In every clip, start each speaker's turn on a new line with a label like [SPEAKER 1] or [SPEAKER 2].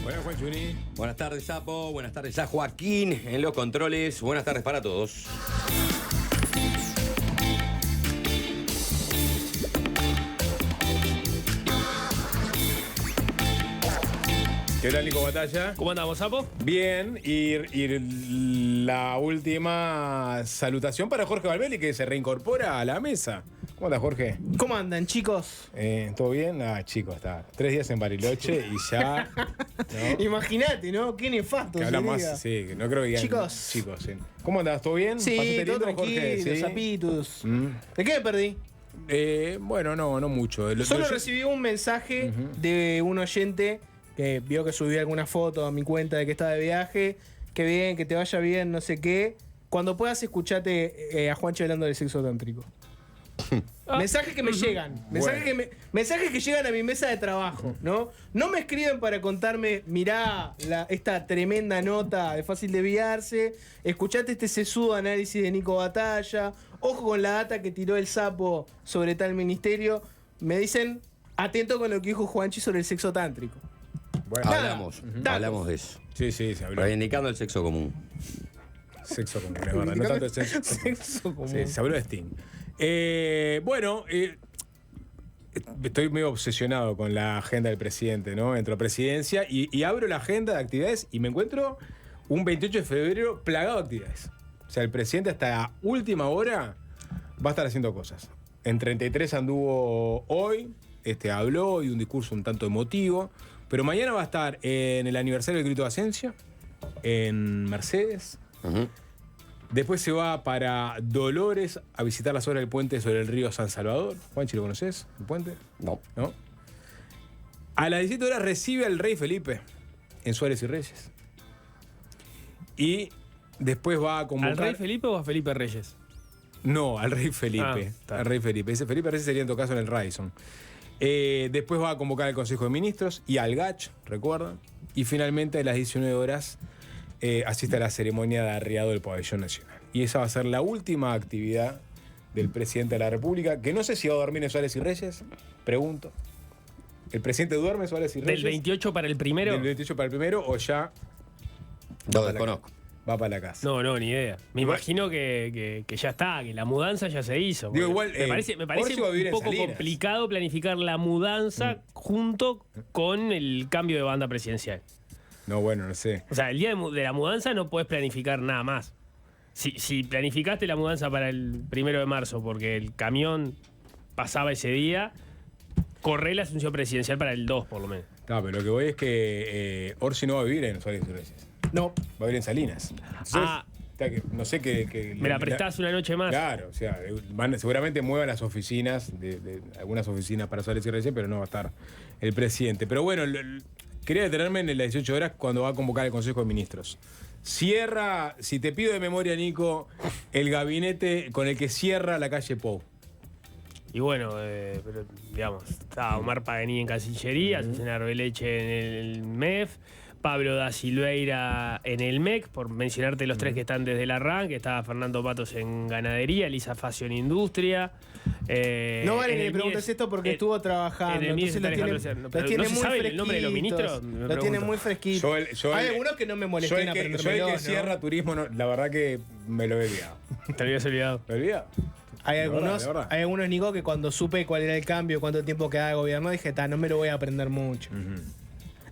[SPEAKER 1] Buenas, Juan Juni.
[SPEAKER 2] Buenas tardes, Sapo. Buenas tardes a Joaquín en los controles. Buenas tardes para todos.
[SPEAKER 1] ¿Qué tal, Nico Batalla?
[SPEAKER 3] ¿Cómo andamos, Sapo?
[SPEAKER 1] Bien, y la última salutación para Jorge Valbeli, que se reincorpora a la mesa. ¿Cómo andas, Jorge?
[SPEAKER 4] ¿Cómo andan, chicos?
[SPEAKER 1] ¿Todo bien? Chicos, está 3 días en Bariloche y ya... ¿no?
[SPEAKER 4] Imagínate, ¿no? Qué nefasto.
[SPEAKER 1] Que habla más, sí, no creo que digan
[SPEAKER 4] Chicos.
[SPEAKER 1] sí. ¿Cómo andás? ¿Todo bien?
[SPEAKER 4] Sí,
[SPEAKER 1] ¿Pasaste
[SPEAKER 4] todo
[SPEAKER 1] lindo,
[SPEAKER 4] tranquilo,
[SPEAKER 1] Jorge? ¿Sí?
[SPEAKER 4] zapitos.
[SPEAKER 1] Mm.
[SPEAKER 4] ¿De qué me perdí?
[SPEAKER 1] Bueno, no mucho.
[SPEAKER 4] Solo recibí un mensaje de un oyente que vio que subí alguna foto a mi cuenta de que estaba de viaje. Que bien, que te vaya bien, no sé qué. Cuando puedas, escuchate a Juancho hablando del sexo tántrico. Mensajes que me llegan. Mensajes que llegan a mi mesa de trabajo, ¿no? No me escriben para contarme, mirá esta tremenda nota de fácil desviarse, escuchate este sesudo análisis de Nico Batalla, ojo con la data que tiró el Sapo sobre tal ministerio. Me dicen, atento con lo que dijo Juanchi sobre el sexo tántrico.
[SPEAKER 1] Bueno,
[SPEAKER 2] Hablamos de eso.
[SPEAKER 1] sí, se habló.
[SPEAKER 2] Reivindicando el sexo común.
[SPEAKER 1] Sexo común, es verdad. No tanto
[SPEAKER 4] Sexo común.
[SPEAKER 1] Sí, se habló de Sting. Estoy medio obsesionado con la agenda del presidente, ¿no? Entro a presidencia y abro la agenda de actividades y me encuentro un 28 de febrero plagado de actividades. O sea, el presidente hasta la última hora va a estar haciendo cosas. En 33 anduvo hoy, habló y un discurso un tanto emotivo, pero mañana va a estar en el aniversario del Grito de Ascensia, en Mercedes.
[SPEAKER 2] Uh-huh.
[SPEAKER 1] Después se va para Dolores a visitar las obras del puente sobre el río San Salvador. Juanchi, ¿lo conoces? ¿El puente?
[SPEAKER 2] No.
[SPEAKER 1] A las 17 horas recibe al rey Felipe en Suárez y Reyes. Y después va a convocar...
[SPEAKER 3] ¿Al rey Felipe o a Felipe Reyes?
[SPEAKER 1] No, al rey Felipe. Al rey Felipe. Ese Felipe Reyes sería en todo caso en el Radisson. Después va a convocar al Consejo de Ministros y al GACH, recuerdan. Y finalmente a las 19 horas... asiste a la ceremonia de arriado del Pabellón Nacional. Y esa va a ser la última actividad del presidente de la República, que no sé si va a dormir en Suárez y Reyes, pregunto. ¿El presidente duerme en Suárez y Reyes?
[SPEAKER 3] ¿Del 28 para el primero?
[SPEAKER 1] ¿Del 28 para el primero o ya
[SPEAKER 2] Lo desconozco.
[SPEAKER 1] va para la casa?
[SPEAKER 3] No, ni idea. Me imagino que ya está, que la mudanza ya se hizo.
[SPEAKER 1] Digo, igual,
[SPEAKER 3] me parece
[SPEAKER 1] Orsi va a vivir
[SPEAKER 3] un
[SPEAKER 1] en
[SPEAKER 3] poco
[SPEAKER 1] Salinas.
[SPEAKER 3] complicado planificar la mudanza junto con el cambio de banda presidencial.
[SPEAKER 1] No, bueno, no sé.
[SPEAKER 3] O sea, el día de la mudanza no puedes planificar nada más. Si planificaste la mudanza para el 1 de marzo porque el camión pasaba ese día, corre la asunción presidencial para el 2, por lo menos.
[SPEAKER 1] No, pero lo que voy es que Orsi no va a vivir en Suárez y Reyes.
[SPEAKER 4] No.
[SPEAKER 1] Va a vivir en Salinas. Entonces, no sé qué...
[SPEAKER 3] Me la prestás una noche más.
[SPEAKER 1] Claro, o sea, seguramente muevan las oficinas, de algunas oficinas para Suárez y Reyes, pero no va a estar el presidente. Pero bueno, quería detenerme en las 18 horas cuando va a convocar el Consejo de Ministros. Cierra, si te pido de memoria, Nico, el gabinete con el que cierra la calle Pou.
[SPEAKER 3] Y bueno, pero, digamos, estaba Omar Paganí en Cancillería, Susana Arbeleche en el MEF, Pablo da Silveira en el MEC, por mencionarte los tres que están desde el arranque. Estaba Fernando Patos en Ganadería, Elisa Facio en Industria.
[SPEAKER 4] No vale que le preguntes esto porque estuvo trabajando.
[SPEAKER 3] En el MIDES
[SPEAKER 4] Entonces
[SPEAKER 3] está Alejandro Serrano. ¿No se sabe el nombre de los ministros?
[SPEAKER 4] Lo tiene muy fresquito. Hay algunos que no me molestan a
[SPEAKER 1] Yo el que cierra turismo, la verdad que me lo he olvidado.
[SPEAKER 3] Te habías olvidado.
[SPEAKER 1] ¿Me he olvidado?
[SPEAKER 4] Hay
[SPEAKER 1] De verdad.
[SPEAKER 4] algunos, Nico, que cuando supe cuál era el cambio, cuánto tiempo quedaba de gobierno, dije, no me lo voy a aprender mucho.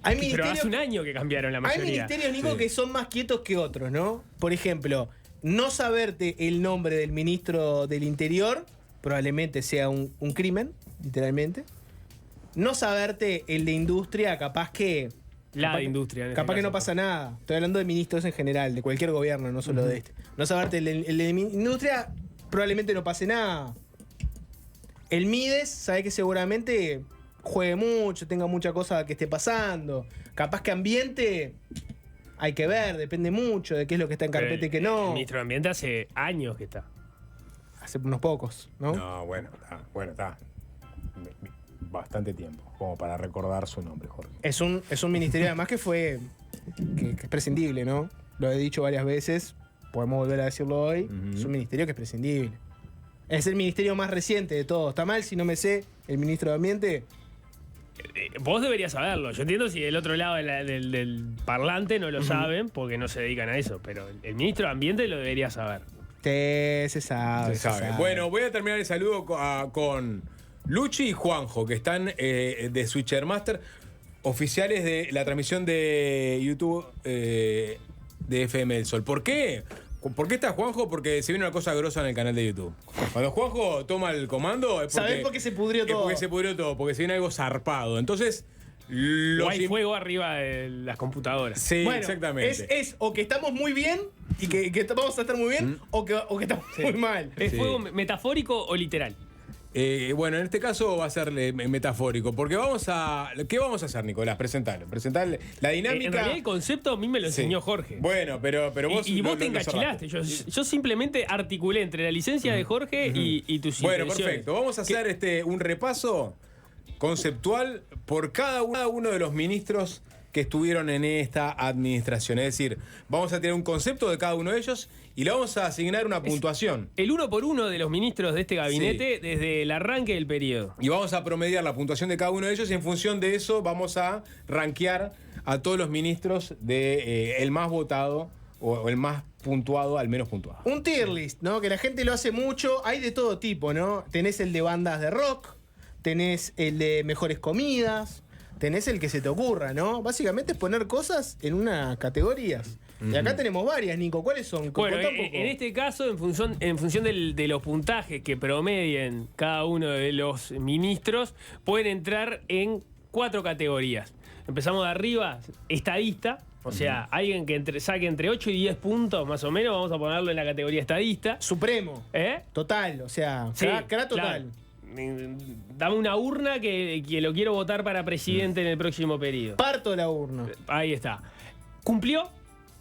[SPEAKER 4] Hay
[SPEAKER 3] Pero hace un año que cambiaron la mayoría.
[SPEAKER 4] Hay ministerios, Nico, que son más quietos que otros, ¿no? Por ejemplo, no saberte el nombre del ministro del Interior probablemente sea un crimen, literalmente. No saberte el de Industria, capaz que...
[SPEAKER 3] La de Industria.
[SPEAKER 4] Capaz que no pasa nada. Estoy hablando de ministros en general, de cualquier gobierno, no solo de este. No saberte el de Industria, probablemente no pase nada. El MIDES, sabe que seguramente juegue mucho, tenga mucha cosa que esté pasando. Capaz que ambiente, hay que ver, depende mucho de qué es lo que está en carpeta y qué no.
[SPEAKER 3] El ministro de Ambiente hace años que está.
[SPEAKER 4] Hace unos pocos, ¿no?
[SPEAKER 1] No, bueno, está. Bastante tiempo, como para recordar su nombre, Jorge.
[SPEAKER 4] Es un ministerio además que es prescindible, ¿no? Lo he dicho varias veces, podemos volver a decirlo hoy. Es un ministerio que es prescindible. Es el ministerio más reciente de todos. ¿Está mal si no me sé el ministro de Ambiente?
[SPEAKER 3] Vos deberías saberlo. Yo entiendo si del otro lado del parlante no lo saben porque no se dedican a eso, pero el ministro de Ambiente lo debería saber.
[SPEAKER 4] Se sabe.
[SPEAKER 1] Se sabe. Bueno, voy a terminar el saludo con Luchi y Juanjo, que están de Switcher Master, oficiales de la transmisión de YouTube de FM del Sol. ¿Por qué? ¿Por qué está Juanjo? Porque se viene una cosa grosa en el canal de YouTube. Cuando Juanjo toma el comando es porque...
[SPEAKER 4] ¿Sabés por qué se pudrió todo?
[SPEAKER 1] Porque se pudrió todo, porque se viene algo zarpado. Entonces...
[SPEAKER 3] O hay fuego arriba de las computadoras.
[SPEAKER 1] Sí,
[SPEAKER 4] Bueno,
[SPEAKER 1] exactamente.
[SPEAKER 4] es o que estamos muy bien y que vamos a estar muy bien, o que estamos muy mal.
[SPEAKER 3] ¿Es
[SPEAKER 1] Sí.
[SPEAKER 3] fuego metafórico o literal?
[SPEAKER 1] Bueno, en este caso va a ser metafórico, porque ¿qué vamos a hacer, Nicolás? Presentalo. Presentar la dinámica.
[SPEAKER 3] En realidad el concepto a mí me lo
[SPEAKER 1] Sí.
[SPEAKER 3] enseñó Jorge.
[SPEAKER 1] Bueno, pero vos...
[SPEAKER 3] Y vos te
[SPEAKER 1] lo
[SPEAKER 3] encachilaste.
[SPEAKER 1] cerraste.
[SPEAKER 3] Yo simplemente articulé entre la licencia de Jorge y tus
[SPEAKER 1] Bueno,
[SPEAKER 3] intenciones.
[SPEAKER 1] perfecto. Vamos a hacer un repaso conceptual por cada uno de los ministros que estuvieron en esta administración. Es decir, vamos a tener un concepto de cada uno de ellos y le vamos a asignar una puntuación.
[SPEAKER 3] El uno por uno de los ministros de este gabinete desde el arranque del periodo.
[SPEAKER 1] Y vamos a promediar la puntuación de cada uno de ellos y en función de eso vamos a rankear a todos los ministros de el más votado o el más puntuado al menos puntuado.
[SPEAKER 4] Un tier list, ¿no? Que la gente lo hace mucho. Hay de todo tipo, ¿no? Tenés el de bandas de rock, tenés el de mejores comidas, tenés el que se te ocurra, ¿no? Básicamente es poner cosas en unas categorías. Y acá tenemos varias, Nico. ¿Cuáles son?
[SPEAKER 3] Bueno,
[SPEAKER 4] Contá un poco.
[SPEAKER 3] en este caso, en función de los puntajes que promedien cada uno de los ministros, pueden entrar en 4 categorías. Empezamos de arriba, estadista. O sea, alguien que saque entre 8 y 10 puntos, más o menos, vamos a ponerlo en la categoría estadista.
[SPEAKER 4] Supremo.
[SPEAKER 3] ¿Eh?
[SPEAKER 4] Total, o sea,
[SPEAKER 3] Sí,
[SPEAKER 4] cra total.
[SPEAKER 3] claro. Dame una urna que lo quiero votar para presidente en el próximo periodo.
[SPEAKER 4] Parto la urna.
[SPEAKER 3] Ahí está. ¿Cumplió?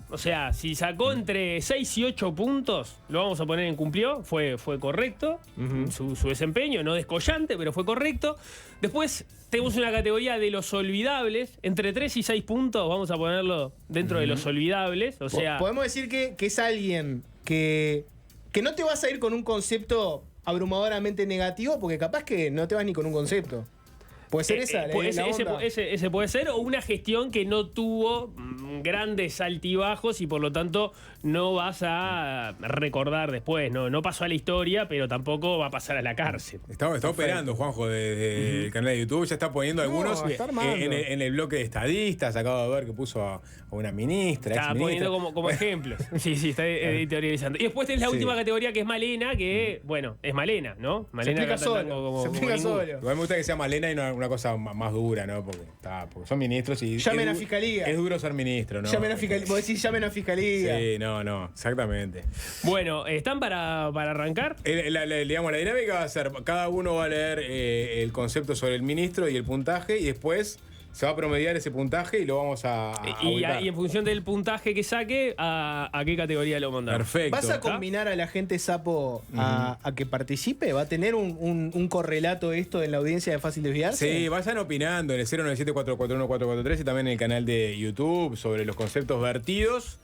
[SPEAKER 3] O sea, si sacó entre 6 y 8 puntos, lo vamos a poner en cumplió. Fue correcto su desempeño, no descollante, pero fue correcto. Después tenemos una categoría de los olvidables. Entre 3 y 6 puntos vamos a ponerlo dentro de los olvidables. O sea,
[SPEAKER 4] Podemos decir que es alguien que no te vas a ir con un concepto abrumadoramente negativo, porque capaz que no te vas ni con un concepto. Puede ser esa, la onda.
[SPEAKER 3] ese puede ser, o una gestión que no tuvo grandes altibajos y por lo tanto no vas a recordar después. No pasó a la historia, pero tampoco va a pasar a la cárcel.
[SPEAKER 1] Está operando, Juanjo, desde el canal de YouTube. Ya está poniendo algunos
[SPEAKER 4] está armando.
[SPEAKER 1] en el bloque de estadistas. Acabo de ver que puso a una ministra.
[SPEAKER 3] Está
[SPEAKER 1] exministra.
[SPEAKER 3] poniendo como ejemplos. Sí, está editorializando. Y después tenés la
[SPEAKER 1] Sí.
[SPEAKER 3] última categoría que es Malena, que, bueno, es Malena, ¿no? Malena
[SPEAKER 4] explica
[SPEAKER 3] canta
[SPEAKER 4] solo,
[SPEAKER 3] tango como
[SPEAKER 4] se explica
[SPEAKER 3] ningún.
[SPEAKER 4] solo.
[SPEAKER 1] Igual me gusta que sea Malena y no una cosa más dura, ¿no? Porque son ministros y...
[SPEAKER 4] Llamen
[SPEAKER 1] es
[SPEAKER 4] a fiscalía.
[SPEAKER 1] Es duro ser ministro, ¿no?
[SPEAKER 4] Llamen a fiscalía. Vos decís llamen a fiscalía.
[SPEAKER 1] Sí, no, exactamente.
[SPEAKER 3] Bueno, ¿están para arrancar?
[SPEAKER 1] Digamos, la dinámica va a ser, cada uno va a leer el concepto sobre el ministro y el puntaje y después se va a promediar ese puntaje y lo vamos a ubicar.
[SPEAKER 3] Y en función del puntaje que saque, ¿a qué categoría lo mandamos?
[SPEAKER 1] Perfecto.
[SPEAKER 4] ¿Vas a combinar a la gente sapo a que participe? ¿Va a tener un correlato esto en la audiencia de Fácil Desviarse?
[SPEAKER 1] Sí, vayan opinando en el 097-441-443 y también en el canal de YouTube sobre los conceptos vertidos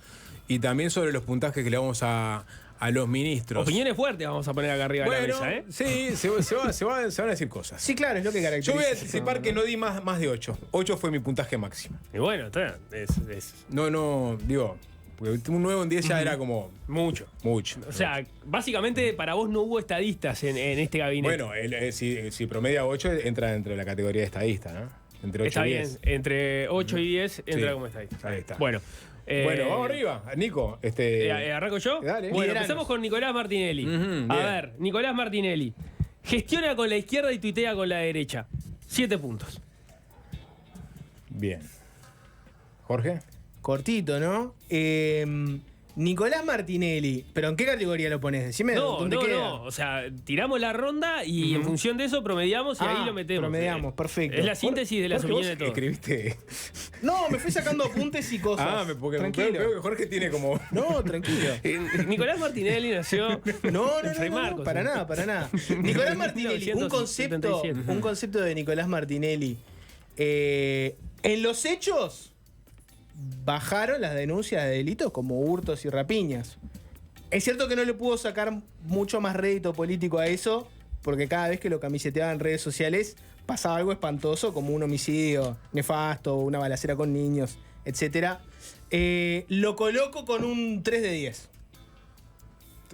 [SPEAKER 1] y también sobre los puntajes que le vamos a los ministros.
[SPEAKER 3] Opiniones fuertes vamos a poner acá arriba de la mesa, ¿eh?
[SPEAKER 1] Sí, se van a decir cosas.
[SPEAKER 4] Sí, claro, es lo que caracteriza.
[SPEAKER 1] Yo voy a anticipar que no di más de 8. 8 fue mi puntaje máximo.
[SPEAKER 3] Y bueno, está, es
[SPEAKER 1] No, digo, porque un 9 en 10 ya era como
[SPEAKER 3] mucho.
[SPEAKER 1] mucho.
[SPEAKER 3] O sea, básicamente para vos no hubo estadistas en este gabinete.
[SPEAKER 1] Bueno, si promedia 8 entra dentro de la categoría de estadista, ¿no? Entre 8
[SPEAKER 3] Está
[SPEAKER 1] y
[SPEAKER 3] bien,
[SPEAKER 1] 10.
[SPEAKER 3] entre 8 y 10 entra
[SPEAKER 1] Sí,
[SPEAKER 3] como estadista.
[SPEAKER 1] ahí está.
[SPEAKER 3] Bueno.
[SPEAKER 1] Bueno, vamos arriba. Nico,
[SPEAKER 3] ¿Arranco yo?
[SPEAKER 1] Dale.
[SPEAKER 3] Bueno,
[SPEAKER 4] Lideranos.
[SPEAKER 3] empezamos con Nicolás Martinelli.
[SPEAKER 1] Ujú,
[SPEAKER 3] A
[SPEAKER 1] bien.
[SPEAKER 3] ver, Nicolás Martinelli. Gestiona con la izquierda y tuitea con la derecha. 7 puntos.
[SPEAKER 1] Bien. Jorge.
[SPEAKER 4] Cortito, ¿no? Nicolás Martinelli. ¿Pero en qué categoría lo pones? Decime dónde queda.
[SPEAKER 3] No. O sea, tiramos la ronda y en función de eso promediamos y ahí lo metemos.
[SPEAKER 4] Promediamos, perfecto.
[SPEAKER 3] Es la síntesis de las
[SPEAKER 1] Jorge,
[SPEAKER 3] opiniones de
[SPEAKER 1] ¿vos
[SPEAKER 3] todos.
[SPEAKER 1] escribiste?
[SPEAKER 4] No, me fui sacando apuntes y cosas.
[SPEAKER 1] Porque
[SPEAKER 4] tranquilo.
[SPEAKER 1] veo que Jorge tiene como...
[SPEAKER 4] No, tranquilo.
[SPEAKER 3] Nicolás Martinelli nació
[SPEAKER 4] No,
[SPEAKER 3] en Fray Marcos.
[SPEAKER 4] para nada. Nicolás Martinelli, un
[SPEAKER 3] 1977.
[SPEAKER 4] concepto de Nicolás Martinelli. En los hechos bajaron las denuncias de delitos como hurtos y rapiñas. Es cierto que no le pudo sacar mucho más rédito político a eso, porque cada vez que lo camiseteaba en redes sociales pasaba algo espantoso como un homicidio nefasto, una balacera con niños, etc. Lo coloco con un 3 de 10.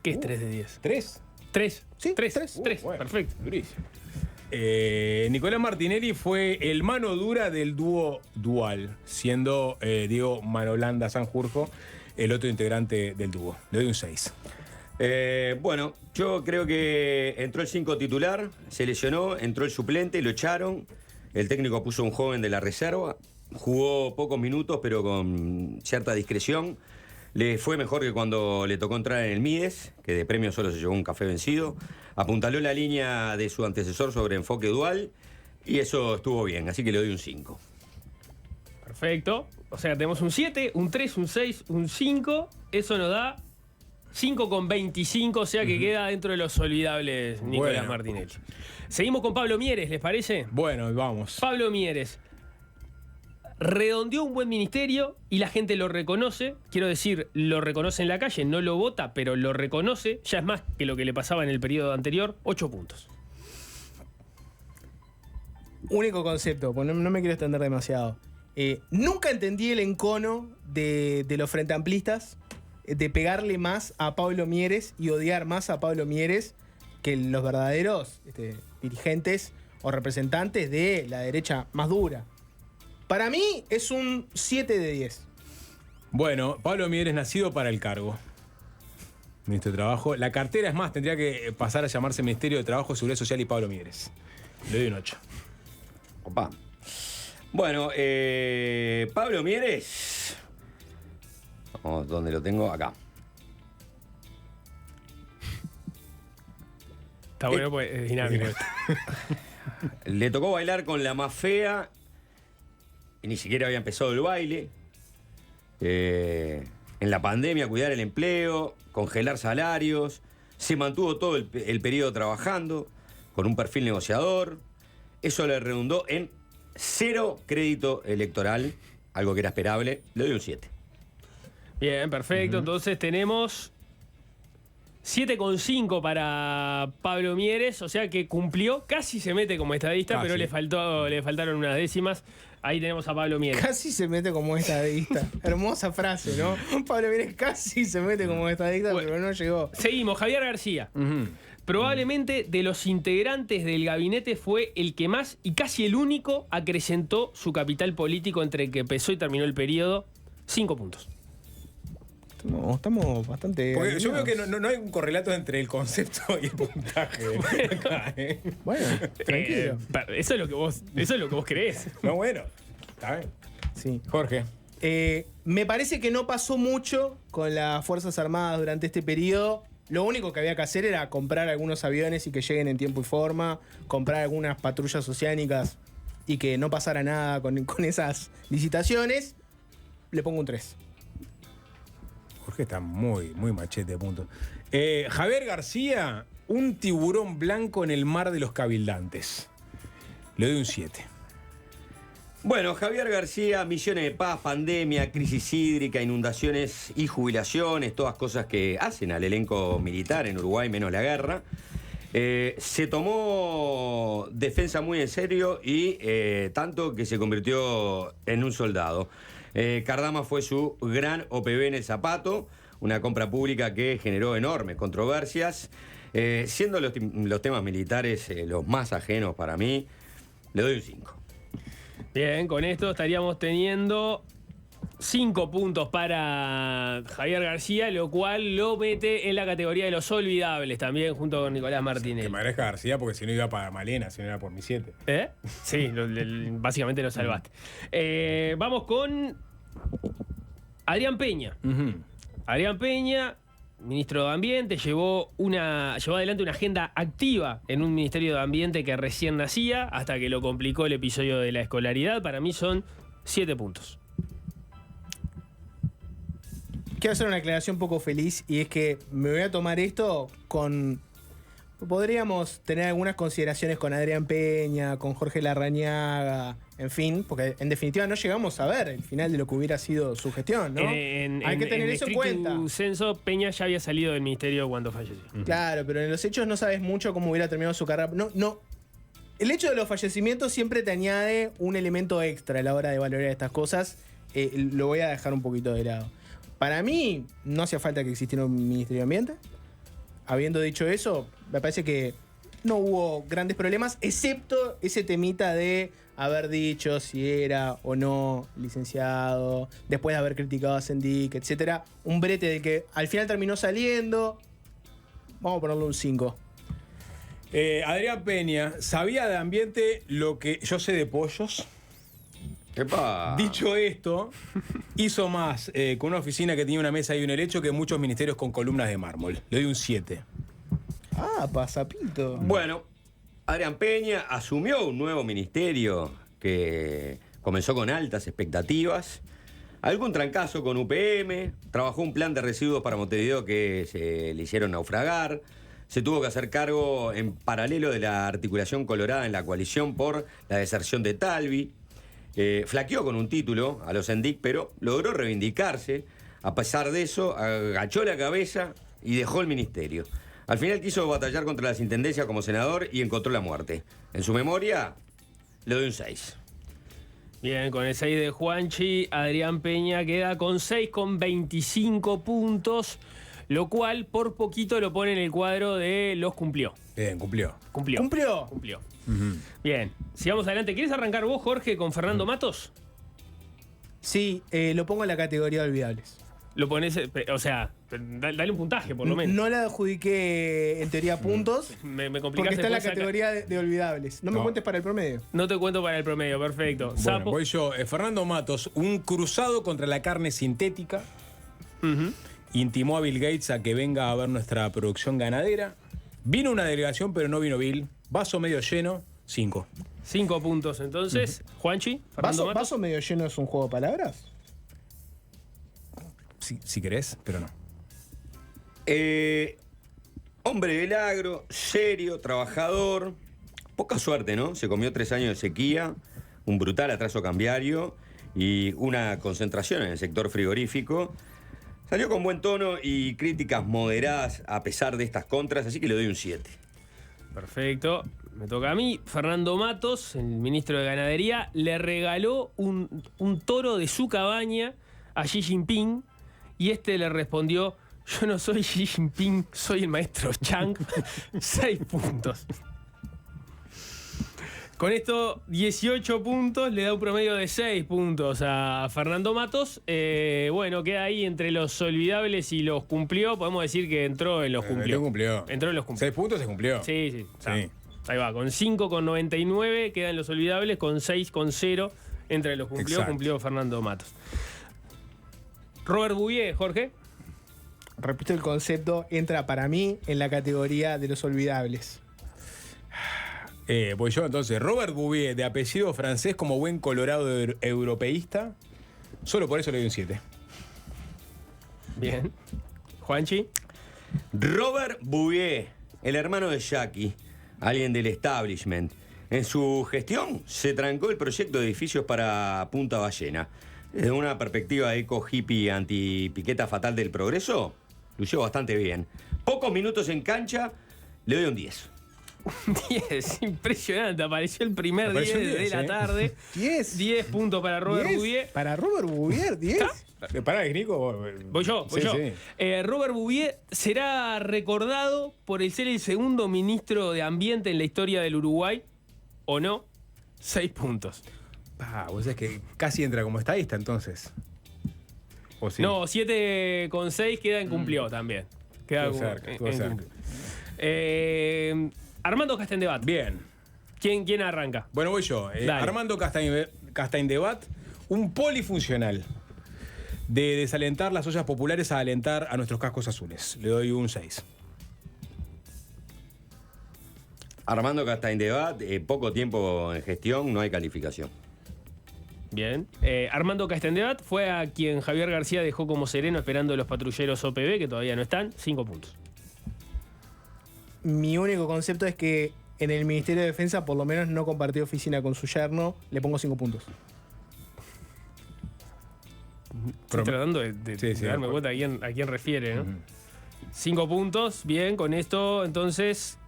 [SPEAKER 3] ¿Qué es 3 de 10?
[SPEAKER 1] ¿3?
[SPEAKER 3] 3.
[SPEAKER 4] Sí,
[SPEAKER 3] 3.
[SPEAKER 4] tres.
[SPEAKER 3] 3.
[SPEAKER 1] Bueno,
[SPEAKER 3] Perfecto.
[SPEAKER 1] Durísimo. Nicolás Martinelli fue el mano dura del dúo dual, siendo Diego Manolanda Sanjurjo el otro integrante del dúo. Le doy un 6.
[SPEAKER 2] Bueno, yo creo que entró el 5 titular, se lesionó, entró el suplente, lo echaron. El técnico puso un joven de la reserva, jugó pocos minutos, pero con cierta discreción. Le fue mejor que cuando le tocó entrar en el Mides, que de premio solo se llevó un café vencido. Apuntaló la línea de su antecesor sobre enfoque dual y eso estuvo bien, así que le doy un 5.
[SPEAKER 3] Perfecto. O sea, tenemos un 7, un 3, un 6, un 5. Eso nos da 5,25, o sea que queda dentro de los olvidables Nicolás
[SPEAKER 1] Bueno.
[SPEAKER 3] Martinelli. Seguimos con Pablo Mieres, ¿les parece?
[SPEAKER 1] Bueno, vamos.
[SPEAKER 3] Pablo Mieres redondeó un buen ministerio y la gente lo reconoce. Quiero decir, lo reconoce en la calle, no lo vota, pero lo reconoce. Ya es más que lo que le pasaba en el periodo anterior. 8 puntos.
[SPEAKER 4] Único concepto, pues no me quiero extender demasiado. Nunca entendí el encono de los frente amplistas de pegarle más a Pablo Mieres y odiar más a Pablo Mieres que los verdaderos dirigentes o representantes de la derecha más dura. Para mí es un 7 de 10.
[SPEAKER 1] Bueno, Pablo Mieres nacido para el cargo. Ministro de Trabajo. La cartera, es más, tendría que pasar a llamarse Ministerio de Trabajo, Seguridad Social y Pablo Mieres. Le doy un 8.
[SPEAKER 2] Opa. Bueno, Pablo Mieres. Vamos, ¿dónde lo tengo? Acá.
[SPEAKER 3] Está bueno, pues es dinámico esto.
[SPEAKER 2] Le tocó bailar con la más fea y ni siquiera había empezado el baile. En la pandemia, cuidar el empleo, congelar salarios. Se mantuvo todo el periodo trabajando con un perfil negociador. Eso le redundó en 0 crédito electoral, algo que era esperable. Le doy un 7.
[SPEAKER 3] Bien, perfecto. Entonces tenemos 7,5 para Pablo Mieres, o sea que cumplió, casi se mete como estadista,
[SPEAKER 1] Casi.
[SPEAKER 3] pero le faltaron unas décimas. Ahí tenemos a Pablo Mieres.
[SPEAKER 4] Casi se mete como estadista. Hermosa frase, ¿no? Pablo Mieres casi se mete como estadista,
[SPEAKER 3] Bueno.
[SPEAKER 4] pero no llegó.
[SPEAKER 3] Seguimos, Javier García. Probablemente de los integrantes del gabinete fue el que más y casi el único acrecentó su capital político entre que empezó y terminó el periodo. 5 puntos.
[SPEAKER 4] Estamos bastante.
[SPEAKER 1] Porque yo veo
[SPEAKER 4] alineados.
[SPEAKER 1] que no hay un correlato entre el concepto y el puntaje. Acá, ¿eh?
[SPEAKER 4] Bueno, tranquilo.
[SPEAKER 3] Eso es lo que vos creés.
[SPEAKER 1] No, bueno. Está bien.
[SPEAKER 4] Sí.
[SPEAKER 1] Jorge.
[SPEAKER 4] Me parece que no pasó mucho con las Fuerzas Armadas durante este periodo. Lo único que había que hacer era comprar algunos aviones y que lleguen en tiempo y forma, comprar algunas patrullas oceánicas y que no pasara nada con esas licitaciones. Le pongo un 3.
[SPEAKER 1] Jorge está muy machete de punto. Javier García, un tiburón blanco en el mar de los cabildantes. Le doy un 7.
[SPEAKER 2] Bueno, Javier García, misiones de paz, pandemia, crisis hídrica, inundaciones y jubilaciones, todas cosas que hacen al elenco militar en Uruguay, menos la guerra. Se tomó defensa muy en serio y tanto que se convirtió en un soldado. Cardama fue su gran OPB en el zapato, una compra pública que generó enormes controversias. Siendo los temas militares los más ajenos para mí, le doy un 5.
[SPEAKER 3] Bien, con esto estaríamos teniendo 5 puntos para Javier García, lo cual lo mete en la categoría de los olvidables también, junto con Nicolás
[SPEAKER 1] Que
[SPEAKER 3] Martinelli.
[SPEAKER 1] me agradezca García porque si no iba para Malena, si no era por mi 7.
[SPEAKER 3] ¿Eh? Sí, básicamente lo salvaste. Vamos con Adrián Peña. Adrián Peña, ministro de Ambiente, llevó adelante una agenda activa en un Ministerio de Ambiente que recién nacía, hasta que lo complicó el episodio de la escolaridad. Para mí son 7 puntos.
[SPEAKER 4] Quiero hacer una aclaración poco feliz y es que me voy a tomar esto con... Podríamos tener algunas consideraciones con Adrián Peña, con Jorge Larrañaga, en fin, porque en definitiva no llegamos a ver el final de lo que hubiera sido su gestión, ¿no? Hay que tener eso en cuenta.
[SPEAKER 3] Censo, Peña ya había salido del ministerio cuando falleció.
[SPEAKER 4] Claro, pero en los hechos no sabes mucho cómo hubiera terminado su carrera. el hecho de los fallecimientos siempre te añade un elemento extra a la hora de valorar estas cosas. Lo voy a dejar un poquito de lado. Para mí, no hacía falta que existiera un Ministerio de Ambiente. Habiendo dicho eso, me parece que no hubo grandes problemas, excepto ese temita de haber dicho si era o no licenciado, después de haber criticado a Sendik, etc. Un brete del que al final terminó saliendo. Vamos a ponerle un 5.
[SPEAKER 1] Adrián Peña, ¿sabía de ambiente lo que yo sé de pollos?
[SPEAKER 2] ¡Epa!
[SPEAKER 1] Dicho esto, hizo más con una oficina que tenía una mesa y un helecho que muchos ministerios con columnas de mármol. Le doy un 7.
[SPEAKER 4] Ah, pasapito.
[SPEAKER 2] Bueno, Adrián Peña asumió un nuevo ministerio que comenzó con altas expectativas. Algún trancazo con UPM, trabajó un plan de residuos para Montevideo que se le hicieron naufragar. Se tuvo que hacer cargo en paralelo de la articulación colorada en la coalición por la deserción de Talvi. Flaqueó con un título a los Sendik, pero logró reivindicarse. A pesar de eso, agachó la cabeza y dejó el ministerio. Al final quiso batallar contra las intendencias como senador y encontró la muerte. En su memoria, le doy un 6.
[SPEAKER 3] Bien, con el 6 de Juanchi, Adrián Peña queda con 6 con 25 puntos, lo cual por poquito lo pone en el cuadro de los cumplió.
[SPEAKER 1] Bien, cumplió.
[SPEAKER 3] Cumplió. Bien, sigamos adelante. ¿Quieres arrancar vos, Jorge, con Fernando Matos?
[SPEAKER 4] Sí, lo pongo en la categoría de olvidables.
[SPEAKER 3] Lo pones, o sea, dale un puntaje por lo menos.
[SPEAKER 4] No le adjudiqué en teoría puntos.
[SPEAKER 3] Me complicaste.
[SPEAKER 4] Porque está en la
[SPEAKER 3] después
[SPEAKER 4] categoría de olvidables. No me cuentes para el promedio.
[SPEAKER 3] No te cuento para el promedio, perfecto.
[SPEAKER 1] Bueno,
[SPEAKER 3] Sapo.
[SPEAKER 1] voy yo. Fernando Matos, un cruzado contra la carne sintética.
[SPEAKER 3] Ujú.
[SPEAKER 1] Intimó a Bill Gates a que venga a ver nuestra producción ganadera. Vino una delegación, pero no vino Bill. Vaso medio lleno, 5.
[SPEAKER 3] 5 puntos entonces. Juanchi, Fernando Matos.
[SPEAKER 4] ¿Vaso medio lleno es un juego de palabras?
[SPEAKER 1] Si querés, pero no.
[SPEAKER 2] Hombre del agro, serio, trabajador. Poca suerte, ¿no? Se comió 3 años de sequía, un brutal atraso cambiario y una concentración en el sector frigorífico. Salió con buen tono y críticas moderadas a pesar de estas contras, así que le doy un 7.
[SPEAKER 3] Perfecto. Me toca a mí. Fernando Matos, el ministro de Ganadería, le regaló un toro de su cabaña a Xi Jinping y este le respondió: yo no soy Xi Jinping, soy el maestro Chang. 6 puntos. Con esto, 18 puntos, le da un promedio de 6 puntos a Fernando Matos. Bueno, queda ahí entre los olvidables y los cumplió. Podemos decir que entró en los cumplió. Entró en los cumplió.
[SPEAKER 1] 6 puntos se cumplió.
[SPEAKER 3] Sí. Ahí va, con 5 con 99 quedan los olvidables, con 6 con 0 entre los cumplió.
[SPEAKER 1] Exacto.
[SPEAKER 3] Cumplió Fernando Matos. Robert Bouvier, Jorge.
[SPEAKER 4] Repito el concepto, entra para mí en la categoría de los olvidables.
[SPEAKER 1] Voy yo entonces. Robert Bouvier, de apellido francés, como buen colorado europeísta. Solo por eso le doy un 7.
[SPEAKER 3] Bien. Juanchi.
[SPEAKER 2] Robert Bouvier, el hermano de Jackie, alguien del establishment. En su gestión se trancó el proyecto de edificios para Punta Ballena. Desde una perspectiva eco-hippie anti-piqueta fatal del progreso, lució bastante bien. Pocos minutos en cancha, le doy un 10.
[SPEAKER 3] 10, impresionante. Apareció el primer 10 de la tarde.
[SPEAKER 4] 10.
[SPEAKER 3] 10 puntos para Robert Bouvier.
[SPEAKER 4] Para Robert Bouvier, 10.
[SPEAKER 1] Pará, Nico.
[SPEAKER 3] Voy yo.
[SPEAKER 1] Sí.
[SPEAKER 3] Robert Bouvier será recordado por el ser el segundo ministro de Ambiente en la historia del Uruguay, ¿o no? 6 puntos.
[SPEAKER 1] Vos sabés que casi entra como estadista entonces. ¿O sí?
[SPEAKER 3] No, 7 con 6 queda en cumplió también. Queda
[SPEAKER 1] Estuvo cerca, estuvo cerca.
[SPEAKER 3] cumplió. Armando Castendebat.
[SPEAKER 1] Bien.
[SPEAKER 3] ¿Quién arranca?
[SPEAKER 1] Bueno, voy yo.
[SPEAKER 3] Dale.
[SPEAKER 1] Armando Castaindebat, un polifuncional. De desalentar las ollas populares a alentar a nuestros cascos azules. Le doy un 6.
[SPEAKER 2] Armando Castaindebat, poco tiempo en gestión, no hay calificación.
[SPEAKER 3] Bien. Armando Castendebat fue a quien Javier García dejó como sereno esperando los patrulleros OPB, que todavía no están. 5 puntos.
[SPEAKER 4] Mi único concepto es que en el Ministerio de Defensa por lo menos no compartió oficina con su yerno. Le pongo 5 puntos.
[SPEAKER 3] Estoy tratando de darme cuenta a quién refiere, ¿no? 5 puntos. Bien, con esto entonces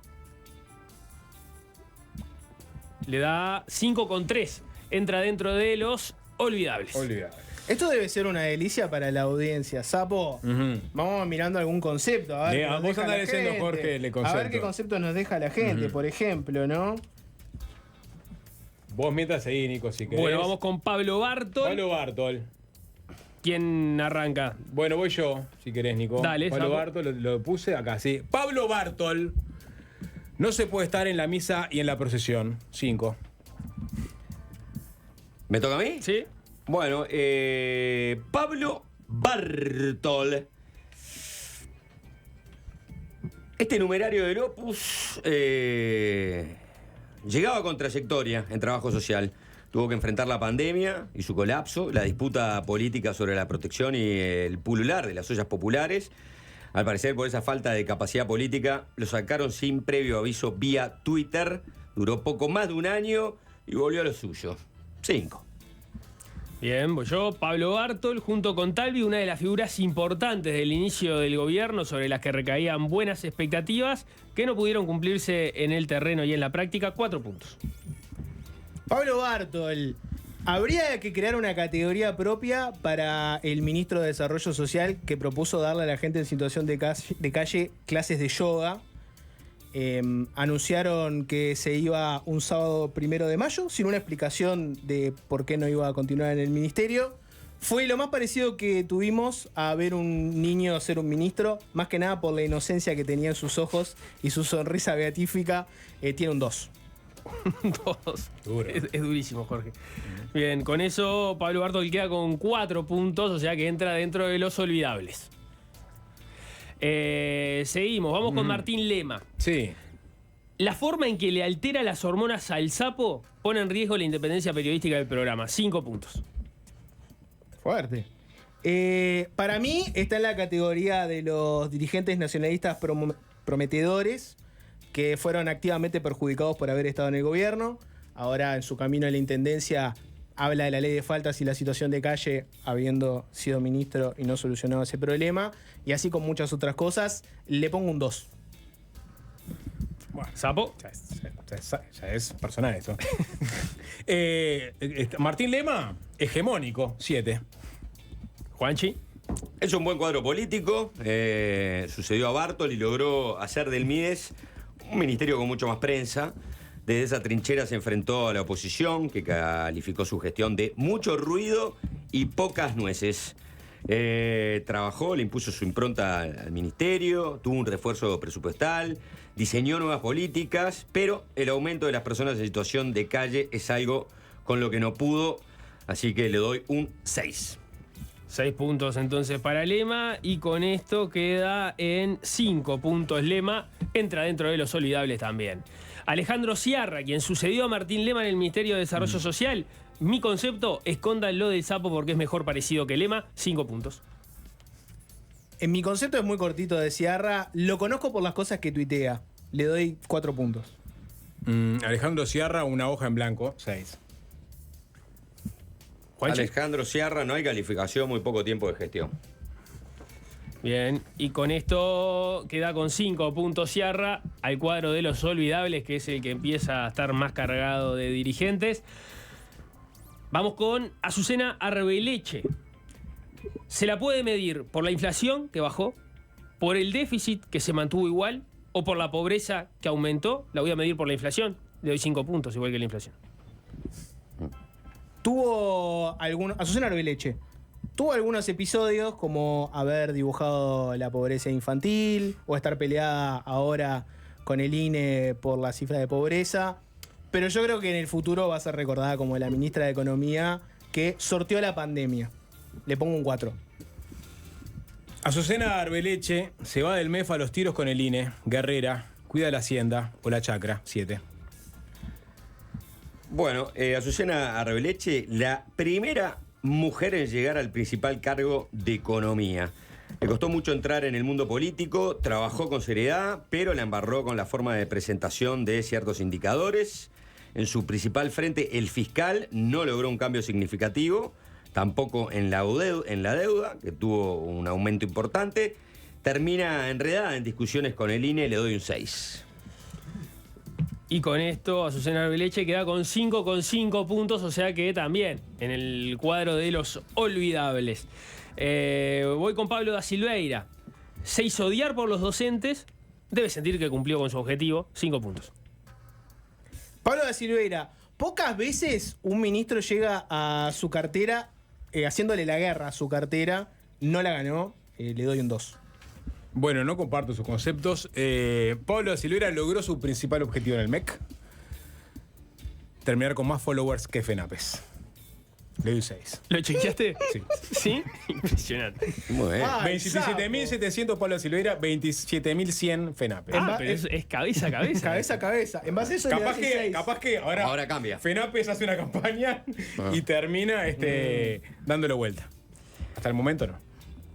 [SPEAKER 3] le da 5,3. Entra dentro de los olvidables.
[SPEAKER 1] Olvidable.
[SPEAKER 4] Esto debe ser una delicia para la audiencia. Sapo, vamos mirando algún concepto. A ver, qué nos
[SPEAKER 1] vos
[SPEAKER 4] deja
[SPEAKER 1] andás
[SPEAKER 4] la
[SPEAKER 1] leyendo,
[SPEAKER 4] gente.
[SPEAKER 1] Jorge, el
[SPEAKER 4] A ver
[SPEAKER 1] concepto.
[SPEAKER 4] qué conceptos nos deja la gente, por ejemplo, ¿no?
[SPEAKER 1] Vos mientras seguí, Nico, si querés.
[SPEAKER 3] Bueno, vamos con Pablo Bartol.
[SPEAKER 1] Pablo Bartol.
[SPEAKER 3] ¿Quién arranca?
[SPEAKER 1] Bueno, voy yo, si querés, Nico.
[SPEAKER 3] Dale,
[SPEAKER 1] Pablo
[SPEAKER 3] Sapo.
[SPEAKER 1] Bartol, lo puse acá, sí. Pablo Bartol. No se puede estar en la misa y en la procesión. 5.
[SPEAKER 2] ¿Me toca a mí?
[SPEAKER 3] ¿Sí?
[SPEAKER 2] Bueno, Pablo Bartol. Este numerario del Opus llegaba con trayectoria en trabajo social. Tuvo que enfrentar la pandemia y su colapso, la disputa política sobre la protección y el pulular de las ollas populares. Al parecer, por esa falta de capacidad política, lo sacaron sin previo aviso vía Twitter. Duró poco más de un año y volvió a lo suyo. 5.
[SPEAKER 3] Bien, voy yo. Pablo Bartol, junto con Talvi, una de las figuras importantes del inicio del gobierno sobre las que recaían buenas expectativas que no pudieron cumplirse en el terreno y en la práctica. 4 puntos.
[SPEAKER 4] Pablo Bartol, habría que crear una categoría propia para el ministro de Desarrollo Social que propuso darle a la gente en situación de calle clases de yoga. Anunciaron que se iba un sábado 1 de mayo, sin una explicación de por qué no iba a continuar en el ministerio. Fue lo más parecido que tuvimos a ver un niño ser un ministro, más que nada por la inocencia que tenía en sus ojos y su sonrisa beatífica. Tiene un 2.
[SPEAKER 3] 2.
[SPEAKER 1] Duro.
[SPEAKER 3] Es durísimo, Jorge. Bien, con eso Pablo Bartol queda con 4 puntos, o sea que entra dentro de los olvidables. Seguimos, vamos con Martín Lema.
[SPEAKER 1] Sí.
[SPEAKER 3] La forma en que le altera las hormonas al sapo pone en riesgo la independencia periodística del programa. 5 puntos.
[SPEAKER 4] Fuerte. Para mí está en la categoría de los dirigentes nacionalistas prometedores que fueron activamente perjudicados por haber estado en el gobierno. Ahora en su camino a la intendencia habla de la ley de faltas y la situación de calle habiendo sido ministro y no solucionado ese problema. Y así con muchas otras cosas, le pongo un 2.
[SPEAKER 1] Bueno,
[SPEAKER 3] ¿Sapo?
[SPEAKER 1] ya es personal esto. Martín Lema, hegemónico, 7.
[SPEAKER 3] Juanchi.
[SPEAKER 2] Es un buen cuadro político, sucedió a Bartol y logró hacer del Mides un ministerio con mucho más prensa. Desde esa trinchera se enfrentó a la oposición, que calificó su gestión de mucho ruido y pocas nueces. Trabajó, le impuso su impronta al ministerio, tuvo un refuerzo presupuestal, diseñó nuevas políticas, pero el aumento de las personas en situación de calle es algo con lo que no pudo, así que le doy un 6.
[SPEAKER 3] 6 puntos entonces para Lema y con esto queda en 5 puntos Lema, entra dentro de los olvidables también. Alejandro Sciarra, quien sucedió a Martín Lema en el Ministerio de Desarrollo Social, mi concepto, escóndanlo del sapo porque es mejor parecido que Lema, 5 puntos.
[SPEAKER 4] En mi concepto es muy cortito de Sciarra, lo conozco por las cosas que tuitea, le doy 4 puntos.
[SPEAKER 1] Alejandro Sciarra, una hoja en blanco, 6.
[SPEAKER 3] Juanchi.
[SPEAKER 2] Alejandro Sciarra, no hay calificación, muy poco tiempo de gestión.
[SPEAKER 3] Bien, y con esto queda con 5 puntos Sciarra al cuadro de los olvidables, que es el que empieza a estar más cargado de dirigentes. Vamos con Azucena Arbeleche. Se la puede medir por la inflación que bajó, por el déficit que se mantuvo igual o por la pobreza que aumentó. La voy a medir por la inflación. Le doy 5 puntos, igual que la inflación.
[SPEAKER 4] Azucena Arbeleche tuvo algunos episodios como haber dibujado la pobreza infantil o estar peleada ahora con el INE por la cifra de pobreza, pero yo creo que en el futuro va a ser recordada como la ministra de Economía que sorteó la pandemia. Le pongo un 4.
[SPEAKER 1] Azucena Arbeleche se va del MEF a los tiros con el INE, guerrera, cuida la hacienda o la chacra, 7.
[SPEAKER 2] Bueno, Azucena Arbeleche, la primera mujer en llegar al principal cargo de economía. Le costó mucho entrar en el mundo político, trabajó con seriedad, pero la embarró con la forma de presentación de ciertos indicadores. En su principal frente, el fiscal, no logró un cambio significativo, tampoco en la deuda, que tuvo un aumento importante. Termina enredada en discusiones con el INE, le doy un 6.
[SPEAKER 3] Y con esto Azucena Arbeleche queda con 5,5 puntos, o sea que también en el cuadro de los olvidables. Voy con Pablo da Silveira. Se hizo odiar por los docentes, debe sentir que cumplió con su objetivo, 5 puntos.
[SPEAKER 4] Pablo da Silveira, pocas veces un ministro llega a su cartera haciéndole la guerra a su cartera, no la ganó, le doy un 2.
[SPEAKER 1] Bueno, no comparto sus conceptos. Pablo da Silveira logró su principal objetivo en el MEC. Terminar con más followers que FENAPES. Le doy un 6.
[SPEAKER 3] ¿Lo chequeaste?
[SPEAKER 1] Sí.
[SPEAKER 3] ¿Sí? Impresionante.
[SPEAKER 2] Muy bien.
[SPEAKER 4] Ah,
[SPEAKER 1] 27.700 Pablo da Silveira, 27.100 FENAPES.
[SPEAKER 3] Pero es cabeza a cabeza.
[SPEAKER 4] Cabeza a cabeza. En base a eso le das un 6.
[SPEAKER 1] Capaz que ahora
[SPEAKER 2] cambia.
[SPEAKER 1] FENAPES hace una campaña y termina dándole vuelta. Hasta el momento no.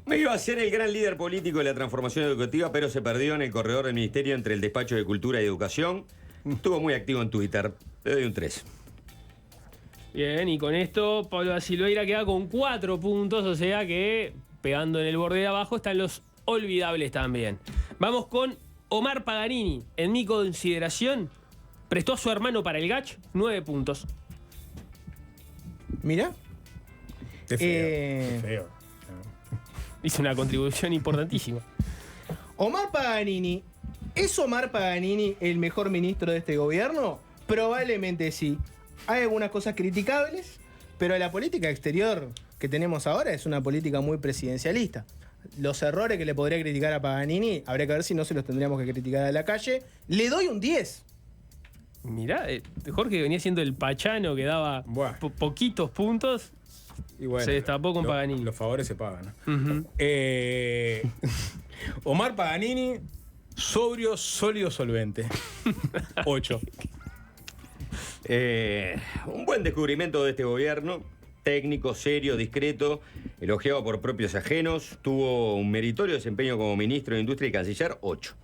[SPEAKER 2] Me iba a ser el gran líder político de la transformación educativa, pero se perdió en el corredor del ministerio entre el despacho de Cultura y Educación. Estuvo muy activo en Twitter. Le doy un 3.
[SPEAKER 3] Bien, y con esto Pablo da Silveira queda con 4 puntos, o sea que pegando en el borde de abajo están los olvidables también. Vamos con Omar Paganini. En mi consideración, prestó a su hermano para el GACH 9 puntos.
[SPEAKER 4] Mira.
[SPEAKER 1] Qué feo. Qué feo.
[SPEAKER 3] Hizo una contribución importantísima.
[SPEAKER 4] Omar Paganini, ¿es Omar Paganini el mejor ministro de este gobierno? Probablemente sí. Hay algunas cosas criticables, pero la política exterior que tenemos ahora es una política muy presidencialista. Los errores que le podría criticar a Paganini, habría que ver si no se los tendríamos que criticar a la calle. Le doy un 10.
[SPEAKER 3] Mirá, Jorge venía siendo el pachano que daba
[SPEAKER 1] Buah.
[SPEAKER 3] poquitos puntos.
[SPEAKER 1] Y bueno,
[SPEAKER 3] Se destapó con Paganini.
[SPEAKER 1] Los favores se pagan.
[SPEAKER 3] Ujú.
[SPEAKER 1] Omar Paganini, sobrio, sólido, solvente. 8.
[SPEAKER 2] Un buen descubrimiento de este gobierno. Técnico, serio, discreto, elogiado por propios ajenos. Tuvo un meritorio desempeño como ministro de Industria y Canciller, 8.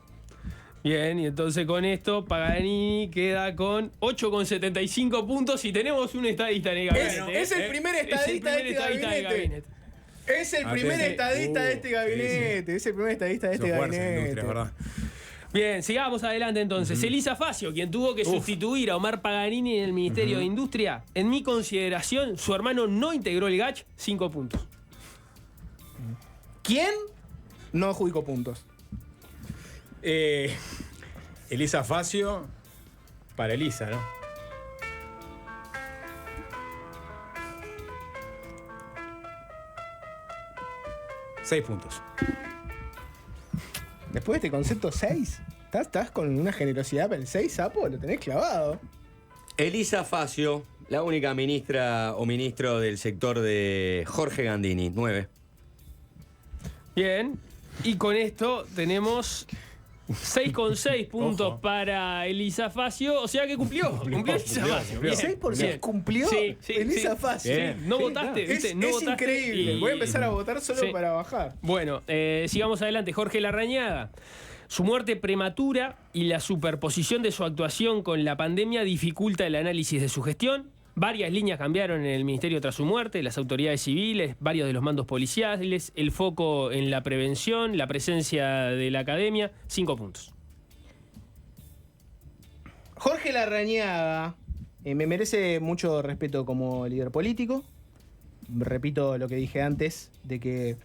[SPEAKER 3] Bien, y entonces con esto Paganini queda con 8,75 puntos y tenemos un estadista en el gabinete.
[SPEAKER 4] Es el primer estadista de este gabinete. Es el primer estadista de este gabinete. Es el primer estadista de este gabinete.
[SPEAKER 1] ¿Verdad?
[SPEAKER 3] Bien, sigamos adelante entonces. Elisa Facio, quien tuvo que sustituir a Omar Paganini en el Ministerio de Industria, en mi consideración, su hermano no integró el GACH, 5 puntos.
[SPEAKER 4] ¿Quién no adjudicó puntos?
[SPEAKER 1] Elisa Facio, para Elisa, ¿no? Seis puntos.
[SPEAKER 4] Después de este concepto 6, ¿estás con una generosidad para el 6, sapo? Lo tenés clavado.
[SPEAKER 2] Elisa Facio, la única ministra o ministro del sector de Jorge Gandini, 9.
[SPEAKER 3] Bien, y con esto tenemos 6,6 puntos
[SPEAKER 1] Ojo.
[SPEAKER 3] para Elisa Facio, o sea que cumplió Elisa Facio. Bien,
[SPEAKER 4] 6 por 6
[SPEAKER 3] bien.
[SPEAKER 4] cumplió
[SPEAKER 3] Sí,
[SPEAKER 4] Elisa
[SPEAKER 3] sí.
[SPEAKER 4] Facio.
[SPEAKER 1] Bien.
[SPEAKER 3] No votaste, ¿viste?
[SPEAKER 4] Es,
[SPEAKER 3] No
[SPEAKER 4] es
[SPEAKER 3] votaste
[SPEAKER 4] increíble.
[SPEAKER 3] y-
[SPEAKER 4] Voy a empezar a votar solo
[SPEAKER 3] Sí.
[SPEAKER 4] para bajar.
[SPEAKER 3] Bueno, sigamos adelante. Jorge Larrañaga. Su muerte prematura y la superposición de su actuación con la pandemia dificulta el análisis de su gestión. Varias líneas cambiaron en el ministerio tras su muerte, las autoridades civiles, varios de los mandos policiales, el foco en la prevención, la presencia de la academia, 5 puntos.
[SPEAKER 4] Jorge Larrañaga me merece mucho respeto como líder político. Repito lo que dije antes, de que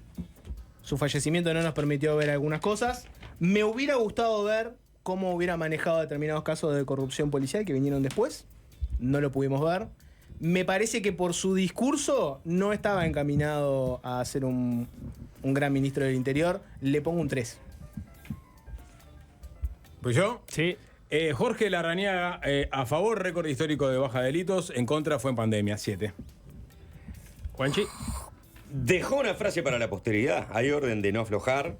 [SPEAKER 4] su fallecimiento no nos permitió ver algunas cosas. Me hubiera gustado ver cómo hubiera manejado determinados casos de corrupción policial que vinieron después. No lo pudimos ver. Me parece que por su discurso no estaba encaminado a ser un gran ministro del Interior. Le pongo un 3.
[SPEAKER 1] Pues yo,
[SPEAKER 3] Sí.
[SPEAKER 1] Jorge Larrañaga, a favor, récord histórico de baja de delitos, en contra fue en pandemia, 7.
[SPEAKER 3] Juanchi.
[SPEAKER 2] Dejó una frase para la posteridad. Hay orden de no aflojar.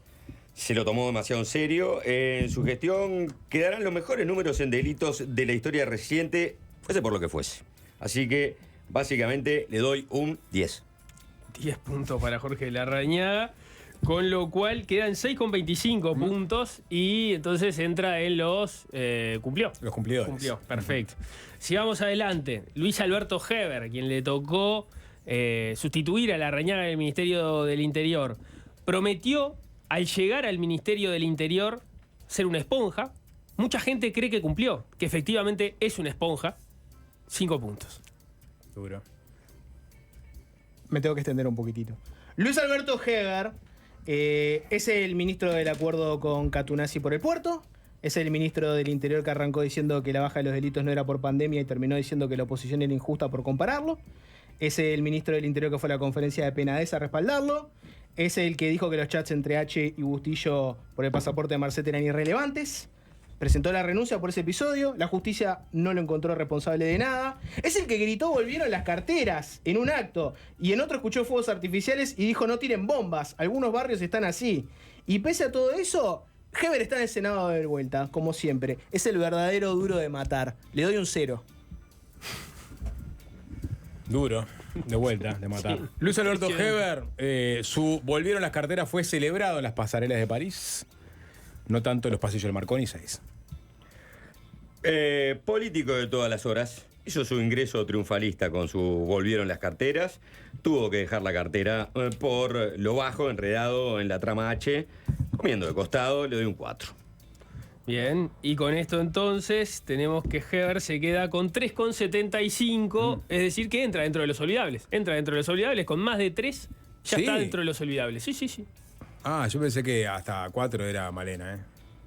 [SPEAKER 2] Se lo tomó demasiado en serio. En su gestión quedarán los mejores números en delitos de la historia reciente, fuese por lo que fuese. Así que, básicamente, le doy un 10.
[SPEAKER 3] 10 puntos para Jorge Larrañaga, con lo cual quedan 6,25 puntos y entonces entra en los... cumplió.
[SPEAKER 1] Los cumplidores.
[SPEAKER 3] Cumplió, perfecto. Sigamos adelante. Luis Alberto Heber, quien le tocó sustituir a Larrañaga en el Ministerio del Interior, prometió, al llegar al Ministerio del Interior, ser una esponja, mucha gente cree que cumplió, que efectivamente es una esponja. 5 puntos.
[SPEAKER 1] Duro.
[SPEAKER 4] Me tengo que extender un poquitito. Luis Alberto Heger es el ministro del acuerdo con Catunazzi por el puerto. Es el ministro del Interior que arrancó diciendo que la baja de los delitos no era por pandemia y terminó diciendo que la oposición era injusta por compararlo. Es el ministro del Interior que fue a la conferencia de Penades a respaldarlo. Es el que dijo que los chats entre H y Bustillo por el pasaporte de Marcet eran irrelevantes. Presentó la renuncia por ese episodio. La justicia no lo encontró responsable de nada. Es el que gritó volvieron las carteras en un acto. Y en otro escuchó fuegos artificiales y dijo no tiren bombas. Algunos barrios están así. Y pese a todo eso, Heger está en el Senado de vuelta, como siempre. Es el verdadero duro de matar. Le doy un 0.
[SPEAKER 1] Duro, de vuelta, de matar.
[SPEAKER 3] Sí.
[SPEAKER 1] Luis Alberto Heger, su Volvieron las carteras fue celebrado en las pasarelas de París, no tanto en los pasillos del Marconi 6.
[SPEAKER 2] Político de todas las horas. Hizo su ingreso triunfalista con su Volvieron las carteras. Tuvo que dejar la cartera por lo bajo, enredado en la trama H. Comiendo de costado, le doy un 4.
[SPEAKER 3] Bien, y con esto entonces tenemos que Heger se queda con 3,75, es decir, que entra dentro de los olvidables. Entra dentro de los olvidables con más de 3, ya
[SPEAKER 1] Sí.
[SPEAKER 3] está dentro de los olvidables. Sí, sí, sí.
[SPEAKER 1] Ah, yo pensé que hasta 4 era Malena, ¿eh?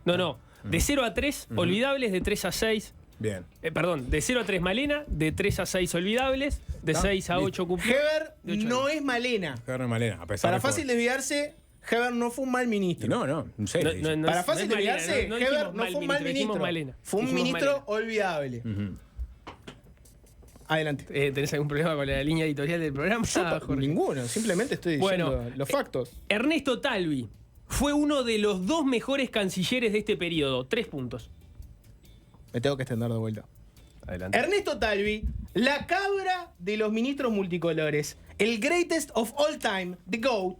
[SPEAKER 3] No. De 0 a 3, olvidables, de 3 a 6.
[SPEAKER 1] Bien.
[SPEAKER 3] Perdón, de 0 a 3 Malena, de 3 a 6 olvidables, de
[SPEAKER 1] Ah,
[SPEAKER 3] 6 a 8 cumplió.
[SPEAKER 4] Heger
[SPEAKER 3] de 8
[SPEAKER 4] no es Malena.
[SPEAKER 1] Heger no es Malena, a pesar
[SPEAKER 4] Para
[SPEAKER 1] de
[SPEAKER 4] fácil desviarse, Heger no fue un mal ministro.
[SPEAKER 1] No, un 6.
[SPEAKER 4] Para fácil
[SPEAKER 3] no es Malena,
[SPEAKER 4] desviarse,
[SPEAKER 3] no
[SPEAKER 4] Heger
[SPEAKER 3] dijimos
[SPEAKER 4] no fue un mal
[SPEAKER 3] dijimos
[SPEAKER 4] ministro.
[SPEAKER 3] Malena,
[SPEAKER 4] Fue un
[SPEAKER 3] dijimos
[SPEAKER 4] ministro
[SPEAKER 3] Malena.
[SPEAKER 4] olvidable. Adelante.
[SPEAKER 3] ¿Tenés algún problema con la línea editorial del programa? Jorge?
[SPEAKER 4] Ninguno, simplemente estoy diciendo
[SPEAKER 3] Bueno,
[SPEAKER 4] los factos.
[SPEAKER 3] Ernesto Talvi fue uno de los 2 mejores cancilleres de este periodo. 3 puntos.
[SPEAKER 4] Me tengo que extender de vuelta.
[SPEAKER 3] Adelante.
[SPEAKER 4] Ernesto Talvi, la cabra de los ministros multicolores, el greatest of all time, the GOAT.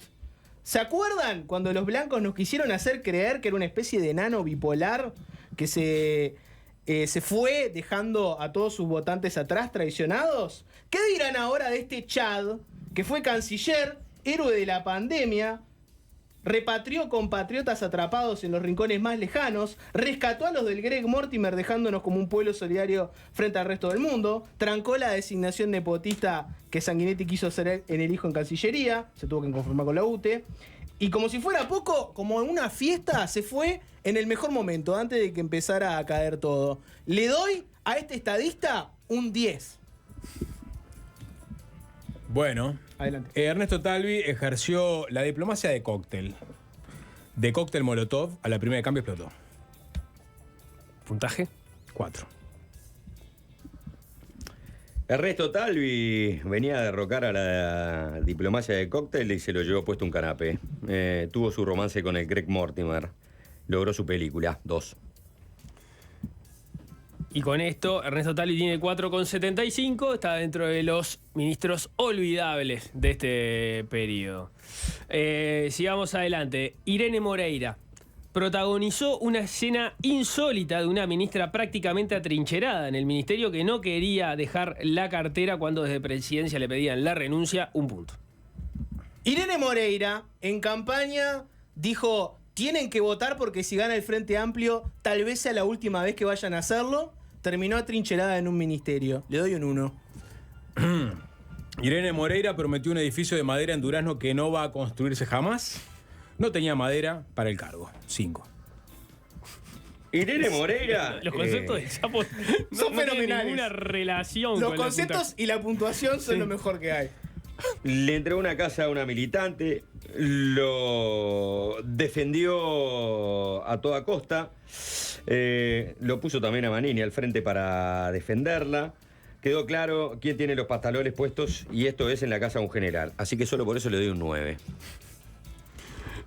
[SPEAKER 4] ¿Se acuerdan cuando los blancos nos quisieron hacer creer que era una especie de enano bipolar que se fue dejando a todos sus votantes atrás traicionados? ¿Qué dirán ahora de este Chad que fue canciller, héroe de la pandemia, repatrió compatriotas atrapados en los rincones más lejanos, rescató a los del Greg Mortimer dejándonos como un pueblo solidario frente al resto del mundo, trancó la designación nepotista que Sanguinetti quiso hacer en el hijo en Cancillería, se tuvo que conformar con la UTE, y como si fuera poco, como en una fiesta, se fue en el mejor momento, antes de que empezara a caer todo. Le doy a este estadista un 10.
[SPEAKER 1] Bueno,
[SPEAKER 4] Adelante.
[SPEAKER 1] Ernesto Talvi ejerció la diplomacia de cóctel. De cóctel Molotov, a la primera de cambio explotó.
[SPEAKER 3] ¿Puntaje?
[SPEAKER 1] 4.
[SPEAKER 2] Ernesto Talvi venía a derrocar a la diplomacia de cóctel y se lo llevó puesto un canapé. Tuvo su romance con el Greg Mortimer. Logró su película, 2.
[SPEAKER 3] Y con esto, Ernesto Talvi tiene 4,75, está dentro de los ministros olvidables de este periodo. Sigamos adelante. Irene Moreira protagonizó una escena insólita de una ministra prácticamente atrincherada en el ministerio que no quería dejar la cartera cuando desde presidencia le pedían la renuncia. 1 punto.
[SPEAKER 4] Irene Moreira, en campaña, dijo: tienen que votar porque si gana el Frente Amplio, tal vez sea la última vez que vayan a hacerlo. Terminó atrincherada en un ministerio. Le doy un 1.
[SPEAKER 1] Irene Moreira prometió un edificio de madera en Durazno que no va a construirse jamás. No tenía madera para el cargo. 5.
[SPEAKER 2] Irene Moreira.
[SPEAKER 3] Los conceptos de Chapo no
[SPEAKER 4] Son
[SPEAKER 3] tienen
[SPEAKER 4] fenomenales.
[SPEAKER 3] ninguna relación
[SPEAKER 4] Los
[SPEAKER 3] con la
[SPEAKER 4] conceptos y la puntuación son lo mejor que hay.
[SPEAKER 2] Le entregó una casa a una militante, lo defendió a toda costa, lo puso también a Manini al frente para defenderla. Quedó claro quién tiene los pantalones puestos y esto es en la casa de un general. Así que solo por eso le doy un 9.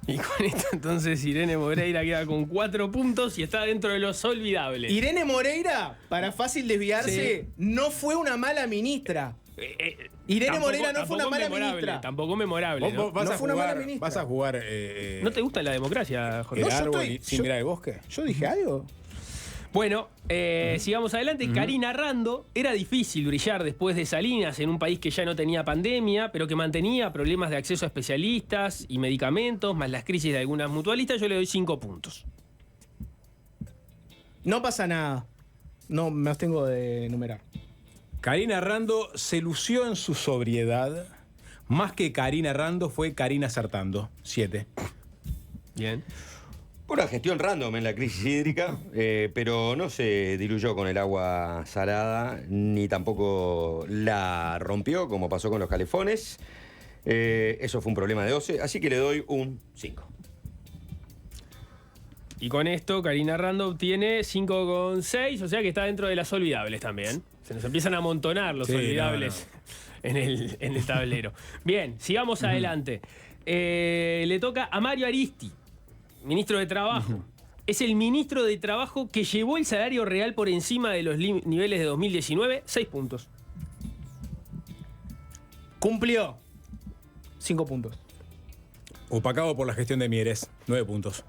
[SPEAKER 3] Y con esto entonces Irene Moreira queda con 4 puntos y está dentro de los olvidables.
[SPEAKER 4] Irene Moreira, para fácil desviarse, no fue una mala ministra. Irene
[SPEAKER 3] Tampoco-
[SPEAKER 4] Moreira no fue una
[SPEAKER 3] tampoco
[SPEAKER 4] mala
[SPEAKER 3] memorable,
[SPEAKER 4] ministra.
[SPEAKER 3] Tampoco memorable, ¿no?
[SPEAKER 1] Vas,
[SPEAKER 4] No
[SPEAKER 1] a
[SPEAKER 4] fue una mala
[SPEAKER 1] jugar,
[SPEAKER 4] ministra.
[SPEAKER 1] vas a jugar
[SPEAKER 3] ¿No te gusta la democracia, Jorge?
[SPEAKER 1] el
[SPEAKER 4] No, yo
[SPEAKER 1] árbol
[SPEAKER 4] estoy-
[SPEAKER 1] sin
[SPEAKER 4] yo-
[SPEAKER 1] mirar el bosque.
[SPEAKER 4] ¿Yo dije algo?
[SPEAKER 3] Bueno, sigamos adelante. Karina Rando. Era difícil brillar después de Salinas en un país que ya no tenía pandemia, pero que mantenía problemas de acceso a especialistas y medicamentos, más las crisis de algunas mutualistas. Yo le doy 5 puntos.
[SPEAKER 4] No pasa nada. No, me abstengo de enumerar.
[SPEAKER 1] Karina Rando se lució en su sobriedad. Más que Karina Rando fue Karina acertando. 7.
[SPEAKER 3] Bien.
[SPEAKER 2] Pura gestión random en la crisis hídrica, pero no se diluyó con el agua salada, ni tampoco la rompió, como pasó con los calefones. Eso fue un problema de OCE, así que le doy un 5.
[SPEAKER 3] Y con esto, Karina Rando obtiene 5,6, o sea que está dentro de las olvidables también. Se nos empiezan a amontonar los
[SPEAKER 1] Sí,
[SPEAKER 3] olvidables En el tablero. Bien, sigamos adelante. Le toca a Mario Aristi, ministro de Trabajo. Es el ministro de Trabajo que llevó el salario real por encima de los niveles de 2019, 6 puntos.
[SPEAKER 4] Cumplió. 5 puntos.
[SPEAKER 1] Opacado por la gestión de Mieres. 9 puntos.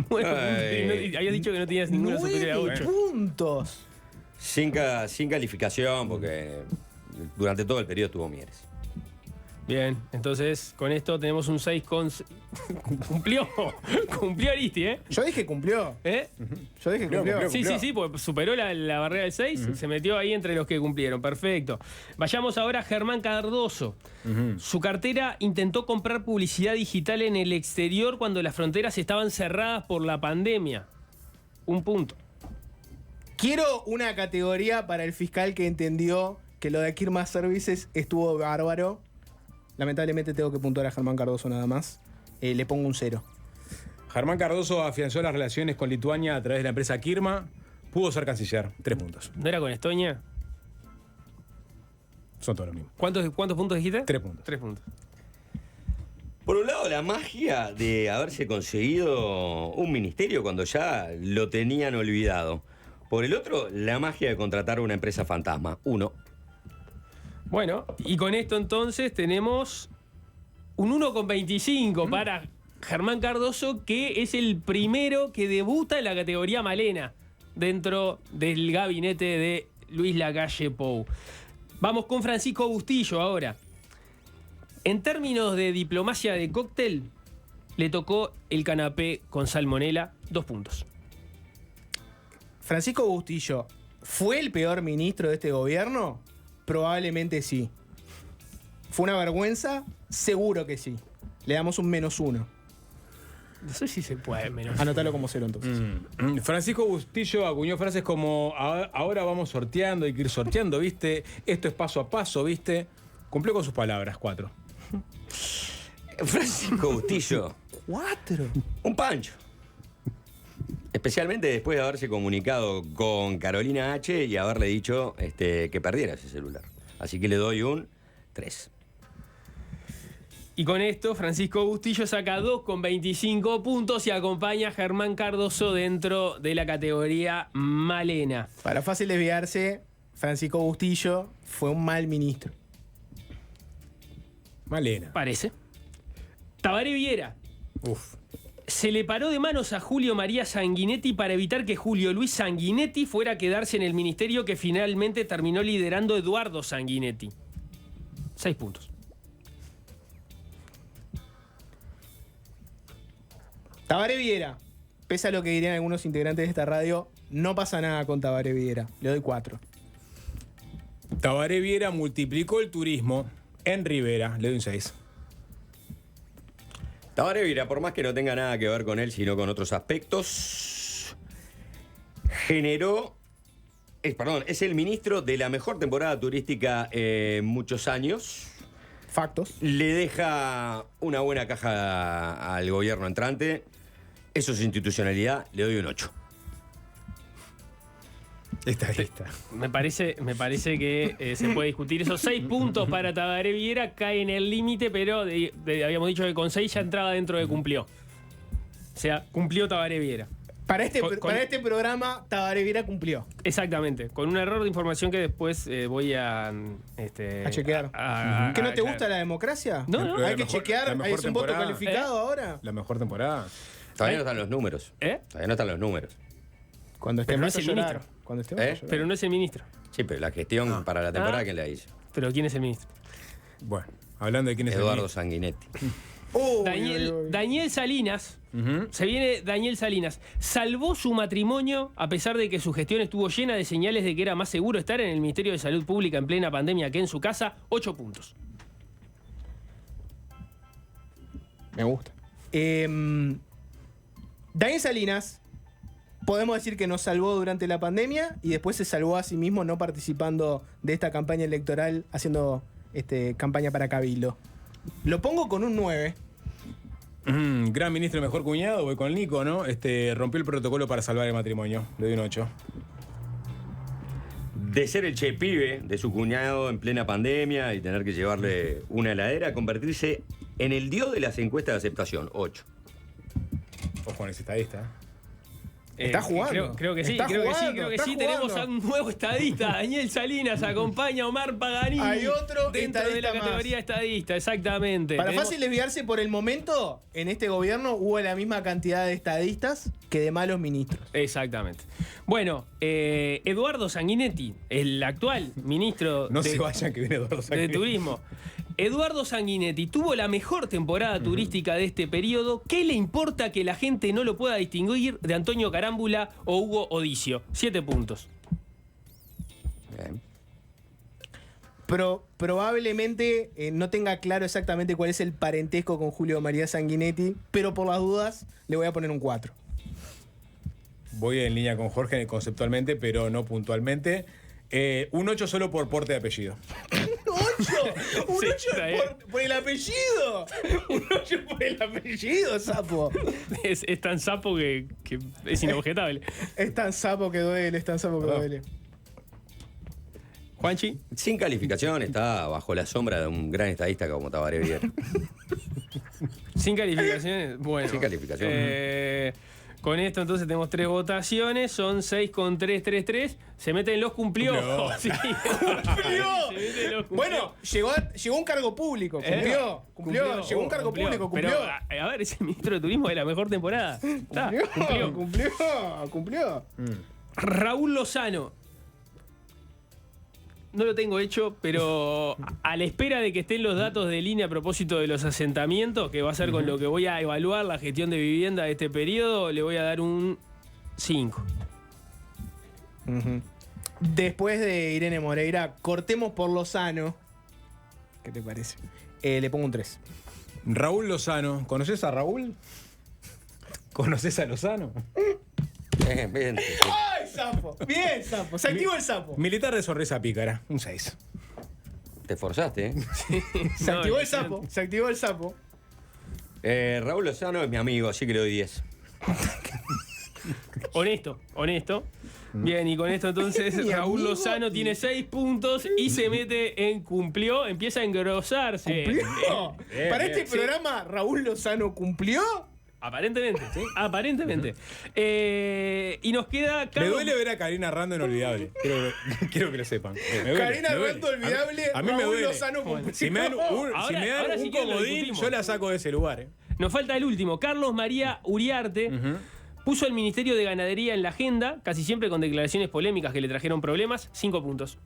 [SPEAKER 3] Bueno,
[SPEAKER 2] Ay.
[SPEAKER 3] habías dicho que no tenías ninguna superior a
[SPEAKER 4] 9
[SPEAKER 3] 8.
[SPEAKER 4] puntos.
[SPEAKER 2] Sin calificación, porque durante todo el periodo estuvo Mieres.
[SPEAKER 3] Bien, entonces con esto tenemos un 6 con... Cumplió Aristi, ¿eh?
[SPEAKER 4] Yo dije cumplió.
[SPEAKER 3] ¿Eh?
[SPEAKER 4] Yo dije cumplió.
[SPEAKER 3] Sí, pues superó la barrera del 6, se metió ahí entre los que cumplieron, perfecto. Vayamos ahora a Germán Cardoso. Su cartera intentó comprar publicidad digital en el exterior cuando las fronteras estaban cerradas por la pandemia. 1 punto.
[SPEAKER 4] Quiero una categoría para el fiscal que entendió que lo de Kirma Services estuvo bárbaro. Lamentablemente tengo que puntuar a Germán Cardoso nada más. Le pongo un 0.
[SPEAKER 1] Germán Cardoso afianzó las relaciones con Lituania a través de la empresa Kirma. Pudo ser canciller. 3 puntos.
[SPEAKER 3] ¿No era con Estonia?
[SPEAKER 1] Son todos lo mismo.
[SPEAKER 3] ¿Cuántos puntos dijiste?
[SPEAKER 1] 3 puntos.
[SPEAKER 3] 3 puntos.
[SPEAKER 2] Por un lado, la magia de haberse conseguido un ministerio cuando ya lo tenían olvidado. Por el otro, la magia de contratar una empresa fantasma. 1.
[SPEAKER 3] Bueno, y con esto entonces tenemos un 1,25 para Germán Cardoso, que es el primero que debuta en la categoría Malena dentro del gabinete de Luis Lacalle Pou. Vamos con Francisco Bustillo ahora. En términos de diplomacia de cóctel, le tocó el canapé con salmonela, 2 puntos.
[SPEAKER 4] Francisco Bustillo, ¿fue el peor ministro de este gobierno? Probablemente sí. ¿Fue una vergüenza? Seguro que sí. Le damos un -1.
[SPEAKER 3] No sé si se puede menos.
[SPEAKER 4] Anótalo como 0 entonces.
[SPEAKER 1] Francisco Bustillo acuñó frases como: ahora vamos sorteando, hay que ir sorteando, ¿viste? Esto es paso a paso, ¿viste? Cumplió con sus palabras. 4.
[SPEAKER 2] Francisco Bustillo,
[SPEAKER 4] 4.
[SPEAKER 2] un pancho. Especialmente después de haberse comunicado con Carolina H. y haberle dicho que perdiera ese celular. Así que le doy un 3.
[SPEAKER 3] Y con esto, Francisco Bustillo saca 2,25 puntos y acompaña a Germán Cardoso dentro de la categoría Malena.
[SPEAKER 4] Para fácil desviarse, Francisco Bustillo fue un mal ministro.
[SPEAKER 1] Malena.
[SPEAKER 3] Parece. Tabaré Viera.
[SPEAKER 1] Uf.
[SPEAKER 3] Se le paró de manos a Julio María Sanguinetti para evitar que Julio Luis Sanguinetti fuera a quedarse en el ministerio que finalmente terminó liderando Eduardo Sanguinetti. 6 puntos.
[SPEAKER 4] Tabaré Viera. Pese a lo que dirían algunos integrantes de esta radio, no pasa nada con Tabaré Viera. Le doy 4.
[SPEAKER 1] Tabaré Viera multiplicó el turismo en Rivera. Le doy un 6.
[SPEAKER 2] Tabaré Viera, por más que no tenga nada que ver con él, sino con otros aspectos, es el ministro de la mejor temporada turística en muchos años.
[SPEAKER 4] Factos.
[SPEAKER 2] Le deja una buena caja al gobierno entrante. Eso es institucionalidad, le doy un 8.
[SPEAKER 1] Está lista.
[SPEAKER 3] Me parece que se puede discutir. Esos 6 puntos para Tabaré Viera caen en el límite, pero habíamos dicho que con 6 ya entraba dentro de cumplió. O sea, cumplió Tabaré Viera.
[SPEAKER 4] Para este programa, Tabaré Viera cumplió.
[SPEAKER 3] Exactamente, con un error de información que después voy a
[SPEAKER 4] chequear. ¿Que no te gusta la democracia?
[SPEAKER 3] No.
[SPEAKER 4] Hay que chequear,
[SPEAKER 1] la
[SPEAKER 4] ¿hay
[SPEAKER 1] mejor
[SPEAKER 4] un voto
[SPEAKER 1] temporada.
[SPEAKER 4] calificado ahora?
[SPEAKER 1] La mejor temporada.
[SPEAKER 2] Todavía no están los números.
[SPEAKER 3] Todavía
[SPEAKER 2] no están los números.
[SPEAKER 4] Cuando
[SPEAKER 3] Pero no
[SPEAKER 4] estemos
[SPEAKER 3] es
[SPEAKER 4] a
[SPEAKER 3] el
[SPEAKER 4] llorar.
[SPEAKER 3] ministro.
[SPEAKER 4] Cuando estemos a llorar.
[SPEAKER 3] Pero no es el ministro.
[SPEAKER 2] Sí, pero la gestión para la temporada, ¿quién la hizo?
[SPEAKER 3] Pero ¿quién es el ministro?
[SPEAKER 1] Bueno, hablando de quién es
[SPEAKER 2] Eduardo
[SPEAKER 1] el
[SPEAKER 2] Sanguinetti.
[SPEAKER 3] Daniel Salinas.
[SPEAKER 1] Ujú.
[SPEAKER 3] Se viene Daniel Salinas. Salvó su matrimonio a pesar de que su gestión estuvo llena de señales de que era más seguro estar en el Ministerio de Salud Pública en plena pandemia que en su casa. 8 puntos.
[SPEAKER 4] Me gusta. Daniel Salinas, podemos decir que nos salvó durante la pandemia y después se salvó a sí mismo no participando de esta campaña electoral haciendo campaña para Cabildo. Lo pongo con un 9.
[SPEAKER 1] Gran ministro, mejor cuñado, voy con Nico, ¿no? Rompió el protocolo para salvar el matrimonio. Le doy un 8.
[SPEAKER 2] De ser el che pibe de su cuñado en plena pandemia y tener que llevarle una heladera, a convertirse en el dios de las encuestas de aceptación. 8.
[SPEAKER 1] Ojo con ese estadista.
[SPEAKER 4] Está jugando.
[SPEAKER 3] Creo que sí,
[SPEAKER 4] Está
[SPEAKER 3] creo que
[SPEAKER 4] jugando,
[SPEAKER 3] sí, creo que
[SPEAKER 4] está
[SPEAKER 3] sí.
[SPEAKER 4] jugando.
[SPEAKER 3] Tenemos a un nuevo estadista, Daniel Salinas, acompaña a Omar Paganini.
[SPEAKER 4] Hay otro
[SPEAKER 3] dentro de la
[SPEAKER 4] estadista más.
[SPEAKER 3] categoría estadista, exactamente.
[SPEAKER 4] Para
[SPEAKER 3] Tenemos-
[SPEAKER 4] fácil desviarse, por el momento, en este gobierno hubo la misma cantidad de estadistas que de malos ministros.
[SPEAKER 3] Exactamente. Bueno, Eduardo Sanguinetti, el actual ministro
[SPEAKER 1] No
[SPEAKER 3] de,
[SPEAKER 1] se vayan que viene Eduardo
[SPEAKER 3] de
[SPEAKER 1] Sanguinetti.
[SPEAKER 3] Turismo. Eduardo Sanguinetti tuvo la mejor temporada turística de este periodo. ¿Qué le importa que la gente no lo pueda distinguir de Antonio Carámbula o Hugo Odicio? 7 puntos.
[SPEAKER 2] Bien.
[SPEAKER 4] Probablemente no tenga claro exactamente cuál es el parentesco con Julio María Sanguinetti, pero por las dudas le voy a poner un 4.
[SPEAKER 1] Voy en línea con Jorge conceptualmente, pero no puntualmente. Un 8 solo por porte de apellido.
[SPEAKER 4] ¡8! ¡Un
[SPEAKER 3] Sí,
[SPEAKER 4] 8
[SPEAKER 3] está bien.
[SPEAKER 4] por el apellido! ¡Un 8 por el apellido, sapo!
[SPEAKER 3] Es tan sapo que es inobjetable.
[SPEAKER 4] Es tan sapo que duele, es tan sapo que duele.
[SPEAKER 3] Juanchi.
[SPEAKER 2] Sin calificación, está bajo la sombra de un gran estadista como Tabaré Viera.
[SPEAKER 3] Sin calificaciones. Bueno.
[SPEAKER 2] Sin calificación.
[SPEAKER 3] Con esto entonces tenemos 3 votaciones, son 6 con 3, 3, 3. Se meten los cumplió.
[SPEAKER 1] Cumplió.
[SPEAKER 3] Sí.
[SPEAKER 4] ¡Cumplió!
[SPEAKER 3] Se meten los cumplió.
[SPEAKER 4] Bueno, llegó un cargo público, cumplió. Llegó un cargo público, cumplió.
[SPEAKER 3] Pero, a ver, es el ministro de Turismo de la mejor temporada. Está,
[SPEAKER 4] Cumplió.
[SPEAKER 3] Raúl Lozano. No lo tengo hecho, pero a la espera de que estén los datos de línea a propósito de los asentamientos, que va a ser con lo que voy a evaluar la gestión de vivienda de este periodo, le voy a dar un 5.
[SPEAKER 4] Después de Irene Moreira, cortemos por Lozano. ¿Qué te parece? Le pongo un 3.
[SPEAKER 1] Raúl Lozano. ¿Conoces a Raúl? ¿Conoces a Lozano?
[SPEAKER 2] Bien.
[SPEAKER 4] ¡Ay, sapo! Bien, sapo. Se activó el sapo.
[SPEAKER 1] Militar de sonrisa pícara. Un 6.
[SPEAKER 2] Te esforzaste, ¿eh?
[SPEAKER 4] Se activó el sapo. Se activó el sapo.
[SPEAKER 2] Raúl Lozano es mi amigo, así que le doy 10.
[SPEAKER 3] Honesto. Bien, y con esto entonces
[SPEAKER 4] Mi
[SPEAKER 3] Raúl
[SPEAKER 4] amigo.
[SPEAKER 3] Lozano tiene 6 puntos y se mete en cumplió, empieza a engrosarse.
[SPEAKER 4] ¿Cumplió?
[SPEAKER 1] bien,
[SPEAKER 4] Para
[SPEAKER 1] bien.
[SPEAKER 4] este programa, Raúl Lozano cumplió.
[SPEAKER 3] Aparentemente, sí. Aparentemente. Y nos queda
[SPEAKER 1] Me
[SPEAKER 3] Carlos.
[SPEAKER 1] duele ver a Karina Rando inolvidable. Quiero que lo sepan. Me duele,
[SPEAKER 4] Karina
[SPEAKER 1] me duele.
[SPEAKER 4] Rando olvidable,
[SPEAKER 1] A mí me
[SPEAKER 4] Raúl
[SPEAKER 1] duele.
[SPEAKER 4] Lozano cumplió.
[SPEAKER 1] Si me dan
[SPEAKER 3] Ahora
[SPEAKER 1] un
[SPEAKER 3] sí que lo
[SPEAKER 1] comodín,
[SPEAKER 3] discutimos.
[SPEAKER 1] yo la saco de ese lugar.
[SPEAKER 3] Nos falta el último. Carlos María Uriarte puso el Ministerio de Ganadería en la agenda, casi siempre con declaraciones polémicas que le trajeron problemas. 5 puntos.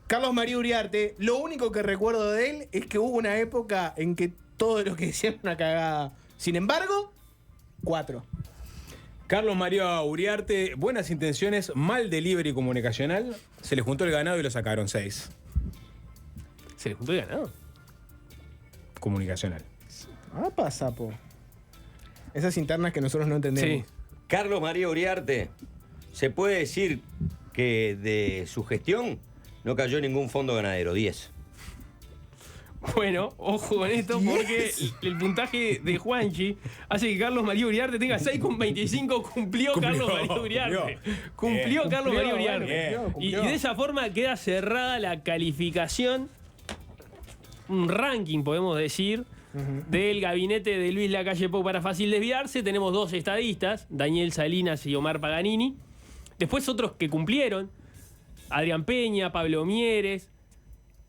[SPEAKER 4] Carlos María Uriarte, lo único que recuerdo de él es que hubo una época en que todo lo que decía era una cagada. Sin embargo, 4.
[SPEAKER 1] Carlos María Uriarte, buenas intenciones, mal delivery comunicacional. Se le juntó el ganado y lo sacaron 6.
[SPEAKER 3] Se le juntó el ganado.
[SPEAKER 1] Comunicacional.
[SPEAKER 4] Ah, sapo. Esas internas que nosotros no entendemos.
[SPEAKER 3] Sí.
[SPEAKER 2] Carlos María Uriarte, ¿se puede decir que de su gestión no cayó ningún fondo ganadero? 10.
[SPEAKER 3] Bueno, ojo con esto porque el puntaje de Juanchi hace que Carlos María Uriarte tenga 6,25. Cumplió Carlos María Uriarte. Cumplió
[SPEAKER 1] Bien.
[SPEAKER 3] Carlos María Uriarte.
[SPEAKER 1] Bien.
[SPEAKER 3] Y de esa forma queda cerrada la calificación, un ranking, podemos decir, del gabinete de Luis Lacalle Pou para fácil desviarse. Tenemos 2 estadistas, Daniel Salinas y Omar Paganini. Después otros que cumplieron, Adrián Peña, Pablo Mieres,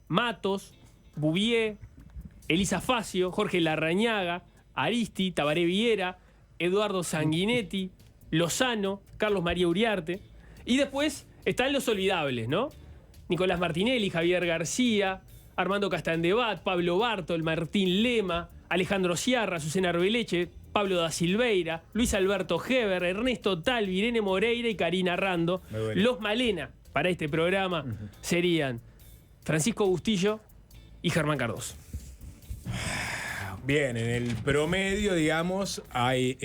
[SPEAKER 3] Matos, Bouvier, Elisa Facio, Jorge Larrañaga, Aristi, Tabaré Viera, Eduardo Sanguinetti, Lozano, Carlos María Uriarte. Y después están los olvidables, ¿no? Nicolás Martinelli, Javier García, Armando Castandebat, Pablo Bartol, Martín Lema, Alejandro Ciarra, Susana Arbeleche, Pablo da Silveira, Luis Alberto Heber, Ernesto Talvi, Irene Moreira y Karina Rando. Los Malena para este programa serían Francisco Bustillo y Germán Cardoso.
[SPEAKER 1] Bien, en el promedio, digamos, hay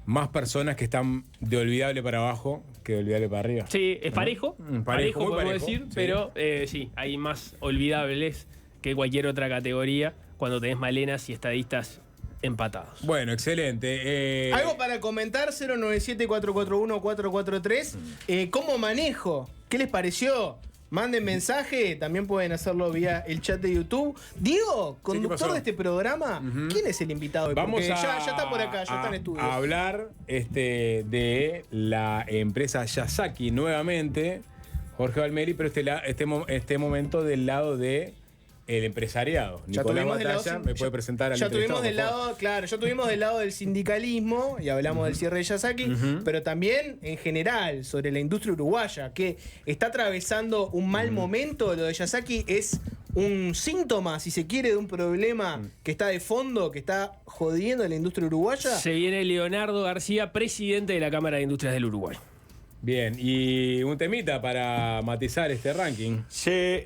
[SPEAKER 1] más personas que están de olvidable para abajo que de olvidable para arriba.
[SPEAKER 3] Sí, es parejo,
[SPEAKER 1] Parejo, muy
[SPEAKER 3] podemos
[SPEAKER 1] parejo,
[SPEAKER 3] decir,
[SPEAKER 1] sí.
[SPEAKER 3] pero sí, hay más olvidables que cualquier otra categoría cuando tenés malenas y estadistas empatados.
[SPEAKER 1] Bueno, excelente.
[SPEAKER 4] Algo para comentar, 097-441-443. ¿Cómo manejo? ¿Qué les pareció? Manden mensaje, también pueden hacerlo vía el chat de YouTube. Diego, conductor
[SPEAKER 1] pasó?
[SPEAKER 4] de este programa, ¿quién es el invitado hoy?
[SPEAKER 1] Vamos
[SPEAKER 4] Porque
[SPEAKER 1] a,
[SPEAKER 4] ya está por acá, ya está en estudio.
[SPEAKER 1] a hablar de la empresa Yasaki nuevamente, Jorge Valmeri, pero este momento del lado de el empresariado. Nicolás Batalla me puede presentar al
[SPEAKER 4] ya tuvimos
[SPEAKER 1] entrevistado,
[SPEAKER 4] del
[SPEAKER 1] por favor.
[SPEAKER 4] lado, claro, ya tuvimos del lado del sindicalismo y hablamos del cierre de Yasaki, pero también en general sobre la industria uruguaya que está atravesando un mal momento. Lo de Yasaki es un síntoma, si se quiere, de un problema que está de fondo, que está jodiendo a la industria uruguaya.
[SPEAKER 3] Se viene Leonardo García, presidente de la Cámara de Industrias del Uruguay.
[SPEAKER 1] Bien, y un temita para matizar este ranking.
[SPEAKER 2] Sí,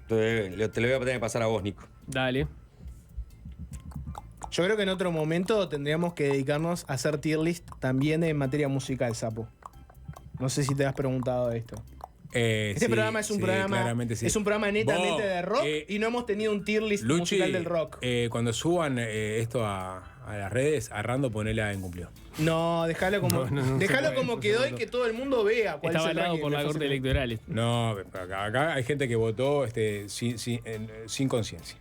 [SPEAKER 2] te lo voy a tener que pasar a vos, Nico.
[SPEAKER 3] Dale.
[SPEAKER 4] Yo creo que en otro momento tendríamos que dedicarnos a hacer tier list también en materia musical, Sapo. No sé si te has preguntado esto. Este programa es un programa
[SPEAKER 1] claramente sí.
[SPEAKER 4] es un programa netamente
[SPEAKER 1] Vos,
[SPEAKER 4] de rock y no hemos tenido un tier list
[SPEAKER 1] Luchi,
[SPEAKER 4] musical del rock.
[SPEAKER 1] Cuando suban esto a las redes, a Rando ponela en cumplido.
[SPEAKER 4] No, déjalo como,
[SPEAKER 3] No
[SPEAKER 4] déjalo
[SPEAKER 3] se puede,
[SPEAKER 4] como
[SPEAKER 3] no se
[SPEAKER 4] quedó
[SPEAKER 3] puede.
[SPEAKER 4] y que todo el mundo vea cuál
[SPEAKER 3] Está
[SPEAKER 4] es el
[SPEAKER 3] avalado
[SPEAKER 4] ranking
[SPEAKER 3] por
[SPEAKER 4] de
[SPEAKER 3] la
[SPEAKER 4] Fase
[SPEAKER 3] Corte
[SPEAKER 4] Final.
[SPEAKER 3] Electoral.
[SPEAKER 1] No, acá hay gente que votó sin conciencia.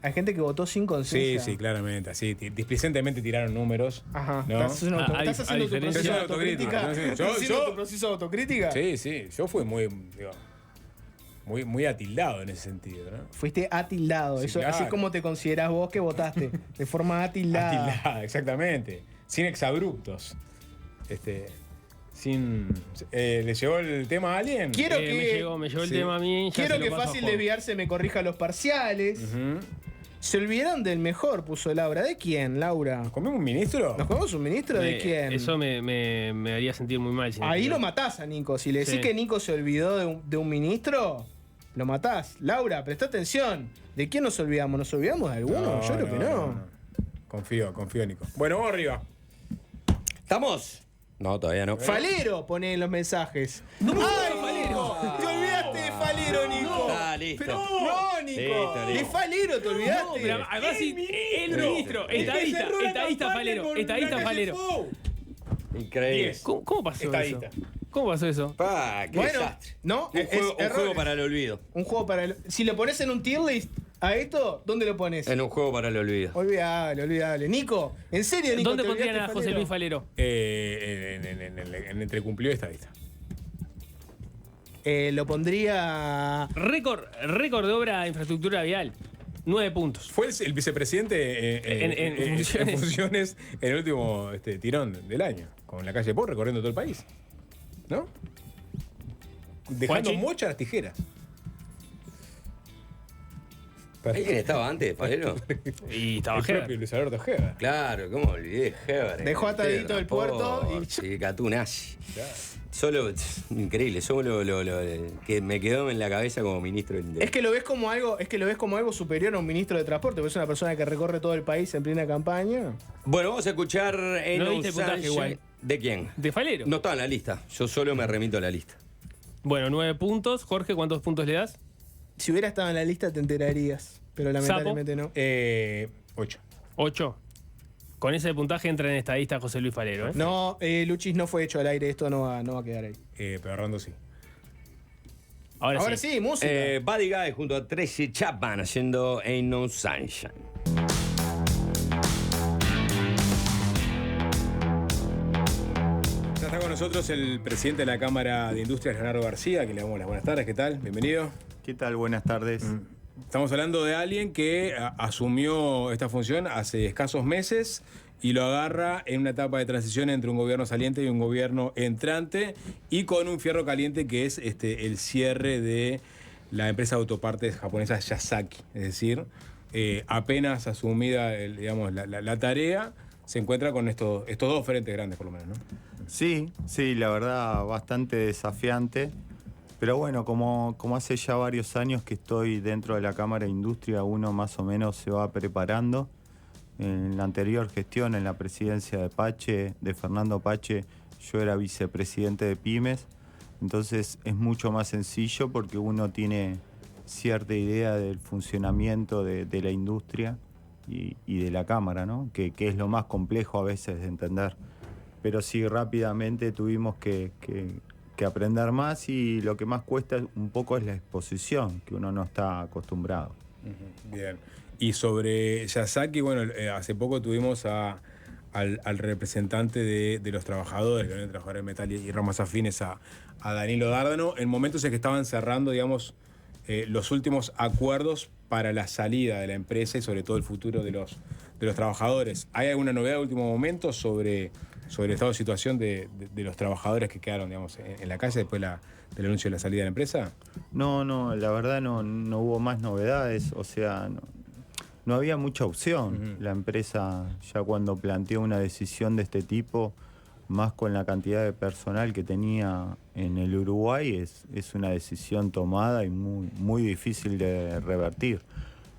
[SPEAKER 4] Hay gente que votó sin
[SPEAKER 1] Sí,
[SPEAKER 4] conciencia.
[SPEAKER 1] sí, claramente. Así, displicentemente tiraron números.
[SPEAKER 4] Ajá.
[SPEAKER 1] ¿no?
[SPEAKER 4] ¿Estás haciendo,
[SPEAKER 3] A
[SPEAKER 4] estás haciendo tu
[SPEAKER 3] diferencia-
[SPEAKER 4] proceso de
[SPEAKER 1] autocrítica.
[SPEAKER 4] autocrítica?
[SPEAKER 1] Yo-
[SPEAKER 4] ¿Estás haciendo
[SPEAKER 1] yo-
[SPEAKER 4] tu proceso de autocrítica?
[SPEAKER 1] Sí, yo fui muy atildado en ese sentido, ¿no?
[SPEAKER 4] Fuiste atildado.
[SPEAKER 1] Sí,
[SPEAKER 4] Eso,
[SPEAKER 1] claro.
[SPEAKER 4] así es como te considerás vos que votaste. De forma atildada.
[SPEAKER 1] Atildada, exactamente. Sin exabruptos. ¿Le llegó el tema a alguien?
[SPEAKER 4] Quiero
[SPEAKER 3] Me
[SPEAKER 4] que,
[SPEAKER 3] llegó el
[SPEAKER 1] sí.
[SPEAKER 3] tema a mí. ya
[SPEAKER 4] quiero
[SPEAKER 3] se lo
[SPEAKER 4] que
[SPEAKER 3] paso a
[SPEAKER 4] fácil
[SPEAKER 3] Juan.
[SPEAKER 4] desviarse me corrija los parciales.
[SPEAKER 1] Ujú.
[SPEAKER 4] Se olvidaron del mejor, puso Laura. ¿De quién, Laura?
[SPEAKER 1] ¿Comemos un ministro?
[SPEAKER 4] ¿Nos comemos un ministro? ¿De quién?
[SPEAKER 3] Eso me haría sentir muy mal. si no
[SPEAKER 4] Ahí
[SPEAKER 3] te
[SPEAKER 4] lo matás a Nico. Si le decís
[SPEAKER 3] Sí.
[SPEAKER 4] que Nico se olvidó de un ministro, lo matás. Laura, presta atención. ¿De quién nos olvidamos? ¿Nos olvidamos de alguno? Yo creo que no.
[SPEAKER 1] Confío, Nico. Bueno, vamos arriba.
[SPEAKER 2] ¿Estamos? No, todavía no.
[SPEAKER 4] Falero, pone en los mensajes. ¡Ay, Falero! ¡Te olvidaste de Falero, Nico!
[SPEAKER 2] Está listo.
[SPEAKER 4] No, Nico.
[SPEAKER 2] Listo,
[SPEAKER 4] De
[SPEAKER 2] listo.
[SPEAKER 4] Falero te olvidaste.
[SPEAKER 3] No, pero además el ministro, estadista Falero.
[SPEAKER 2] Increíble.
[SPEAKER 3] ¿Cómo pasó
[SPEAKER 1] Estadista.
[SPEAKER 3] eso? ¿Cómo pasó eso?
[SPEAKER 2] Pa, qué
[SPEAKER 4] Bueno,
[SPEAKER 2] desastre.
[SPEAKER 4] no,
[SPEAKER 2] Un juego, un
[SPEAKER 4] error.
[SPEAKER 2] juego para el olvido.
[SPEAKER 4] Un juego para el... Si lo pones en un tier list a esto, ¿dónde lo pones?
[SPEAKER 2] En un juego para el olvido.
[SPEAKER 4] Olvidable. Nico, en serio, Nico.
[SPEAKER 3] ¿Dónde
[SPEAKER 4] ¿te
[SPEAKER 3] pondrían a
[SPEAKER 4] olvidaste,
[SPEAKER 3] José Luis Falero?
[SPEAKER 1] En entre cumplido y estadista.
[SPEAKER 4] Lo pondría...
[SPEAKER 3] Récord de obra de infraestructura vial. 9 puntos.
[SPEAKER 1] Fue el vicepresidente
[SPEAKER 3] En funciones.
[SPEAKER 1] en el último tirón del año, con la calle Por recorriendo todo el país. ¿No? Dejando
[SPEAKER 3] Juanchi.
[SPEAKER 1] muchas las tijeras.
[SPEAKER 2] ¿Alguien estaba antes de Falero?
[SPEAKER 3] Y estaba
[SPEAKER 1] El
[SPEAKER 3] Heber.
[SPEAKER 1] propio Luis Alberto Heber.
[SPEAKER 2] Claro, ¿cómo olvidé Heber?
[SPEAKER 4] Dejó atadito el puerto y-
[SPEAKER 2] Sí, catú nazi. Solo, increíble, solo lo que me quedó en la cabeza como ministro del Interior.
[SPEAKER 4] Es que lo ves como algo superior a un ministro de transporte, porque es una persona que recorre todo el país en plena campaña.
[SPEAKER 2] Bueno, vamos a escuchar en
[SPEAKER 3] No diste puntaje igual.
[SPEAKER 2] ¿De quién?
[SPEAKER 3] ¿De Falero?
[SPEAKER 2] No está en la lista. Yo solo me remito a la lista.
[SPEAKER 3] Bueno, 9 puntos. Jorge, ¿cuántos puntos le das?
[SPEAKER 4] Si hubiera estado en la lista te enterarías, pero lamentablemente no.
[SPEAKER 1] 8.
[SPEAKER 3] 8. Con ese puntaje entra en estadista José Luis Falero, ¿eh?
[SPEAKER 4] No, Luchis no fue hecho al aire, esto no va a quedar ahí.
[SPEAKER 1] Pero Rando sí.
[SPEAKER 4] Ahora sí, música.
[SPEAKER 2] Buddy Guy junto a Tracy Chapman haciendo Ain't No Sunshine.
[SPEAKER 1] Ya está con nosotros el presidente de la Cámara de Industrias, Leonardo García, que le damos las buenas tardes. ¿Qué tal? Bienvenido.
[SPEAKER 5] ¿Qué tal? Buenas tardes.
[SPEAKER 1] Estamos hablando de alguien que asumió esta función hace escasos meses y lo agarra en una etapa de transición entre un gobierno saliente y un gobierno entrante, y con un fierro caliente que es el cierre de la empresa de autopartes japonesa Yazaki. Es decir, apenas asumida digamos, la tarea, se encuentra con estos dos frentes grandes, por lo menos, ¿no?
[SPEAKER 5] Sí, la verdad, bastante desafiante. Pero bueno, como hace ya varios años que estoy dentro de la Cámara de Industria, uno más o menos se va preparando. En la anterior gestión, en la presidencia de Fernando Pache, yo era vicepresidente de Pymes. Entonces es mucho más sencillo porque uno tiene cierta idea del funcionamiento de la industria y de la Cámara, ¿no? Que es lo más complejo a veces de entender. Pero sí, rápidamente tuvimos que aprender más, y lo que más cuesta un poco es la exposición, que uno no está acostumbrado.
[SPEAKER 1] Bien. Y sobre Yazaki, bueno, hace poco tuvimos al representante de los trabajadores, de trabajadores de metal y ramas afines, a Danilo Dárdano, en momentos en que estaban cerrando, digamos, los últimos acuerdos para la salida de la empresa y sobre todo el futuro de los trabajadores. ¿Hay alguna novedad de último momento sobre el estado de situación de los trabajadores que quedaron, digamos, en la calle después del anuncio de la salida de la empresa?
[SPEAKER 5] No, la verdad no hubo más novedades, o sea, no había mucha opción. La empresa, ya cuando planteó una decisión de este tipo, más con la cantidad de personal que tenía en el Uruguay, es una decisión tomada y muy difícil de revertir.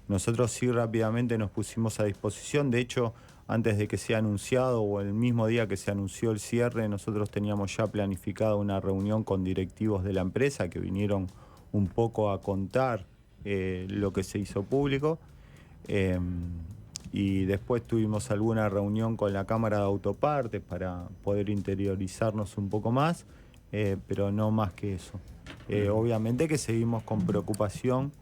[SPEAKER 5] Nosotros sí rápidamente nos pusimos a disposición. De hecho, antes de que sea anunciado o el mismo día que se anunció el cierre, nosotros teníamos ya planificada una reunión con directivos de la empresa que vinieron un poco a contar lo que se hizo público. Y después tuvimos alguna reunión con la Cámara de Autopartes para poder interiorizarnos un poco más, pero no más que eso. Obviamente que seguimos con preocupación,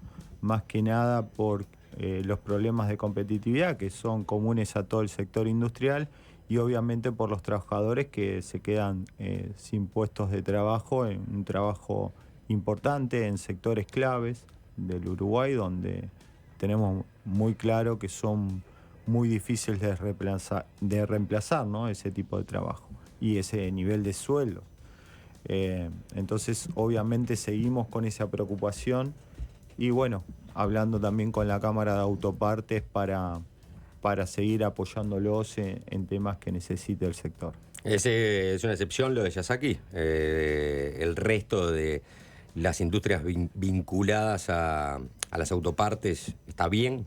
[SPEAKER 5] más que nada por los problemas de competitividad que son comunes a todo el sector industrial, y obviamente por los trabajadores que se quedan sin puestos de trabajo, en un trabajo importante en sectores claves del Uruguay, donde tenemos muy claro que son muy difíciles de reemplazar, ¿no? Ese tipo de trabajo y ese nivel de sueldo. Entonces, obviamente seguimos con esa preocupación y bueno, hablando también con la Cámara de Autopartes para seguir apoyándolos en temas que necesite el sector.
[SPEAKER 2] Es una excepción lo de Yazaki. El resto de las industrias vinculadas a las autopartes, ¿está bien?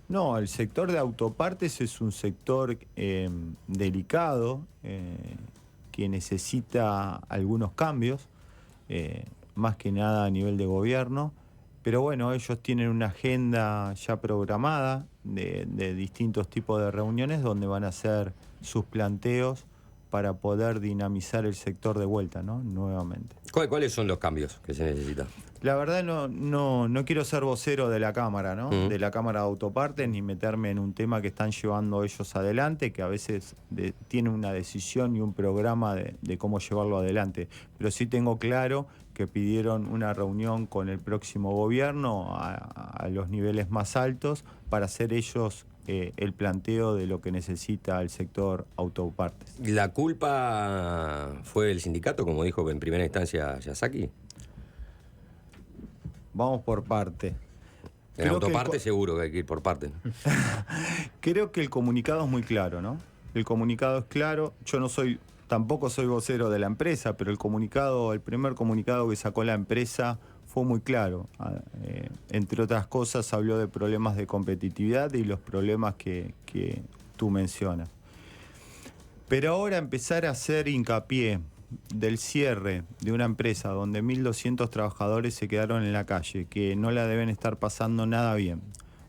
[SPEAKER 5] No, el sector de autopartes es un sector delicado, que necesita algunos cambios, más que nada a nivel de gobierno, pero bueno, ellos tienen una agenda ya programada de distintos tipos de reuniones donde van a hacer sus planteos para poder dinamizar el sector de vuelta, ¿no? Nuevamente.
[SPEAKER 2] ¿Cuáles son los cambios que se necesitan?
[SPEAKER 5] La verdad no quiero ser vocero de la Cámara, ¿no? De la Cámara de Autopartes, ni meterme en un tema que están llevando ellos adelante, que a veces tiene una decisión y un programa de cómo llevarlo adelante. Pero sí tengo claro que pidieron una reunión con el próximo gobierno a los niveles más altos para hacer ellos el planteo de lo que necesita el sector autopartes.
[SPEAKER 2] ¿La culpa fue del sindicato, como dijo en primera instancia Yazaki?
[SPEAKER 5] Vamos por parte.
[SPEAKER 2] En autoparte seguro que hay que ir por parte, ¿no?
[SPEAKER 5] Creo que el comunicado es muy claro, ¿no? El comunicado es claro. Yo tampoco soy vocero de la empresa, pero el primer comunicado que sacó la empresa fue muy claro. Entre otras cosas, habló de problemas de competitividad y los problemas que tú mencionas. Pero ahora empezar a hacer hincapié del cierre de una empresa donde 1.200 trabajadores se quedaron en la calle, que no la deben estar pasando nada bien,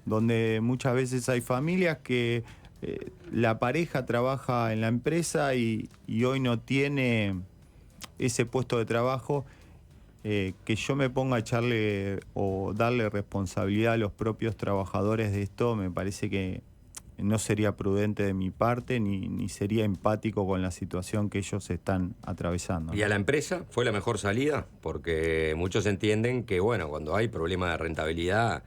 [SPEAKER 5] donde muchas veces hay familias que la pareja trabaja en la empresa y hoy no tiene ese puesto de trabajo, que yo me ponga a echarle o darle responsabilidad a los propios trabajadores de esto, me parece que no sería prudente de mi parte ni sería empático con la situación que ellos están atravesando.
[SPEAKER 2] ¿Y a la empresa fue la mejor salida? Porque muchos entienden que, bueno, cuando hay problemas de rentabilidad,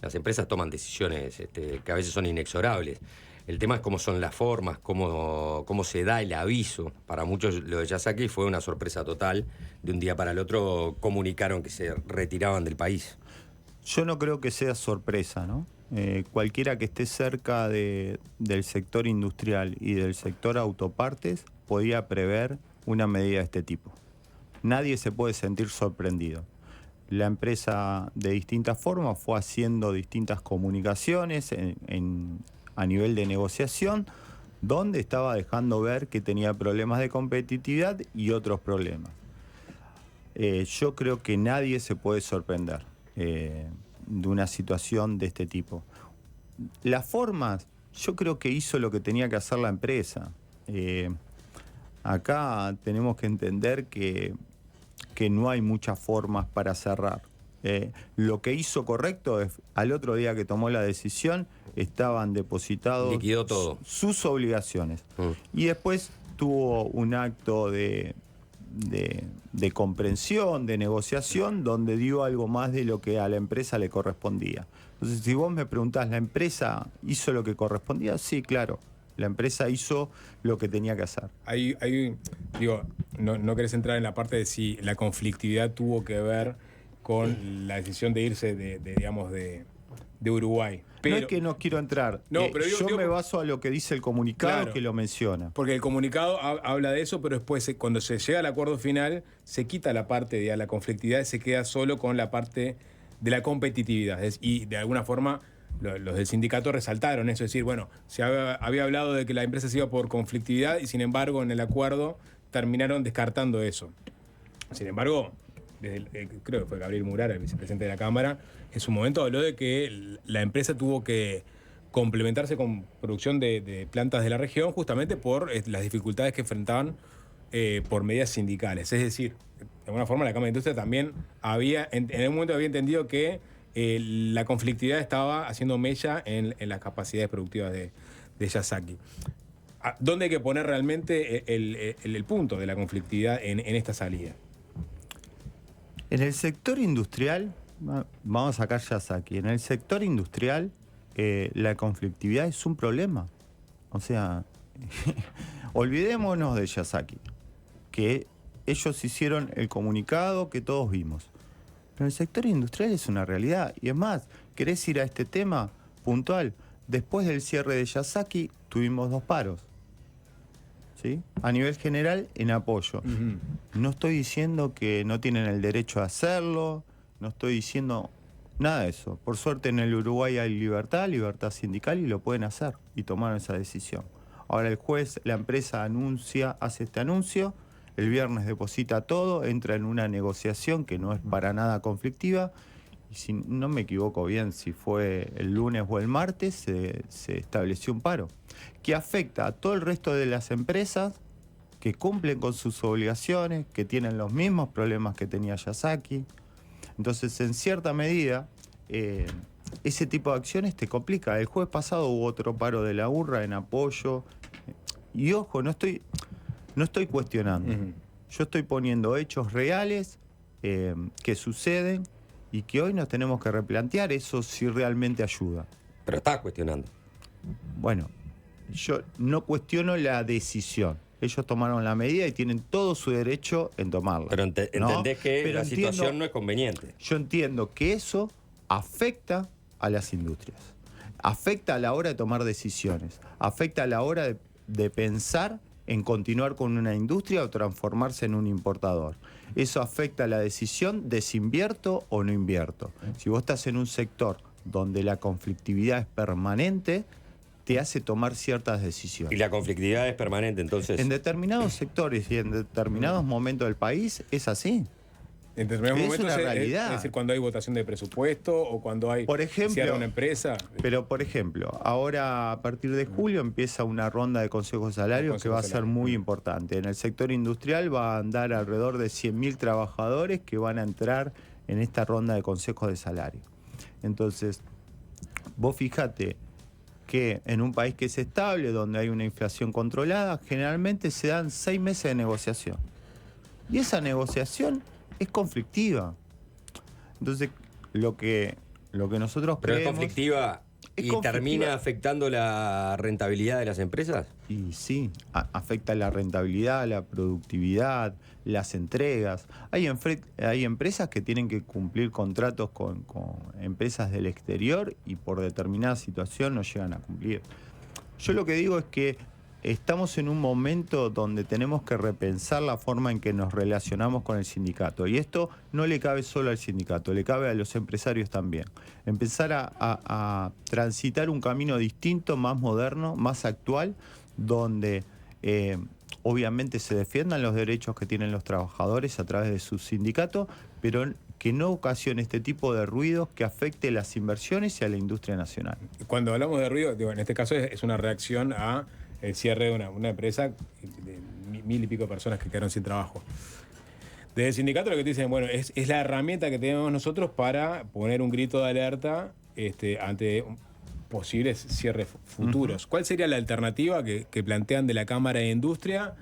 [SPEAKER 2] las empresas toman decisiones que a veces son inexorables. El tema es cómo son las formas, cómo se da el aviso. Para muchos lo de Yazaki fue una sorpresa total. De un día para el otro comunicaron que se retiraban del país.
[SPEAKER 5] Yo no creo que sea sorpresa, ¿no? Cualquiera que esté cerca del sector industrial y del sector autopartes podía prever una medida de este tipo. Nadie se puede sentir sorprendido. La empresa de distintas formas fue haciendo distintas comunicaciones a nivel de negociación, donde estaba dejando ver que tenía problemas de competitividad y otros problemas. Yo creo que nadie se puede sorprender de una situación de este tipo. Las formas, yo creo que hizo lo que tenía que hacer la empresa. Acá tenemos que entender que no hay muchas formas para cerrar. Lo que hizo correcto es, al otro día que tomó la decisión, estaban depositados
[SPEAKER 2] Liquidó todo.
[SPEAKER 5] sus obligaciones. Y después tuvo un acto de comprensión, de negociación, donde dio algo más de lo que a la empresa le correspondía. Entonces, si vos me preguntás, ¿la empresa hizo lo que correspondía? Sí, claro. La empresa hizo lo que tenía que hacer.
[SPEAKER 1] Digo, no querés entrar en la parte de si la conflictividad tuvo que ver con la decisión de irse de Uruguay. Pero,
[SPEAKER 5] no es que no quiero entrar.
[SPEAKER 1] Pero
[SPEAKER 5] yo me baso a lo que dice el comunicado, claro, que lo menciona.
[SPEAKER 1] Porque el comunicado habla de eso, pero después cuando se llega al acuerdo final, se quita la parte de la conflictividad y se queda solo con la parte de la competitividad. Y de alguna forma los del sindicato resaltaron eso, es decir, bueno, se había hablado de que la empresa se iba por conflictividad y sin embargo en el acuerdo terminaron descartando eso. Sin embargo, creo que fue Gabriel Murar, el vicepresidente de la Cámara, en su momento habló de que la empresa tuvo que complementarse con producción de plantas de la región justamente por las dificultades que enfrentaban por medidas sindicales. Es decir, de alguna forma la Cámara de Industria también en algún momento había entendido que la conflictividad estaba haciendo mella en las capacidades productivas de Yazaki. ¿Dónde hay que poner realmente el punto de la conflictividad en esta salida?
[SPEAKER 5] En el sector industrial, vamos a sacar Yazaki, en el sector industrial la conflictividad es un problema. O sea, olvidémonos de Yazaki, que ellos hicieron el comunicado que todos vimos. Pero el sector industrial es una realidad. Y es más, ¿querés ir a este tema puntual? Después del cierre de Yazaki tuvimos 2 paros. ¿Sí? A nivel general, en apoyo. No estoy diciendo que no tienen el derecho a hacerlo, no estoy diciendo nada de eso. Por suerte en el Uruguay hay libertad sindical y lo pueden hacer y tomaron esa decisión. Ahora el juez, la empresa hace este anuncio, el viernes deposita todo, entra en una negociación que no es para nada conflictiva y si no me equivoco bien, si fue el lunes o el martes, se estableció un paro que afecta a todo el resto de las empresas que cumplen con sus obligaciones, que tienen los mismos problemas que tenía Yazaki. Entonces, en cierta medida, ese tipo de acciones te complica. El jueves pasado hubo otro paro de la URRA en apoyo. Y ojo, no estoy cuestionando. Yo estoy poniendo hechos reales que suceden y que hoy nos tenemos que replantear eso si realmente ayuda.
[SPEAKER 2] Pero estás cuestionando.
[SPEAKER 5] Bueno, yo no cuestiono la decisión. Ellos tomaron la medida y tienen todo su derecho en tomarla.
[SPEAKER 2] Pero entendés que
[SPEAKER 5] Pero
[SPEAKER 2] la situación no es conveniente.
[SPEAKER 5] Yo entiendo que eso afecta a las industrias. Afecta a la hora de tomar decisiones. Afecta a la hora de pensar en continuar con una industria o transformarse en un importador. Eso afecta a la decisión de si invierto o no invierto. Si vos estás en un sector donde la conflictividad es permanente, te hace tomar ciertas decisiones.
[SPEAKER 2] Y la conflictividad es permanente, entonces.
[SPEAKER 5] En determinados sectores y en determinados momentos del país es así.
[SPEAKER 1] En determinados momentos
[SPEAKER 5] una realidad.
[SPEAKER 1] Es decir, cuando hay votación de presupuesto o cuando hay cierra una empresa.
[SPEAKER 5] Pero, por ejemplo, ahora a partir de julio empieza una ronda de consejos de salario que va a ser muy importante. En el sector industrial va a andar alrededor de 100.000 trabajadores que van a entrar en esta ronda de consejos de salario. Entonces, vos fíjate que en un país que es estable, donde hay una inflación controlada, generalmente se dan 6 meses de negociación. Y esa negociación es conflictiva. Entonces, lo que nosotros
[SPEAKER 2] Pero
[SPEAKER 5] creemos...
[SPEAKER 2] es conflictiva
[SPEAKER 5] Es
[SPEAKER 2] ¿Y
[SPEAKER 5] conflictiva.
[SPEAKER 2] termina afectando la rentabilidad de las empresas?
[SPEAKER 5] Y sí, afecta la rentabilidad, la productividad, las entregas. Hay empresas que tienen que cumplir contratos con empresas del exterior y por determinada situación no llegan a cumplir. Yo lo que digo es que estamos en un momento donde tenemos que repensar la forma en que nos relacionamos con el sindicato. Y esto no le cabe solo al sindicato, le cabe a los empresarios también. Empezar a transitar un camino distinto, más moderno, más actual, donde obviamente se defiendan los derechos que tienen los trabajadores a través de su sindicato, pero que no ocasione este tipo de ruidos que afecte las inversiones y a la industria nacional.
[SPEAKER 1] Cuando hablamos de ruido, digo, en este caso es una reacción a el cierre de una empresa de 1000 y pico personas que quedaron sin trabajo. Desde el sindicato lo que te dicen, bueno, es la herramienta que tenemos nosotros para poner un grito de alerta ante posibles cierres futuros. ¿Cuál sería la alternativa que plantean de la Cámara de Industria?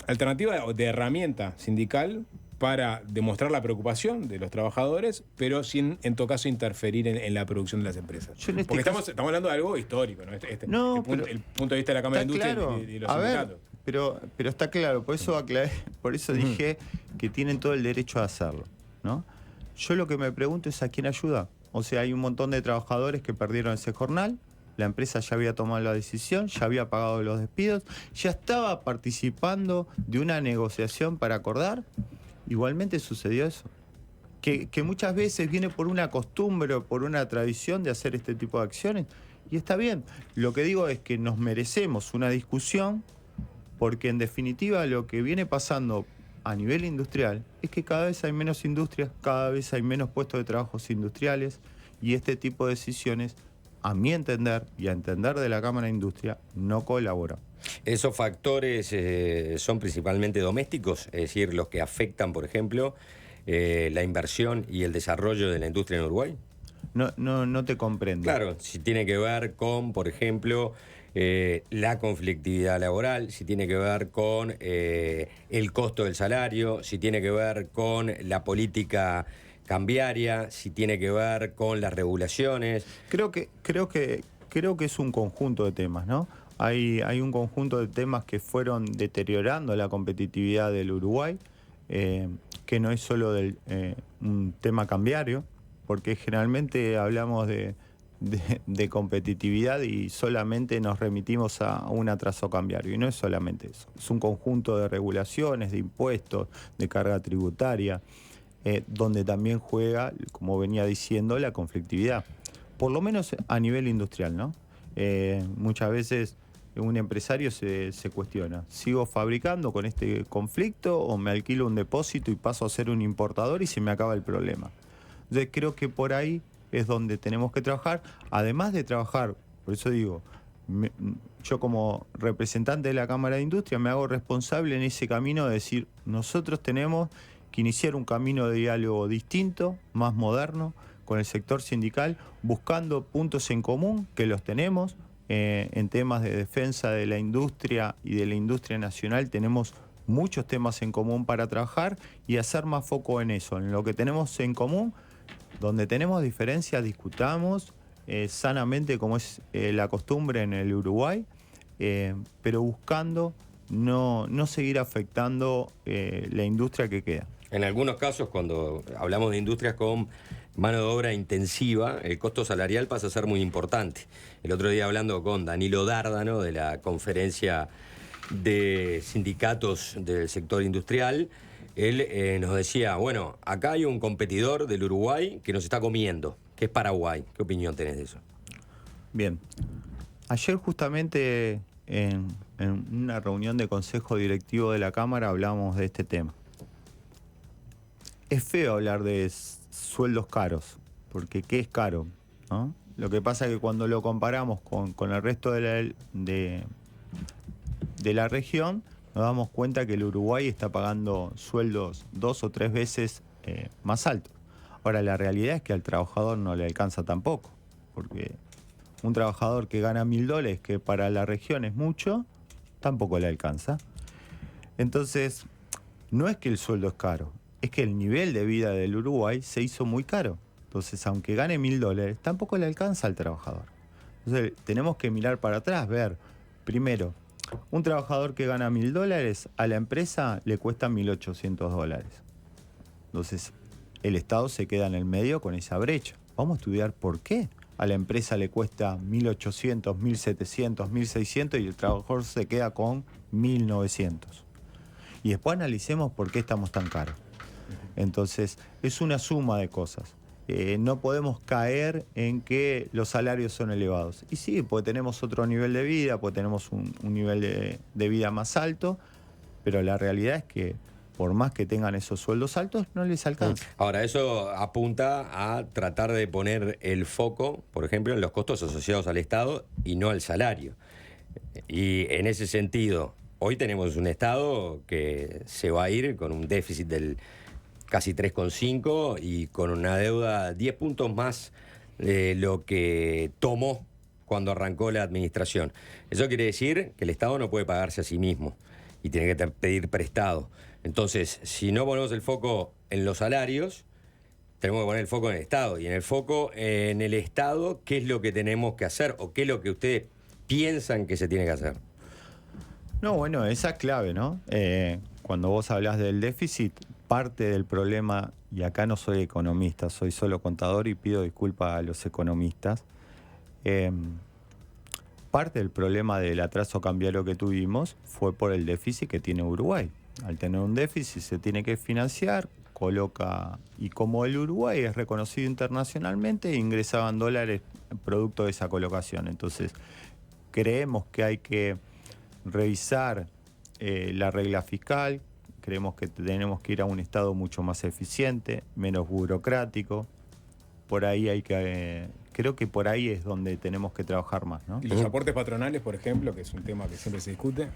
[SPEAKER 1] Alternativa de herramienta sindical para demostrar la preocupación de los trabajadores, pero sin, en todo caso, interferir en la producción de las empresas. Porque estamos hablando de algo histórico, ¿no? El punto de vista de la Cámara de Industria
[SPEAKER 5] claro.
[SPEAKER 1] y los
[SPEAKER 5] A ver,
[SPEAKER 1] sindicatos.
[SPEAKER 5] pero está claro, por eso dije que tienen todo el derecho a hacerlo, ¿no? Yo lo que me pregunto es a quién ayuda. O sea, hay un montón de trabajadores que perdieron ese jornal, la empresa ya había tomado la decisión, ya había pagado los despidos, ya estaba participando de una negociación para acordar. Igualmente sucedió eso. Que muchas veces viene por una costumbre o por una tradición de hacer este tipo de acciones. Y está bien. Lo que digo es que nos merecemos una discusión porque en definitiva lo que viene pasando a nivel industrial es que cada vez hay menos industrias, cada vez hay menos puestos de trabajos industriales y este tipo de decisiones, a mi entender y a entender de la Cámara de Industria, no colaboran.
[SPEAKER 2] ¿Esos factores son principalmente domésticos? Es decir, los que afectan, por ejemplo, la inversión y el desarrollo de la industria en Uruguay.
[SPEAKER 5] No te comprendo.
[SPEAKER 2] Claro, si tiene que ver con, por ejemplo, la conflictividad laboral, si tiene que ver con el costo del salario, si tiene que ver con la política cambiaria, si tiene que ver con las regulaciones.
[SPEAKER 5] Creo que es un conjunto de temas, ¿no? Hay un conjunto de temas que fueron deteriorando la competitividad del Uruguay, que no es solo un tema cambiario, porque generalmente hablamos de competitividad y solamente nos remitimos a un atraso cambiario, y no es solamente eso. Es un conjunto de regulaciones, de impuestos, de carga tributaria, donde también juega, como venía diciendo, la conflictividad. Por lo menos a nivel industrial, ¿no? Muchas veces un empresario se cuestiona, ¿sigo fabricando con este conflicto o me alquilo un depósito y paso a ser un importador y se me acaba el problema? Entonces creo que por ahí es donde tenemos que trabajar, además de trabajar, por eso digo, yo como representante de la Cámara de Industria me hago responsable en ese camino de decir, nosotros tenemos que iniciar un camino de diálogo distinto, más moderno, con el sector sindical, buscando puntos en común, que los tenemos. En temas de defensa de la industria y de la industria nacional tenemos muchos temas en común para trabajar y hacer más foco en eso, en lo que tenemos en común. Donde tenemos diferencias, discutamos sanamente, como es la costumbre en el Uruguay, pero buscando no seguir afectando la industria que queda.
[SPEAKER 2] En algunos casos, cuando hablamos de industrias con mano de obra intensiva, el costo salarial pasa a ser muy importante. El otro día, hablando con Danilo Dárdano de la conferencia de sindicatos del sector industrial, él nos decía, bueno, acá hay un competidor del Uruguay que nos está comiendo, que es Paraguay. ¿Qué opinión tenés de eso?
[SPEAKER 5] Bien. Ayer justamente en una reunión de consejo directivo de la Cámara hablamos de este tema. Es feo hablar de sueldos caros, porque ¿qué es caro? ¿No? Lo que pasa es que cuando lo comparamos con el resto de la región, nos damos cuenta que el Uruguay está pagando sueldos 2 o 3 veces más altos. Ahora, la realidad es que al trabajador no le alcanza tampoco, porque un trabajador que gana $1000, que para la región es mucho, tampoco le alcanza. Entonces, no es que el sueldo es caro, es que el nivel de vida del Uruguay se hizo muy caro. Entonces, aunque gane $1.000, tampoco le alcanza al trabajador. Entonces, tenemos que mirar para atrás, ver, primero, un trabajador que gana $1.000, a la empresa le cuesta $1.800. Entonces, el Estado se queda en el medio con esa brecha. Vamos a estudiar por qué a la empresa le cuesta 1.800, 1.700, 1.600 y el trabajador se queda con 1.900. Y después analicemos por qué estamos tan caros. Entonces, es una suma de cosas. No podemos caer en que los salarios son elevados. Y sí, porque tenemos otro nivel de vida, porque tenemos un nivel de vida más alto, pero la realidad es que por más que tengan esos sueldos altos, no les alcanza.
[SPEAKER 2] Ahora, eso apunta a tratar de poner el foco, por ejemplo, en los costos asociados al Estado y no al salario. Y en ese sentido, hoy tenemos un Estado que se va a ir con un déficit del casi 3,5 y con una deuda 10 puntos más de lo que tomó cuando arrancó la administración. Eso quiere decir que el Estado no puede pagarse a sí mismo y tiene que pedir prestado. Entonces, si no ponemos el foco en los salarios, tenemos que poner el foco en el Estado. Y en el foco en el Estado, ¿qué es lo que tenemos que hacer? ¿O qué es lo que ustedes piensan que se tiene que hacer?
[SPEAKER 5] No, bueno, esa es clave, ¿no? Cuando vos hablas del déficit, parte del problema, y acá no soy economista, soy solo contador y pido disculpas a los economistas, parte del problema del atraso cambiario que tuvimos fue por el déficit que tiene Uruguay. Al tener un déficit se tiene que financiar, coloca, y como el Uruguay es reconocido internacionalmente, ingresaban dólares producto de esa colocación. Entonces, creemos que hay que revisar la regla fiscal, creemos que tenemos que ir a un Estado mucho más eficiente, menos burocrático. Por ahí hay que... creo que por ahí es donde tenemos que trabajar más, ¿no?
[SPEAKER 1] Y los aportes patronales, por ejemplo, que es un tema que siempre se discute.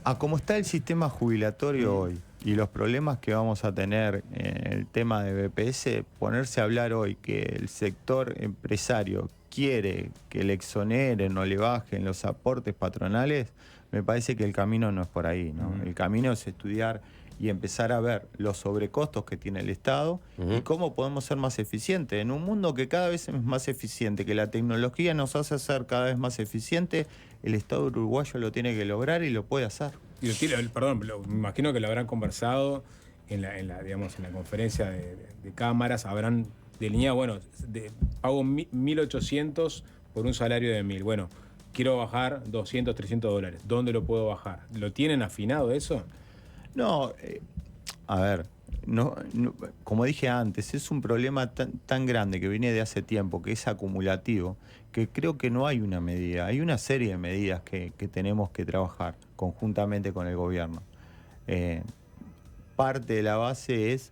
[SPEAKER 5] A cómo está el sistema jubilatorio hoy y los problemas que vamos a tener en el tema de BPS, ponerse a hablar hoy que el sector empresario quiere que le exoneren o le bajen los aportes patronales, me parece que el camino no es por ahí, ¿no? El camino es estudiar y empezar a ver los sobrecostos que tiene el Estado y cómo podemos ser más eficientes. En un mundo que cada vez es más eficiente, que la tecnología nos hace ser cada vez más eficiente, el Estado uruguayo lo tiene que lograr y lo puede hacer.
[SPEAKER 1] Y me imagino que lo habrán conversado en la conferencia de cámaras, habrán delineado, bueno, pago 1.800 por un salario de 1.000. Bueno, quiero bajar 200, 300 dólares. ¿Dónde lo puedo bajar? ¿Lo tienen afinado eso?
[SPEAKER 5] No, a ver, como dije antes, es un problema tan grande que viene de hace tiempo, que es acumulativo, que creo que no hay una medida, hay una serie de medidas que tenemos que trabajar conjuntamente con el gobierno. Parte de la base es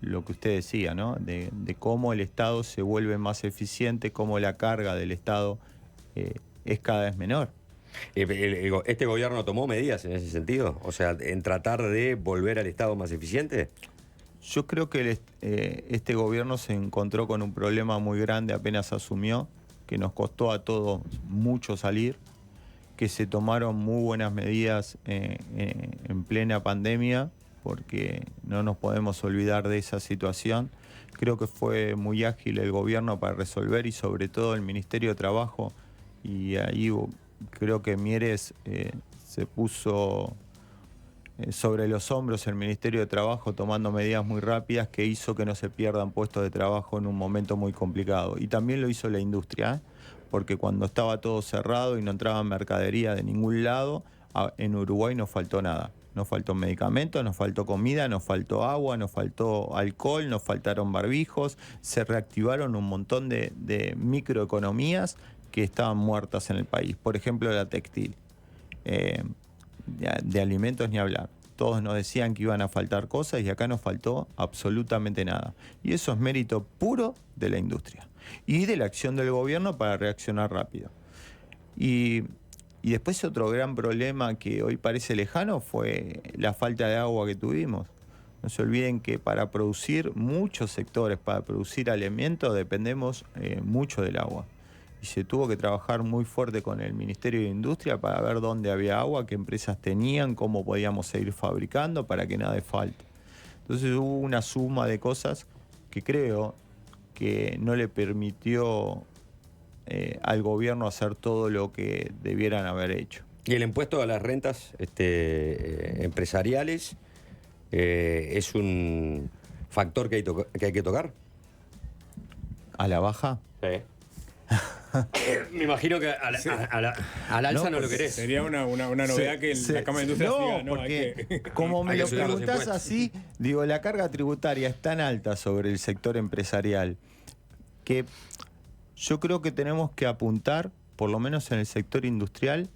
[SPEAKER 5] lo que usted decía, ¿no? De cómo el Estado se vuelve más eficiente, cómo la carga del Estado es cada vez menor.
[SPEAKER 2] ¿Este gobierno tomó medidas en ese sentido? O sea, en tratar de volver al Estado más eficiente.
[SPEAKER 5] Yo creo que este gobierno se encontró con un problema muy grande apenas asumió, que nos costó a todos mucho salir, que se tomaron muy buenas medidas en plena pandemia, porque no nos podemos olvidar de esa situación. Creo que fue muy ágil el gobierno para resolver y sobre todo el Ministerio de Trabajo, y ahí creo que Mieres se puso sobre los hombros el Ministerio de Trabajo tomando medidas muy rápidas que hizo que no se pierdan puestos de trabajo en un momento muy complicado. Y también lo hizo la industria, porque cuando estaba todo cerrado y no entraba mercadería de ningún lado, en Uruguay no faltó nada. Nos faltó medicamentos, nos faltó comida, nos faltó agua, nos faltó alcohol, nos faltaron barbijos, se reactivaron un montón de microeconomías que estaban muertas en el país. Por ejemplo, la textil. De alimentos ni hablar. Todos nos decían que iban a faltar cosas y acá no faltó absolutamente nada. Y eso es mérito puro de la industria y de la acción del gobierno para reaccionar rápido. Y después otro gran problema que hoy parece lejano fue la falta de agua que tuvimos. No se olviden que para producir muchos sectores, para producir alimentos, dependemos mucho del agua. Y se tuvo que trabajar muy fuerte con el Ministerio de Industria para ver dónde había agua, qué empresas tenían, cómo podíamos seguir fabricando para que nada falte. Entonces hubo una suma de cosas que creo que no le permitió al gobierno hacer todo lo que debieran haber hecho.
[SPEAKER 2] Y el impuesto a las rentas empresariales es un factor que hay que tocar.
[SPEAKER 5] ¿A la baja?
[SPEAKER 2] Sí. Me imagino que al alza no lo querés.
[SPEAKER 1] Sería una novedad que la Cámara de Industria diga, no,
[SPEAKER 5] porque como me
[SPEAKER 2] hay
[SPEAKER 5] lo
[SPEAKER 2] que subir los
[SPEAKER 5] preguntás
[SPEAKER 2] impuestos.
[SPEAKER 5] así, digo, la carga tributaria es tan alta sobre el sector empresarial que yo creo que tenemos que apuntar, por lo menos en el sector industrial,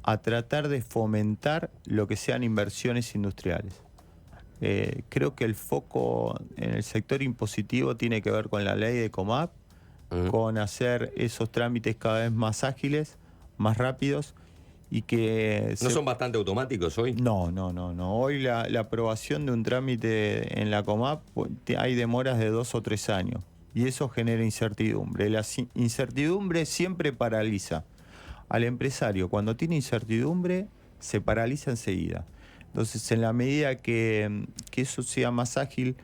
[SPEAKER 5] a tratar de fomentar lo que sean inversiones industriales. Creo que el foco en el sector impositivo tiene que ver con la ley de Comap, con hacer esos trámites cada vez más ágiles, más rápidos y que...
[SPEAKER 2] ¿No son bastante automáticos hoy?
[SPEAKER 5] No. Hoy la aprobación de un trámite en la Comap hay demoras de 2 o 3 años y eso genera incertidumbre. La incertidumbre siempre paraliza. Al empresario, cuando tiene incertidumbre, se paraliza enseguida. Entonces, en la medida que eso sea más ágil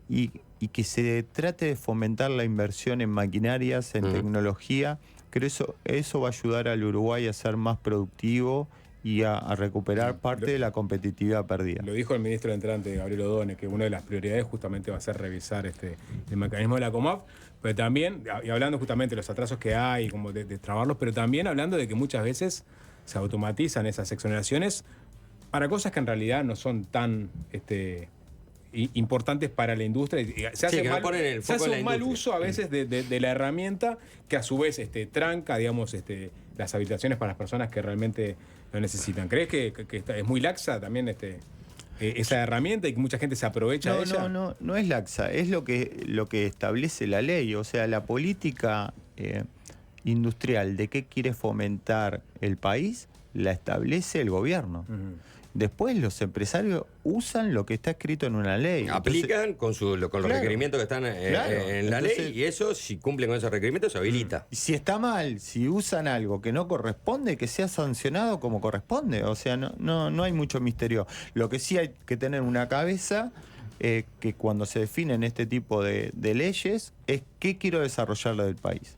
[SPEAKER 5] y que se trate de fomentar la inversión en maquinarias, en tecnología, creo eso va a ayudar al Uruguay a ser más productivo y a recuperar parte de la competitividad perdida.
[SPEAKER 1] Lo dijo el ministro entrante, Gabriel Odone, que una de las prioridades justamente va a ser revisar el mecanismo de la Comap, pero también, y hablando justamente de los atrasos que hay, como de trabarlos, pero también hablando de que muchas veces se automatizan esas exoneraciones para cosas que en realidad no son tan importantes para la industria. Se hace,
[SPEAKER 2] que no ponen el foco en la
[SPEAKER 1] un mal
[SPEAKER 2] industria.
[SPEAKER 1] uso a veces de la herramienta que a su vez tranca, digamos, las habilitaciones para las personas que realmente lo necesitan. ¿Crees que es muy laxa también esa herramienta y que mucha gente se aprovecha de ella?
[SPEAKER 5] No es laxa, es lo que establece la ley. O sea, la política industrial de qué quiere fomentar el país la establece el gobierno. Después los empresarios usan lo que está escrito en una ley.
[SPEAKER 2] Aplican con los requerimientos que están en la ley y eso, si cumplen con esos requerimientos, se habilita.
[SPEAKER 5] Si está mal, si usan algo que no corresponde, que sea sancionado como corresponde. O sea, no hay mucho misterio. Lo que sí hay que tener una cabeza que cuando se definen este tipo de leyes es qué quiero desarrollar del país.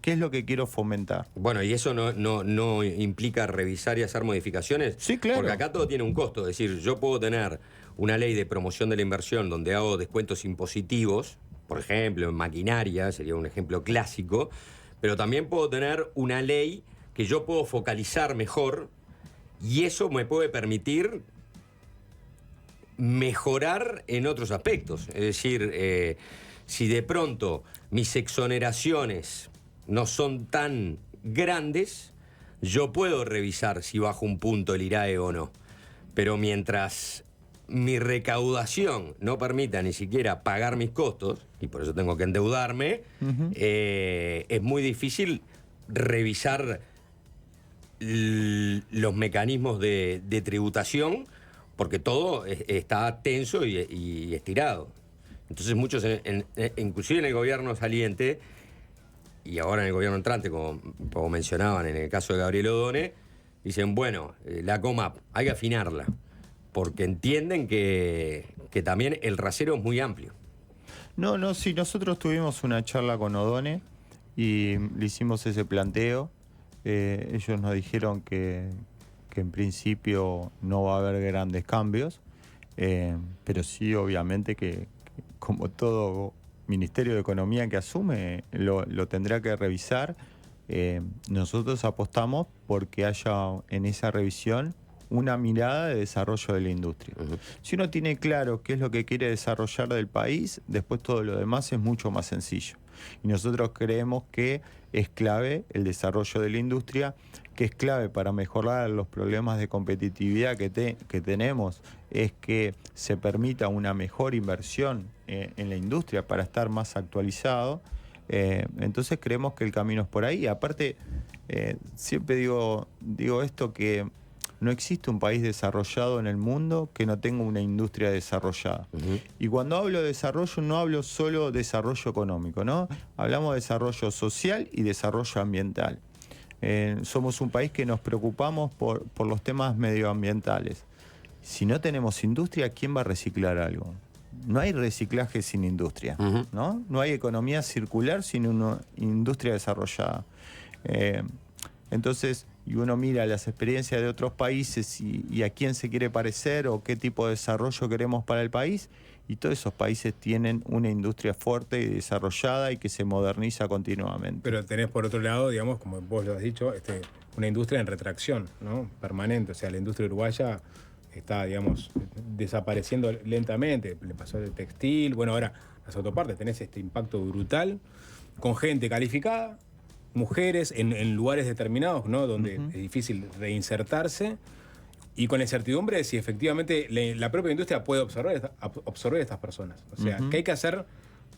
[SPEAKER 5] ¿Qué es lo que quiero fomentar?
[SPEAKER 2] Bueno, ¿y eso no implica revisar y hacer modificaciones?
[SPEAKER 5] Sí, claro.
[SPEAKER 2] Porque acá todo tiene un costo. Es decir, yo puedo tener una ley de promoción de la inversión donde hago descuentos impositivos, por ejemplo, en maquinaria, sería un ejemplo clásico, pero también puedo tener una ley que yo puedo focalizar mejor y eso me puede permitir mejorar en otros aspectos. Es decir, si de pronto mis exoneraciones no son tan grandes, yo puedo revisar si bajo un punto el IRAE o no. Pero mientras mi recaudación no permita ni siquiera pagar mis costos, y por eso tengo que endeudarme, es muy difícil revisar los mecanismos de tributación, porque todo está tenso y estirado. Entonces muchos, inclusive en el gobierno saliente, y ahora en el gobierno entrante, como mencionaban en el caso de Gabriel Odone, dicen, bueno, la Comap hay que afinarla, porque entienden que también el rasero es muy amplio.
[SPEAKER 5] Sí, nosotros tuvimos una charla con Odone y le hicimos ese planteo. Ellos nos dijeron que en principio no va a haber grandes cambios, pero sí, obviamente, que como todo Ministerio de Economía que asume, lo tendrá que revisar. Nosotros apostamos porque haya en esa revisión una mirada de desarrollo de la industria. Si uno tiene claro qué es lo que quiere desarrollar del país, después todo lo demás es mucho más sencillo. Y nosotros creemos que es clave el desarrollo de la industria, que es clave para mejorar los problemas de competitividad que tenemos, es que se permita una mejor inversión en la industria para estar más actualizado. Entonces creemos que el camino es por ahí. Aparte, siempre digo esto, que no existe un país desarrollado en el mundo que no tenga una industria desarrollada. Y cuando hablo de desarrollo, no hablo solo de desarrollo económico, ¿no? Hablamos de desarrollo social y desarrollo ambiental. Somos un país que nos preocupamos por los temas medioambientales. Si no tenemos industria, ¿quién va a reciclar algo? no hay reciclaje sin industria,
[SPEAKER 2] Ujú.
[SPEAKER 5] ¿no? No hay economía circular sin una industria desarrollada. Entonces, y uno mira las experiencias de otros países y a quién se quiere parecer o qué tipo de desarrollo queremos para el país, y todos esos países tienen una industria fuerte y desarrollada y que se moderniza continuamente.
[SPEAKER 1] Pero tenés por otro lado, digamos, como vos lo has dicho, una industria en retracción, ¿no? Permanente. O sea, la industria uruguaya está, digamos, desapareciendo lentamente. Le pasó el textil, bueno, ahora las autopartes, tenés este impacto brutal con gente calificada, mujeres en lugares determinados, ¿no? Donde es difícil reinsertarse. Y con la incertidumbre de si efectivamente la propia industria puede absorber a estas personas. O sea, ¿qué hay que hacer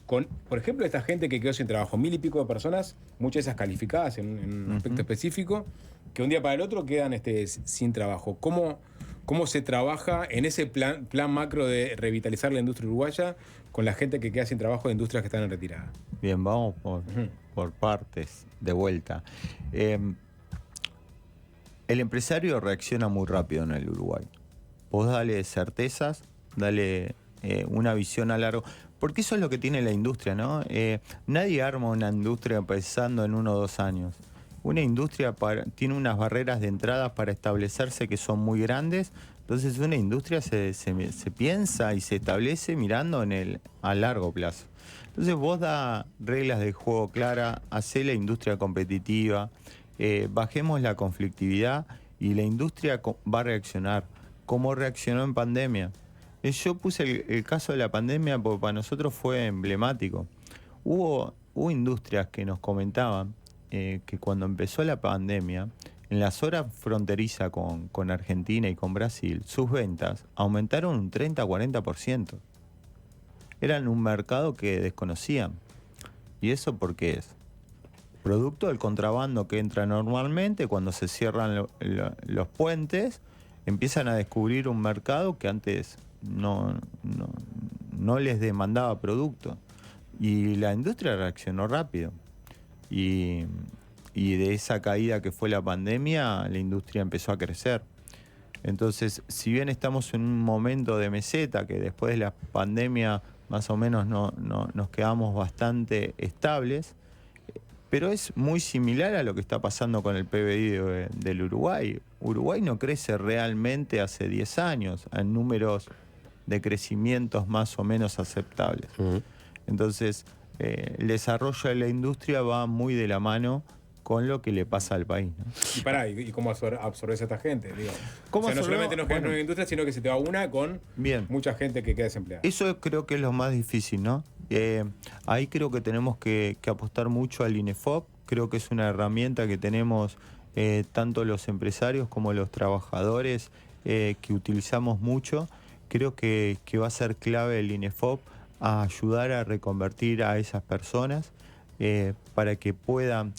[SPEAKER 1] con, por ejemplo, esta gente que quedó sin trabajo? 1000 y pico de personas, muchas de esas calificadas en un aspecto específico, que un día para el otro quedan sin trabajo. ¿Cómo se trabaja en ese plan macro de revitalizar la industria uruguaya con la gente que queda sin trabajo de industrias que están en retirada?
[SPEAKER 5] Bien, vamos por partes, de vuelta. El empresario reacciona muy rápido en el Uruguay. Vos dale certezas, dale una visión a largo... Porque eso es lo que tiene la industria, ¿no? Nadie arma una industria pensando en 1 o 2 años. Una industria tiene unas barreras de entrada para establecerse que son muy grandes. Entonces una industria se piensa y se establece mirando a largo plazo. Entonces vos da reglas de juego claras, hacé la industria competitiva, bajemos la conflictividad y la industria va a reaccionar. ¿Cómo reaccionó en pandemia? Yo puse el caso de la pandemia porque para nosotros fue emblemático. Hubo industrias que nos comentaban que cuando empezó la pandemia, en las horas fronterizas con Argentina y con Brasil, sus ventas aumentaron un 30-40%. Eran un mercado que desconocían. ¿Y eso por qué es? Producto del contrabando que entra normalmente, cuando se cierran los puentes, empiezan a descubrir un mercado que antes no les demandaba producto. Y la industria reaccionó rápido. Y de esa caída que fue la pandemia, la industria empezó a crecer. Entonces, si bien estamos en un momento de meseta, que después de la pandemia más o menos nos quedamos bastante estables, pero es muy similar a lo que está pasando con el PBI del Uruguay. Uruguay no crece realmente hace 10 años en números de crecimientos más o menos aceptables. Entonces, el desarrollo de la industria va muy de la mano con lo que le pasa al país, ¿no?
[SPEAKER 1] Y pará, ¿y cómo absorbes a esta gente? Digo,
[SPEAKER 5] ¿Cómo
[SPEAKER 1] o sea, no
[SPEAKER 5] absorber?
[SPEAKER 1] solamente no generas nueva industria, sino que se te va una con mucha gente que queda desempleada.
[SPEAKER 5] Eso creo que es lo más difícil, ¿no? Ahí creo que tenemos que apostar mucho al INEFOP. Creo que es una herramienta que tenemos tanto los empresarios como los trabajadores que utilizamos mucho. Creo que va a ser clave el INEFOP a ayudar a reconvertir a esas personas para que puedan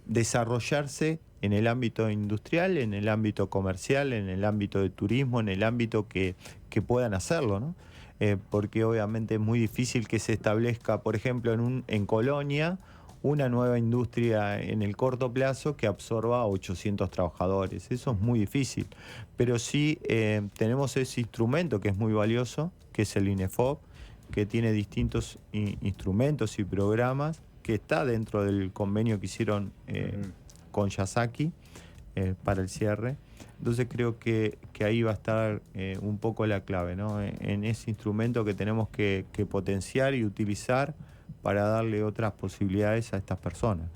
[SPEAKER 5] desarrollarse en el ámbito industrial, en el ámbito comercial, en el ámbito de turismo, en el ámbito que puedan hacerlo, ¿no? Porque obviamente es muy difícil que se establezca, por ejemplo, en Colonia, una nueva industria en el corto plazo que absorba a 800 trabajadores. Eso es muy difícil. Pero sí tenemos ese instrumento que es muy valioso, que es el INEFOP, que tiene distintos instrumentos y programas, que está dentro del convenio que hicieron con Yasaki para el cierre. Entonces creo que ahí va a estar un poco la clave, ¿no? En ese instrumento que tenemos que potenciar y utilizar para darle otras posibilidades a estas personas.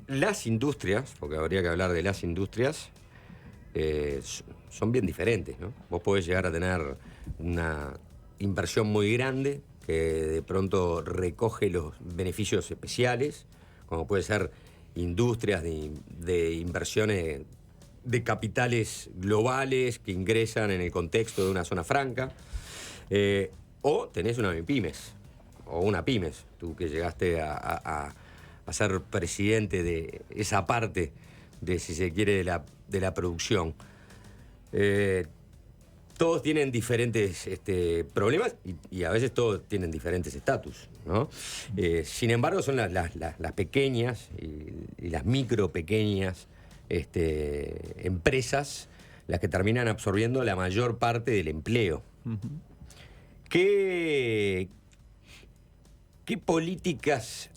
[SPEAKER 2] Las industrias, porque habría que hablar de las industrias, son bien diferentes, ¿no? Vos podés llegar a tener una inversión muy grande que de pronto recoge los beneficios especiales, como puede ser industrias de inversiones de capitales globales que ingresan en el contexto de una zona franca, o tenés una pymes, o una pymes, tú que llegaste a ser presidente de esa parte de, si se quiere, de la producción. Todos tienen diferentes problemas y a veces todos tienen diferentes estatus, ¿no? Sin embargo, son las pequeñas y las micro pequeñas empresas las que terminan absorbiendo la mayor parte del empleo. ¿Qué políticas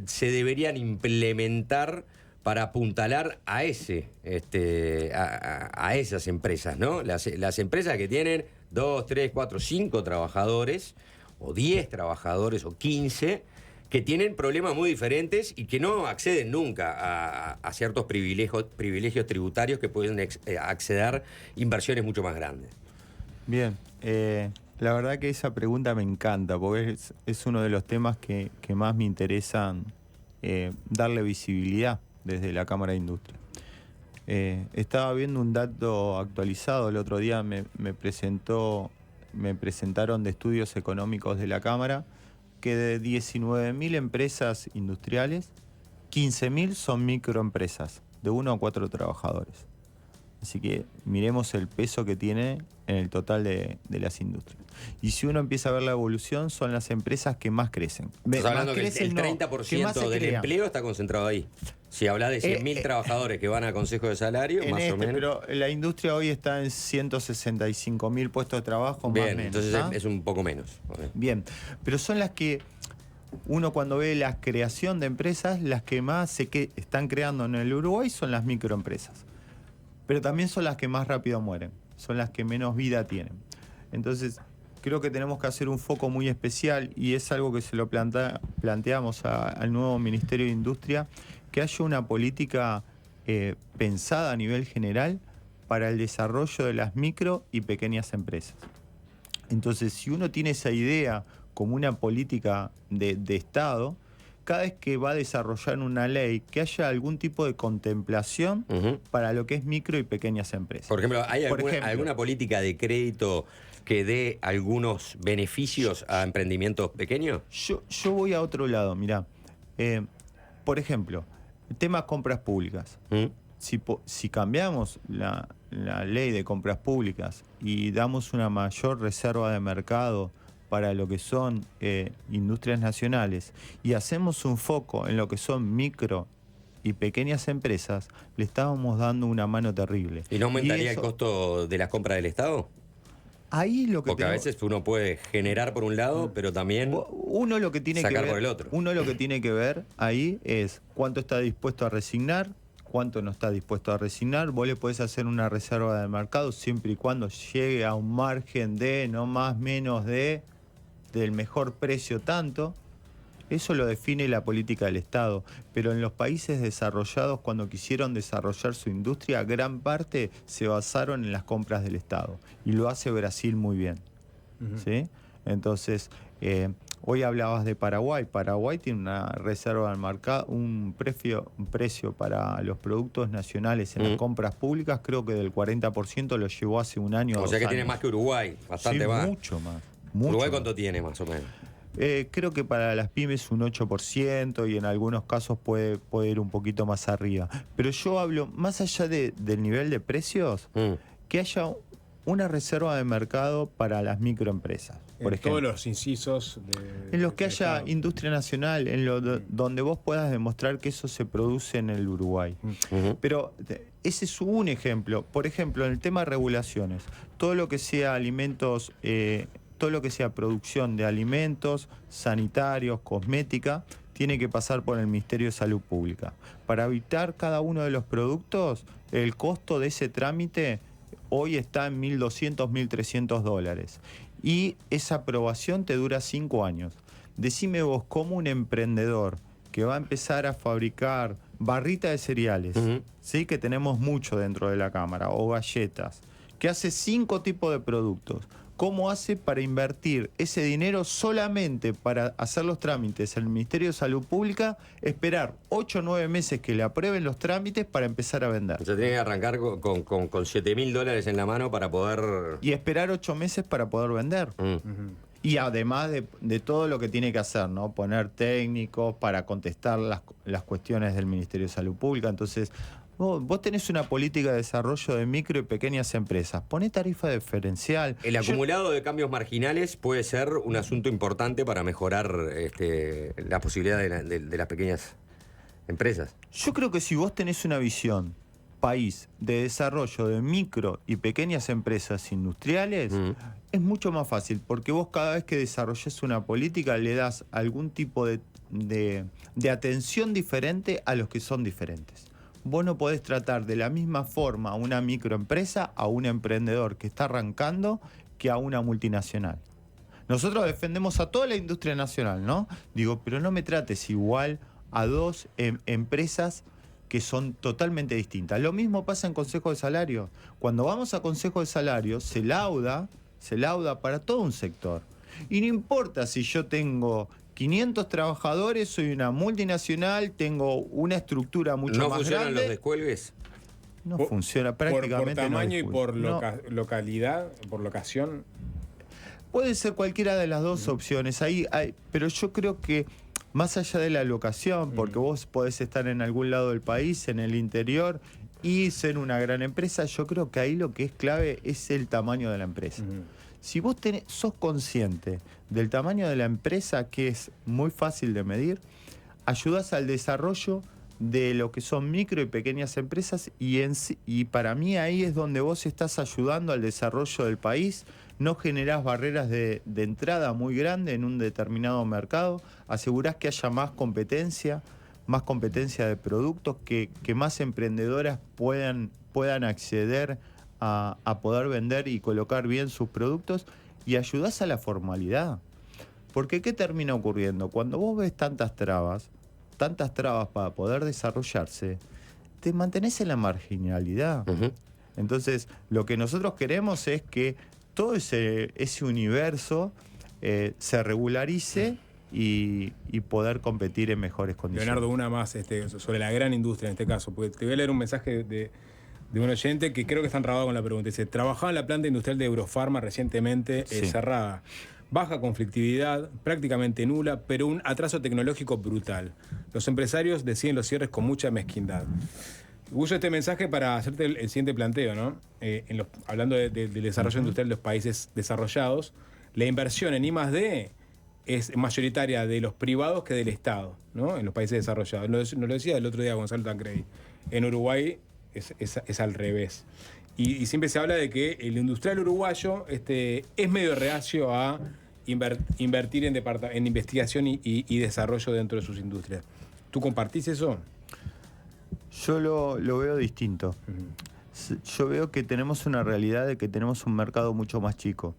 [SPEAKER 2] se deberían implementar para apuntalar a esas empresas, ¿no? Las empresas que tienen 2, 3, 4, 5 trabajadores, o 10 trabajadores, o 15, que tienen problemas muy diferentes y que no acceden nunca a ciertos privilegios tributarios que pueden acceder inversiones mucho más grandes.
[SPEAKER 5] Bien, la verdad que esa pregunta me encanta, porque es uno de los temas que más me interesan darle visibilidad desde la Cámara de Industria. Estaba viendo un dato actualizado, el otro día me presentaron de estudios económicos de la Cámara, que de 19.000 empresas industriales, 15.000 son microempresas, de 1 a 4 trabajadores. Así que miremos el peso que tiene en el total de las industrias. Y si uno empieza a ver la evolución, son las empresas que más crecen.
[SPEAKER 2] Estás hablando que el 30% del empleo está concentrado ahí. Si hablas de 100.000 trabajadores que van a consejo de salario, más o menos.
[SPEAKER 5] Pero la industria hoy está en 165.000 puestos de trabajo,
[SPEAKER 2] bien,
[SPEAKER 5] más o menos.
[SPEAKER 2] Entonces es un poco menos.
[SPEAKER 5] Bien, pero son las que uno cuando ve la creación de empresas, las que más están creando en el Uruguay son las microempresas. Pero también son las que más rápido mueren, son las que menos vida tienen. Entonces, creo que tenemos que hacer un foco muy especial y es algo que se lo planteamos al nuevo Ministerio de Industria, que haya una política pensada a nivel general para el desarrollo de las micro y pequeñas empresas. Entonces, si uno tiene esa idea como una política de Estado, cada vez que va a desarrollar una ley, que haya algún tipo de contemplación para lo que es micro y pequeñas empresas.
[SPEAKER 2] Por ejemplo, ¿hay alguna política de crédito que dé algunos beneficios a emprendimientos pequeños?
[SPEAKER 5] Yo voy a otro lado, mirá. Por ejemplo, el tema compras públicas. Si cambiamos la ley de compras públicas y damos una mayor reserva de mercado para lo que son industrias nacionales y hacemos un foco en lo que son micro y pequeñas empresas, le estábamos dando una mano terrible.
[SPEAKER 2] ¿Y no aumentaría el costo de las compras del Estado?
[SPEAKER 5] Ahí lo que
[SPEAKER 2] Porque a veces uno puede generar por un lado, pero también
[SPEAKER 5] uno lo que tiene
[SPEAKER 2] sacar
[SPEAKER 5] que ver,
[SPEAKER 2] por el otro.
[SPEAKER 5] Uno lo que tiene que ver ahí es cuánto está dispuesto a resignar, cuánto no está dispuesto a resignar. Vos le podés hacer una reserva de mercado siempre y cuando llegue a un margen de no más menos del mejor precio tanto. Eso lo define la política del Estado. Pero en los países desarrollados, cuando quisieron desarrollar su industria, gran parte se basaron en las compras del Estado. Y lo hace Brasil muy bien. ¿Sí? Entonces, hoy hablabas de Paraguay. Paraguay tiene una reserva del mercado, un precio para los productos nacionales en las compras públicas, creo que del 40% lo llevó hace un año o 2
[SPEAKER 2] sea que
[SPEAKER 5] años.
[SPEAKER 2] Tiene más que Uruguay, bastante más.
[SPEAKER 5] Mucho más.
[SPEAKER 2] ¿Uruguay cuánto tiene más o menos?
[SPEAKER 5] Creo que para las pymes un 8% y en algunos casos puede ir un poquito más arriba. Pero yo hablo, más allá del nivel de precios, que haya una reserva de mercado para las microempresas. Por ejemplo,
[SPEAKER 1] todos los incisos.
[SPEAKER 5] En los que haya industria nacional, donde vos puedas demostrar que eso se produce en el Uruguay. Pero ese es un ejemplo. Por ejemplo, en el tema de regulaciones, todo lo que sea alimentos... todo lo que sea producción de alimentos, sanitarios, cosmética, tiene que pasar por el Ministerio de Salud Pública. Para evitar cada uno de los productos, el costo de ese trámite hoy está en $1.200, $1.300. Y esa aprobación te dura 5 años. Decime vos, cómo un emprendedor que va a empezar a fabricar barritas de cereales, ¿sí? Que tenemos mucho dentro de la Cámara, o galletas, que hace 5 tipos de productos, ¿cómo hace para invertir ese dinero solamente para hacer los trámites al Ministerio de Salud Pública, esperar 8 o 9 meses que le aprueben los trámites para empezar a vender?
[SPEAKER 2] O sea, tiene que arrancar con $7.000 en la mano para poder...
[SPEAKER 5] Y esperar 8 meses para poder vender. Y además de todo lo que tiene que hacer, ¿no? Poner técnicos para contestar las cuestiones del Ministerio de Salud Pública. Entonces... Vos tenés una política de desarrollo de micro y pequeñas empresas. Poné tarifa diferencial.
[SPEAKER 2] El acumulado de cambios marginales puede ser un asunto importante para mejorar la posibilidad de las pequeñas empresas.
[SPEAKER 5] Yo creo que si vos tenés una visión país de desarrollo de micro y pequeñas empresas industriales, es mucho más fácil, porque vos cada vez que desarrolles una política le das algún tipo de atención diferente a los que son diferentes. Vos no podés tratar de la misma forma a una microempresa, a un emprendedor que está arrancando, que a una multinacional. Nosotros defendemos a toda la industria nacional, ¿no? Digo, pero no me trates igual a dos empresas que son totalmente distintas. Lo mismo pasa en Consejo de Salario. Cuando vamos a Consejo de Salario, se lauda para todo un sector. Y no importa si yo tengo 500 trabajadores, soy una multinacional, tengo una estructura mucho más grande.
[SPEAKER 2] ¿No funcionan los descuelgues?
[SPEAKER 5] No funciona prácticamente.
[SPEAKER 1] Por tamaño y por
[SPEAKER 5] localidad,
[SPEAKER 1] por locación.
[SPEAKER 5] Puede ser cualquiera de las dos opciones. Pero yo creo que más allá de la locación, porque vos podés estar en algún lado del país, en el interior, y ser una gran empresa, yo creo que ahí lo que es clave es el tamaño de la empresa. Si vos sos consciente del tamaño de la empresa, que es muy fácil de medir, ayudás al desarrollo de lo que son micro y pequeñas empresas, y para mí ahí es donde vos estás ayudando al desarrollo del país. No generás barreras de entrada muy grandes en un determinado mercado, asegurás que haya más competencia de productos, que más emprendedoras puedan acceder a poder vender y colocar bien sus productos, y ayudás a la formalidad. Porque ¿qué termina ocurriendo? Cuando vos ves tantas trabas para poder desarrollarse, te mantenés en la marginalidad. Entonces, lo que nosotros queremos es que todo ese universo se regularice y poder competir en mejores condiciones.
[SPEAKER 1] Leonardo, una más sobre la gran industria en este caso, porque te voy a leer un mensaje de un oyente que creo que está enredado con la pregunta. Dice: trabajaba en la planta industrial de Eurofarma recientemente cerrada. Baja conflictividad, prácticamente nula, pero un atraso tecnológico brutal. Los empresarios deciden los cierres con mucha mezquindad. Uso este mensaje para hacerte el siguiente planteo, ¿no? Hablando del desarrollo industrial de los países desarrollados, la inversión en I+D es mayoritaria de los privados que del Estado, ¿no? En los países desarrollados. Nos lo decía el otro día Gonzalo Tancredi. En Uruguay es al revés. Y siempre se habla de que el industrial uruguayo es medio reacio a invertir en investigación y desarrollo dentro de sus industrias. ¿Tú compartís eso?
[SPEAKER 5] Yo lo veo distinto. Yo veo que tenemos una realidad de que tenemos un mercado mucho más chico.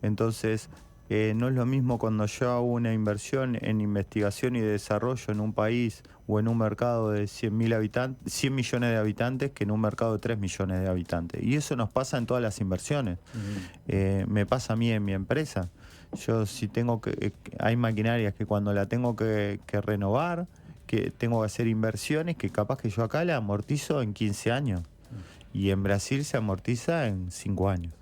[SPEAKER 5] Entonces, no es lo mismo cuando yo hago una inversión en investigación y desarrollo en un país o en un mercado de 100 millones de habitantes que en un mercado de 3 millones de habitantes. Y eso nos pasa en todas las inversiones. Me pasa a mí en mi empresa. Yo hay maquinarias que cuando la tengo que renovar, que tengo que hacer inversiones que capaz que yo acá la amortizo en 15 años y en Brasil se amortiza en 5 años.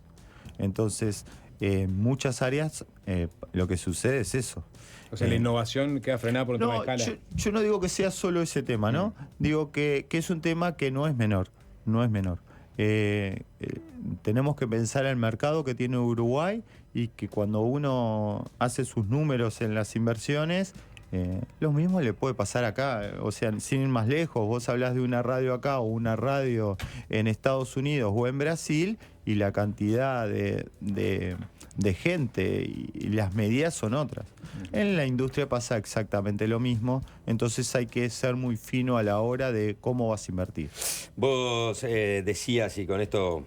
[SPEAKER 5] Entonces, en muchas áreas lo que sucede es eso.
[SPEAKER 1] O sea, la innovación queda frenada por un tema de escala.
[SPEAKER 5] Yo no digo que sea solo ese tema, ¿no? Digo que es un tema que no es menor. Tenemos que pensar en el mercado que tiene Uruguay, y que cuando uno hace sus números en las inversiones, lo mismo le puede pasar acá. O sea, sin ir más lejos, vos hablás de una radio acá o una radio en Estados Unidos o en Brasil, y la cantidad de gente y las medidas son otras. En la industria pasa exactamente lo mismo, entonces hay que ser muy fino a la hora de cómo vas a invertir.
[SPEAKER 2] Vos decías, y con esto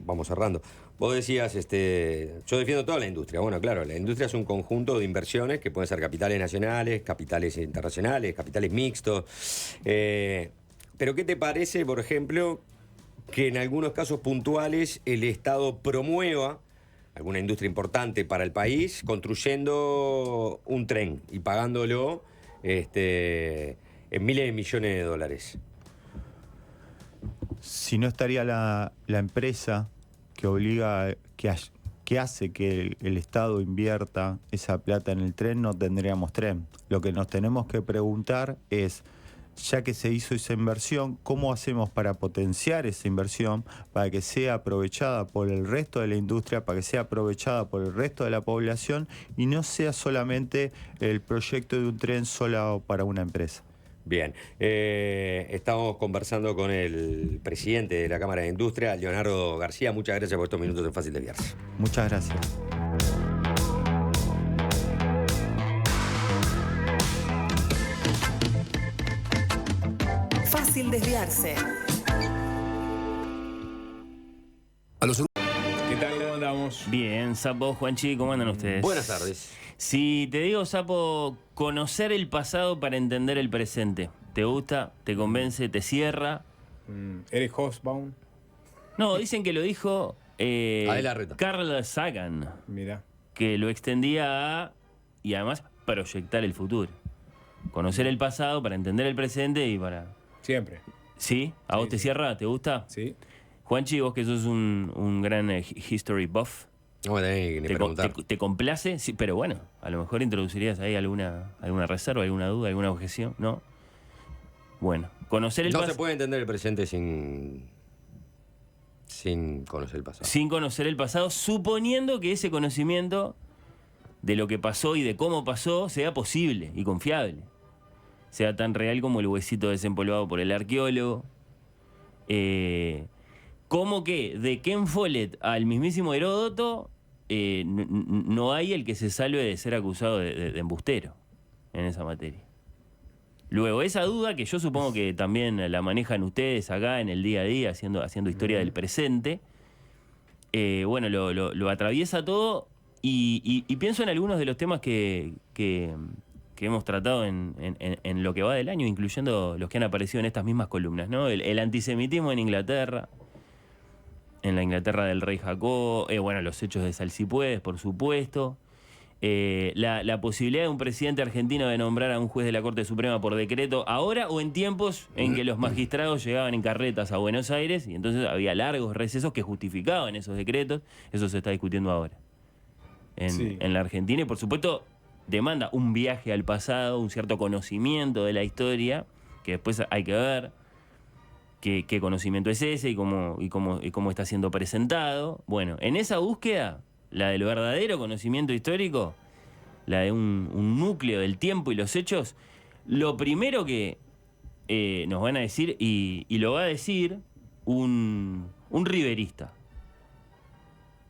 [SPEAKER 2] vamos cerrando, vos decías, yo defiendo toda la industria. Bueno, claro, la industria es un conjunto de inversiones que pueden ser capitales nacionales, capitales internacionales, capitales mixtos. Pero ¿qué te parece, por ejemplo, que en algunos casos puntuales el Estado promueva alguna industria importante para el país construyendo un tren y pagándolo en miles de millones de dólares?
[SPEAKER 5] Si no estaría la empresa que obliga, que hace que el Estado invierta esa plata en el tren, no tendríamos tren. Lo que nos tenemos que preguntar es, ya que se hizo esa inversión, ¿cómo hacemos para potenciar esa inversión, para que sea aprovechada por el resto de la industria, para que sea aprovechada por el resto de la población y no sea solamente el proyecto de un tren solo para una empresa?
[SPEAKER 2] Bien, estamos conversando con el presidente de la Cámara de Industria, Leonardo García. Muchas gracias por estos minutos en Fácil Desviarse.
[SPEAKER 5] Muchas gracias.
[SPEAKER 6] Fácil Desviarse.
[SPEAKER 1] ¿Qué tal? ¿Cómo andamos?
[SPEAKER 7] Bien, Sapo, Juanchi, ¿cómo andan ustedes?
[SPEAKER 2] Buenas tardes.
[SPEAKER 7] Si te digo, Sapo, conocer el pasado para entender el presente, ¿te gusta? ¿Te convence? ¿Te cierra?
[SPEAKER 1] ¿Eres Hobsbawm?
[SPEAKER 7] No, dicen que lo dijo
[SPEAKER 2] Adela Reta.
[SPEAKER 7] Carl Sagan,
[SPEAKER 1] Mira.
[SPEAKER 7] que lo extendía a, y además, proyectar el futuro. Conocer el pasado para entender el presente y para...
[SPEAKER 1] Siempre.
[SPEAKER 7] ¿Sí? ¿A
[SPEAKER 1] Sí,
[SPEAKER 7] vos te
[SPEAKER 1] sí.
[SPEAKER 7] cierra? ¿Te gusta?
[SPEAKER 1] Sí.
[SPEAKER 7] Juanchi, vos que sos un gran history buff,
[SPEAKER 2] No me tenés que ni preguntar.
[SPEAKER 7] ¿te complace? Sí, pero bueno, a lo mejor introducirías ahí alguna reserva, alguna duda, alguna objeción, ¿no? Bueno, conocer el
[SPEAKER 2] No
[SPEAKER 7] pasado...
[SPEAKER 2] se puede entender el presente sin conocer el pasado.
[SPEAKER 7] Sin conocer el pasado, suponiendo que ese conocimiento de lo que pasó y de cómo pasó sea posible y confiable. Sea tan real como el huesito desempolvado por el arqueólogo. Como que de Ken Follett al mismísimo Heródoto no hay el que se salve de ser acusado de embustero en esa materia. Luego, esa duda que yo supongo que también la manejan ustedes acá en el día a día, haciendo historia del presente, bueno, lo atraviesa todo y pienso en algunos de los temas que hemos tratado en lo que va del año, incluyendo los que han aparecido en estas mismas columnas, ¿no? El antisemitismo en Inglaterra, en la Inglaterra del rey Jacob, bueno, los hechos de Salsipuedes, por supuesto. La posibilidad de un presidente argentino de nombrar a un juez de la Corte Suprema por decreto, ahora o en tiempos en que los magistrados llegaban en carretas a Buenos Aires y entonces había largos recesos que justificaban esos decretos. Eso se está discutiendo ahora en la Argentina y por supuesto demanda un viaje al pasado, un cierto conocimiento de la historia, que después hay que ver qué conocimiento es ese y cómo está siendo presentado. Bueno, en esa búsqueda, la del verdadero conocimiento histórico, la de un núcleo del tiempo y los hechos, lo primero que nos van a decir, y lo va a decir un riverista.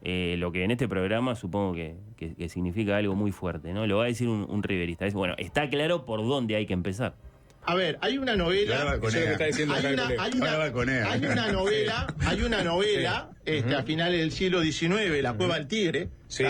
[SPEAKER 7] Lo que en este programa supongo que significa algo muy fuerte, ¿no? Lo va a decir un riverista. Bueno, está claro por dónde hay que empezar.
[SPEAKER 8] A ver, hay una novela.
[SPEAKER 1] Eso es lo que está diciendo acá el colega.
[SPEAKER 8] Hay una novela a finales del siglo XIX, La Cueva del Tigre.
[SPEAKER 1] Sí.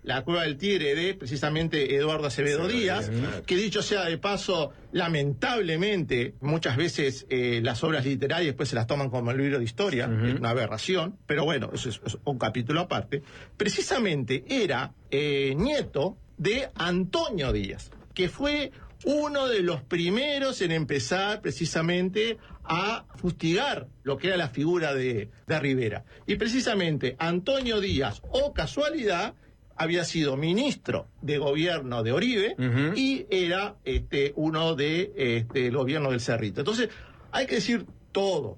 [SPEAKER 8] La Cueva del Tigre de precisamente Eduardo Acevedo Díaz, que dicho sea de paso, lamentablemente, muchas veces las obras literarias después se las toman como el libro de historia, es una aberración, pero bueno, eso es un capítulo aparte. Precisamente era nieto de Antonio Díaz, que fue uno de los primeros en empezar precisamente a fustigar lo que era la figura de Rivera. Y precisamente Antonio Díaz, o casualidad, había sido ministro de gobierno de Oribe y era uno del gobierno del Cerrito. Entonces, hay que decir todo.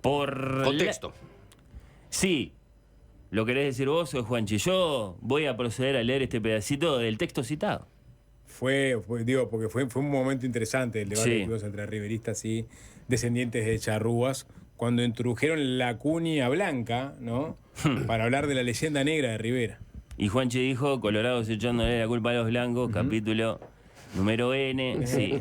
[SPEAKER 7] Por
[SPEAKER 2] Contexto.
[SPEAKER 7] Sí. ¿Lo querés decir vos o Juanchi? Yo voy a proceder a leer este pedacito del texto citado.
[SPEAKER 1] Porque fue un momento interesante el debate
[SPEAKER 7] Sí.
[SPEAKER 1] que tuvimos entre riveristas y descendientes de charrúas, cuando introdujeron la cuña blanca, ¿no? Para hablar de la leyenda negra de Rivera.
[SPEAKER 7] Y Juanchi dijo, Colorados echándole la culpa a los blancos, capítulo número N, sí.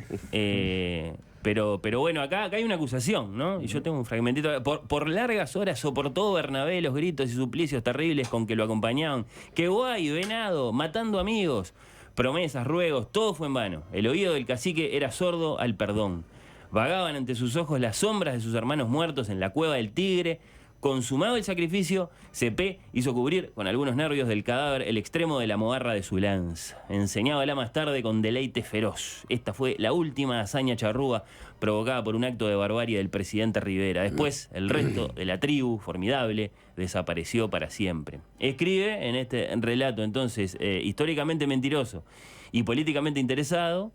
[SPEAKER 7] Pero bueno, acá hay una acusación, ¿no? Y yo tengo un fragmentito. Por largas horas soportó Bernabé los gritos y suplicios terribles con que lo acompañaban. ¡Qué guay, venado! Matando amigos. Promesas, ruegos, todo fue en vano. El oído del cacique era sordo al perdón. Vagaban ante sus ojos las sombras de sus hermanos muertos en la cueva del Tigre. Consumado el sacrificio, Cepé hizo cubrir con algunos nervios del cadáver el extremo de la mogarra de su lanza. Enseñábala más tarde con deleite feroz. Esta fue la última hazaña charrúa provocada por un acto de barbarie del presidente Rivera. Después, el resto de la tribu, formidable, desapareció para siempre. Escribe en este relato, entonces, históricamente mentiroso y políticamente interesado,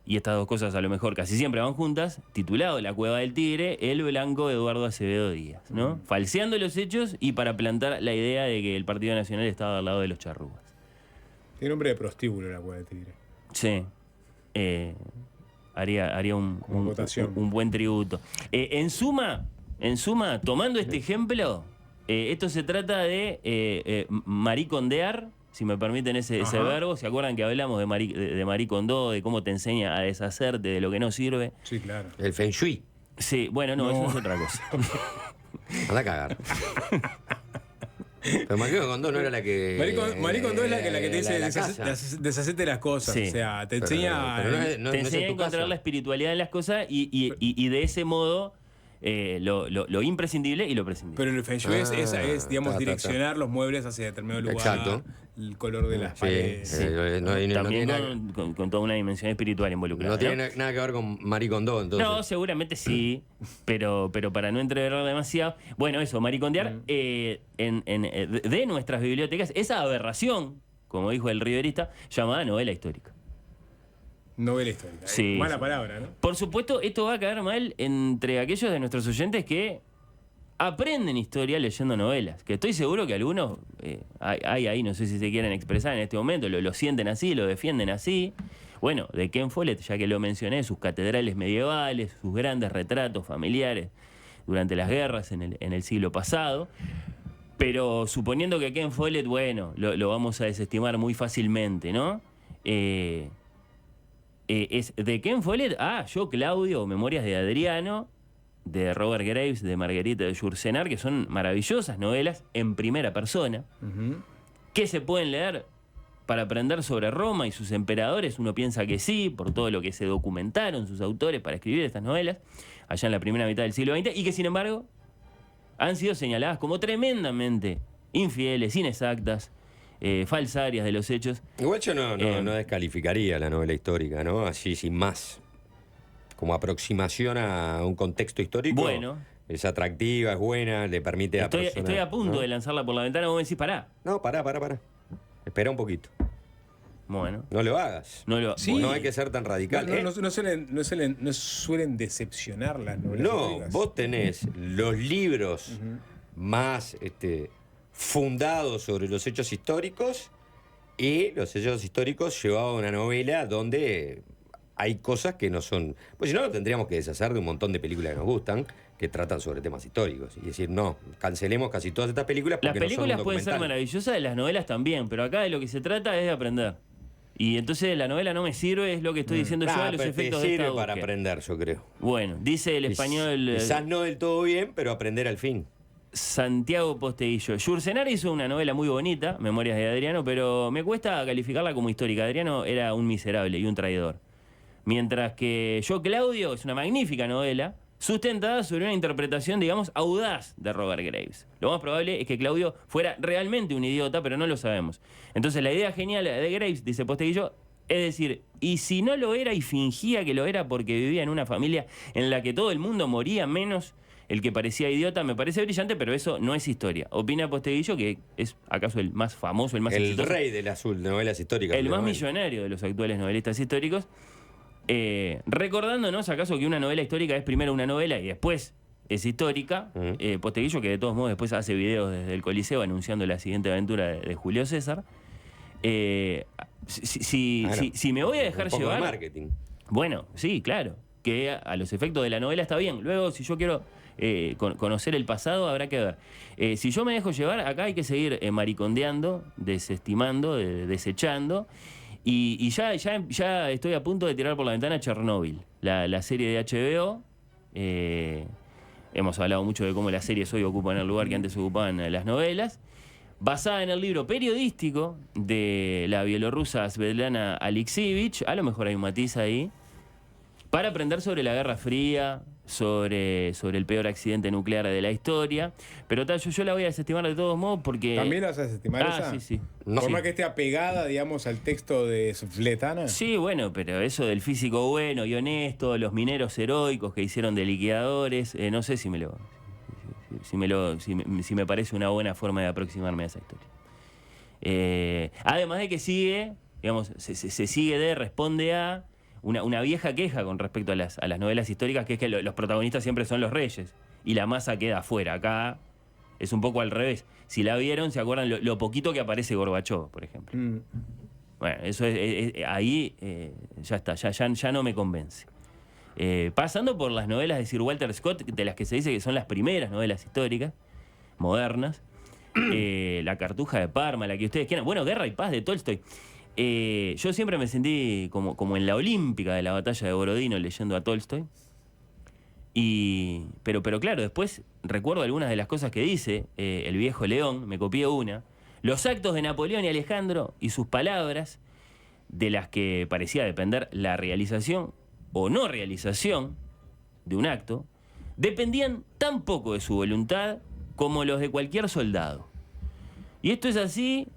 [SPEAKER 7] y estas dos cosas a lo mejor casi siempre van juntas, titulado La Cueva del Tigre, el blanco de Eduardo Acevedo Díaz, ¿no? Falseando los hechos y para plantar la idea de que el Partido Nacional estaba al lado de los charrúas.
[SPEAKER 1] Tiene nombre de prostíbulo la Cueva del Tigre.
[SPEAKER 7] Sí. haría
[SPEAKER 1] votación.
[SPEAKER 7] un buen tributo. En suma, tomando este ejemplo, esto se trata de maricondear, si me permiten ese verbo. ¿Se acuerdan que hablamos de maricondó, de cómo te enseña a deshacerte de lo que no sirve?
[SPEAKER 1] Sí, claro.
[SPEAKER 2] El Feng Shui.
[SPEAKER 7] Sí, bueno, no, eso es otra cosa.
[SPEAKER 2] Anda a cagar. Pero Maricondo no era la que.
[SPEAKER 1] Maricondo es la que te dice
[SPEAKER 2] la casa.
[SPEAKER 1] deshacerte las cosas.
[SPEAKER 7] Sí.
[SPEAKER 1] O sea, te enseña.
[SPEAKER 2] Pero no
[SPEAKER 7] Te
[SPEAKER 2] es
[SPEAKER 7] enseña a
[SPEAKER 2] en tu
[SPEAKER 7] encontrar
[SPEAKER 2] casa.
[SPEAKER 7] la espiritualidad en las cosas y de ese modo lo imprescindible y lo prescindible.
[SPEAKER 1] Pero el Feng Shui es, digamos,
[SPEAKER 2] ta.
[SPEAKER 1] direccionar los muebles hacia determinado lugar.
[SPEAKER 2] Exacto.
[SPEAKER 1] El color de las
[SPEAKER 2] Sí,
[SPEAKER 1] paredes.
[SPEAKER 7] También
[SPEAKER 2] tiene
[SPEAKER 7] con toda una dimensión espiritual involucrada.
[SPEAKER 2] no tiene nada que ver con Maricondo, entonces.
[SPEAKER 7] No, seguramente sí, pero para no entreverlo demasiado. Bueno, eso, maricondear de nuestras bibliotecas, esa aberración, como dijo el riverista, llamada novela histórica.
[SPEAKER 1] Novela histórica.
[SPEAKER 7] Sí,
[SPEAKER 1] Mala
[SPEAKER 7] sí.
[SPEAKER 1] palabra, ¿no?
[SPEAKER 7] Por supuesto, esto va a caer mal entre aquellos de nuestros oyentes que aprenden historia leyendo novelas, que estoy seguro que algunos hay ahí, no sé si se quieren expresar en este momento, lo sienten así, lo defienden así. Bueno, de Ken Follett, ya que lo mencioné, sus catedrales medievales, sus grandes retratos familiares durante las guerras en el siglo pasado. Pero suponiendo que Ken Follett, bueno, lo vamos a desestimar muy fácilmente, ¿no? Es de Ken Follett Yo, Claudio, Memorias de Adriano, de Robert Graves, de Marguerite de Yourcenar, que son maravillosas novelas en primera persona, que se pueden leer para aprender sobre Roma y sus emperadores. Uno piensa que sí, por todo lo que se documentaron sus autores para escribir estas novelas, allá en la primera mitad del siglo XX, y que sin embargo han sido señaladas como tremendamente infieles, inexactas, falsarias de los hechos.
[SPEAKER 2] Igual yo no descalificaría la novela histórica, ¿no? Así sin más. Como aproximación a un contexto histórico.
[SPEAKER 7] Bueno.
[SPEAKER 2] Es atractiva, es buena, le permite a personas,
[SPEAKER 7] Estoy a punto
[SPEAKER 2] ¿no?
[SPEAKER 7] de lanzarla por la ventana, vos me decís, pará.
[SPEAKER 2] No, pará. Espera un poquito.
[SPEAKER 7] Bueno.
[SPEAKER 2] No lo hagas.
[SPEAKER 7] No lo-
[SPEAKER 1] Sí.
[SPEAKER 2] No hay que ser tan radical.
[SPEAKER 1] No suelen decepcionar las novelas
[SPEAKER 2] No,
[SPEAKER 1] históricas.
[SPEAKER 2] vos tenés los libros más fundados sobre los hechos históricos y los hechos históricos llevados a una novela donde hay cosas que no son... Pues si no, tendríamos que deshacer de un montón de películas que nos gustan que tratan sobre temas históricos y decir, no, cancelemos casi todas estas películas
[SPEAKER 7] Las
[SPEAKER 2] porque
[SPEAKER 7] películas
[SPEAKER 2] no son un
[SPEAKER 7] pueden ser
[SPEAKER 2] documental.
[SPEAKER 7] maravillosas, las novelas también, pero acá de lo que se trata es de aprender. Y entonces la novela no me sirve, es lo que estoy diciendo yo de los
[SPEAKER 2] pero te
[SPEAKER 7] efectos de esta
[SPEAKER 2] sirve para
[SPEAKER 7] búsqueda.
[SPEAKER 2] aprender, yo creo.
[SPEAKER 7] Bueno, dice el español
[SPEAKER 2] Quizás no del todo bien, pero aprender al fin.
[SPEAKER 7] Santiago Posteguillo. Yourcenar hizo una novela muy bonita, Memorias de Adriano, pero me cuesta calificarla como histórica. Adriano era un miserable y un traidor. Mientras que Yo, Claudio es una magnífica novela, sustentada sobre una interpretación, digamos, audaz de Robert Graves. Lo más probable es que Claudio fuera realmente un idiota, pero no lo sabemos. Entonces la idea genial de Graves, dice Posteguillo, es decir, y si no lo era y fingía que lo era porque vivía en una familia en la que todo el mundo moría menos el que parecía idiota, me parece brillante, pero eso no es historia. Opina Posteguillo, que es acaso el más famoso, el más
[SPEAKER 2] El
[SPEAKER 7] exitoso,
[SPEAKER 2] rey de las novelas históricas.
[SPEAKER 7] el más
[SPEAKER 2] últimamente.
[SPEAKER 7] millonario de los actuales novelistas históricos, recordándonos acaso que una novela histórica es primero una novela y después es histórica. Posteguillo, que de todos modos después hace videos desde el Coliseo anunciando la siguiente aventura de Julio César. Si me voy a dejar
[SPEAKER 2] un poco de
[SPEAKER 7] llevar...
[SPEAKER 2] marketing.
[SPEAKER 7] Bueno, sí, claro, que a los efectos de la novela está bien. Luego, si yo quiero conocer el pasado, habrá que ver. Si yo me dejo llevar, acá hay que seguir maricondeando, desestimando, desechando. Y ya estoy a punto de tirar por la ventana Chernobyl, la serie de HBO. Hemos hablado mucho de cómo las series hoy ocupan el lugar que antes ocupaban las novelas. Basada en el libro periodístico de la bielorrusa Svetlana Alexievich, a lo mejor hay un matiz ahí, para aprender sobre la Guerra Fría, sobre el peor accidente nuclear de la historia. Pero yo la voy a desestimar de todos modos porque...
[SPEAKER 1] ¿También la vas a desestimar esa?
[SPEAKER 7] Sí.
[SPEAKER 2] No.
[SPEAKER 1] Por más que esté apegada, digamos, al texto de Svetlana.
[SPEAKER 7] Sí, bueno, pero eso del físico bueno y honesto, los mineros heroicos que hicieron de liquidadores, no sé si me parece una buena forma de aproximarme a esa historia. Además de que sigue, digamos, se sigue responde a una vieja queja con respecto a las novelas históricas, que es que los protagonistas siempre son los reyes y la masa queda afuera. Acá es un poco al revés. Si la vieron, se acuerdan lo poquito que aparece Gorbachov, por ejemplo. Bueno, eso ahí ya está, ya no me convence. Pasando por las novelas de Sir Walter Scott, de las que se dice que son las primeras novelas históricas, modernas. La Cartuja de Parma, la que ustedes quieran. Bueno, Guerra y Paz de Tolstoy. Yo siempre me sentí como en la olímpica de la batalla de Borodino leyendo a Tolstoy. Pero claro, después recuerdo algunas de las cosas que dice el viejo León, me copié una. Los actos de Napoleón y Alejandro y sus palabras, de las que parecía depender la realización o no realización de un acto, dependían tan poco de su voluntad como los de cualquier soldado. Y esto es así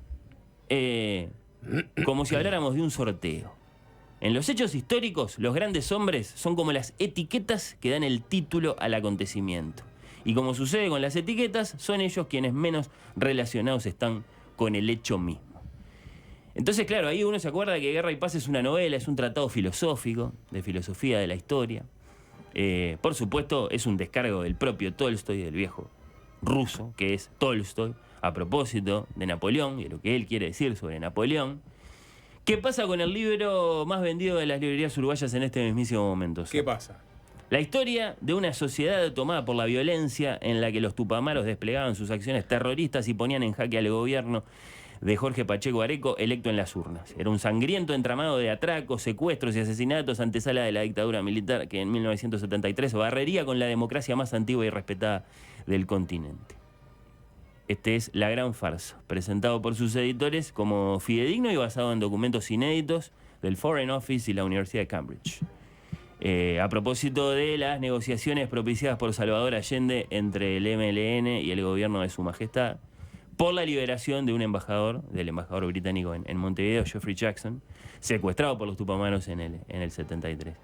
[SPEAKER 7] como si habláramos de un sorteo. En los hechos históricos, los grandes hombres son como las etiquetas que dan el título al acontecimiento. Y como sucede con las etiquetas, son ellos quienes menos relacionados están con el hecho mismo. Entonces, claro, ahí uno se acuerda que Guerra y Paz es una novela, es un tratado filosófico, de filosofía de la historia. Por supuesto, es un descargo del propio Tolstoy, del viejo ruso, que es Tolstoy, a propósito de Napoleón y de lo que él quiere decir sobre Napoleón. ¿Qué pasa con el libro más vendido de las librerías uruguayas en este mismísimo momento?
[SPEAKER 1] ¿Qué pasa?
[SPEAKER 7] La historia de una sociedad tomada por la violencia en la que los tupamaros desplegaban sus acciones terroristas y ponían en jaque al gobierno de Jorge Pacheco Areco, electo en las urnas. Era un sangriento entramado de atracos, secuestros y asesinatos, antesala de la dictadura militar que en 1973 barrería con la democracia más antigua y respetada del continente. Este es La Gran Farsa, presentado por sus editores como fidedigno y basado en documentos inéditos del Foreign Office y la Universidad de Cambridge. A propósito de las negociaciones propiciadas por Salvador Allende entre el MLN y el gobierno de Su Majestad por la liberación del embajador británico en Montevideo, Jeffrey Jackson, secuestrado por los tupamaros en el 73.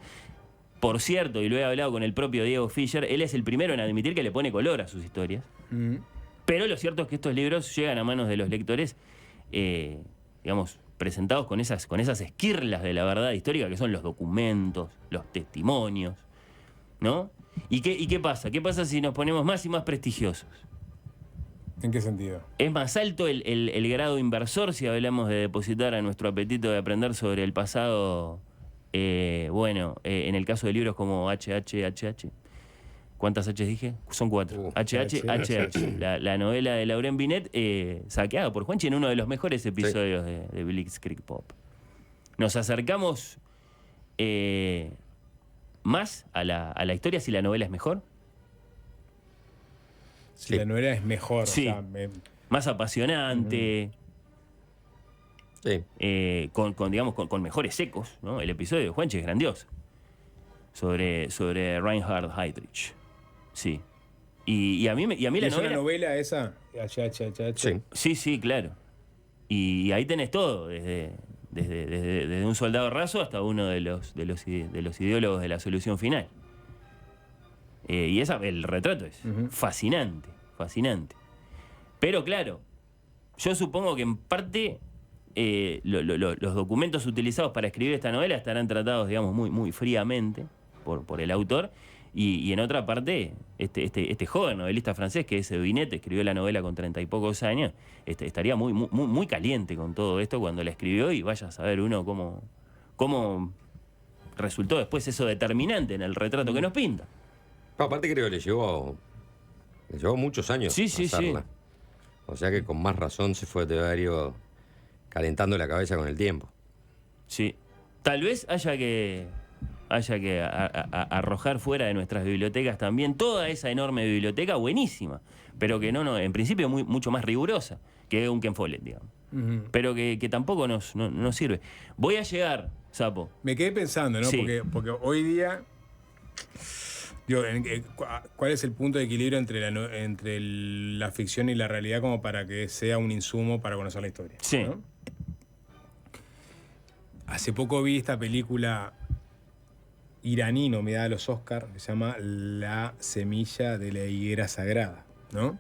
[SPEAKER 7] Por cierto, y lo he hablado con el propio Diego Fischer, él es el primero en admitir que le pone color a sus historias. Pero lo cierto es que estos libros llegan a manos de los lectores, digamos, presentados con esas esquirlas de la verdad histórica que son los documentos, los testimonios, ¿no? ¿Y qué pasa? ¿Qué pasa si nos ponemos más y más prestigiosos?
[SPEAKER 1] ¿En qué sentido?
[SPEAKER 7] Es más alto el grado inversor si hablamos de depositar a nuestro apetito de aprender sobre el pasado, en el caso de libros como HHHH. ¿Cuántas H dije? Son 4. HHHH. La novela de Laurent Binet, saqueada por Juanchi en uno de los mejores episodios de Blitzkrieg Pop. Nos acercamos más a la historia si la novela es mejor.
[SPEAKER 1] Si la novela es mejor.
[SPEAKER 7] Sí.
[SPEAKER 1] O sea,
[SPEAKER 7] más apasionante.
[SPEAKER 2] Sí.
[SPEAKER 7] Con mejores ecos, ¿no? El episodio de Juanchi es grandioso. Sobre Reinhard Heydrich. Sí. Y a mí la
[SPEAKER 1] ¿Es
[SPEAKER 7] novela...
[SPEAKER 1] una novela esa? HHHH.
[SPEAKER 2] Sí.
[SPEAKER 7] Sí, claro. Y ahí tenés todo, desde un soldado raso hasta uno de los ideólogos de la solución final. Y el retrato es fascinante. Pero claro, yo supongo que en parte los documentos utilizados para escribir esta novela estarán tratados, digamos, muy, muy fríamente por el autor. Y en otra parte, este joven novelista francés, que es Binet, escribió la novela con 30 y pocos años, estaría muy caliente con todo esto cuando la escribió, y vaya a saber uno cómo resultó después eso determinante en el retrato que nos pinta.
[SPEAKER 2] Aparte creo que le llevó muchos años hacerla. O sea que con más razón se fue Teodario calentando la cabeza con el tiempo.
[SPEAKER 7] Sí. Tal vez haya que arrojar fuera de nuestras bibliotecas también toda esa enorme biblioteca buenísima, pero que en principio mucho más rigurosa que un Ken Follett, digamos. Pero que tampoco nos sirve. Voy a llegar, Sapo.
[SPEAKER 1] Me quedé pensando, ¿no?
[SPEAKER 7] Sí.
[SPEAKER 1] Porque hoy día... ¿Cuál es el punto de equilibrio entre la ficción y la realidad como para que sea un insumo para conocer la historia?
[SPEAKER 7] Sí.
[SPEAKER 1] ¿No? Hace poco vi esta película iraní nominada a los Oscars, que se llama La semilla de la higuera sagrada, ¿no?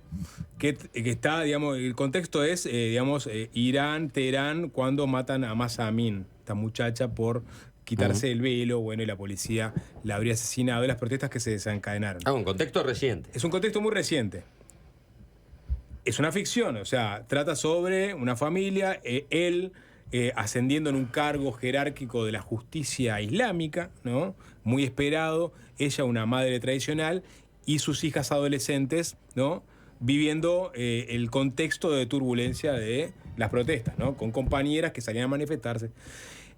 [SPEAKER 1] Que está, digamos, el contexto es, Irán, Teherán, cuando matan a Mahsa Amini, esta muchacha, por quitarse el velo, bueno, y la policía la habría asesinado, las protestas que se desencadenaron.
[SPEAKER 2] Un contexto reciente.
[SPEAKER 1] Es un contexto muy reciente. Es una ficción, o sea, trata sobre una familia, él ascendiendo en un cargo jerárquico de la justicia islámica, ¿no? Muy esperado, ella una madre tradicional y sus hijas adolescentes, ¿no? Viviendo el contexto de turbulencia de las protestas, ¿no? Con compañeras que salían a manifestarse.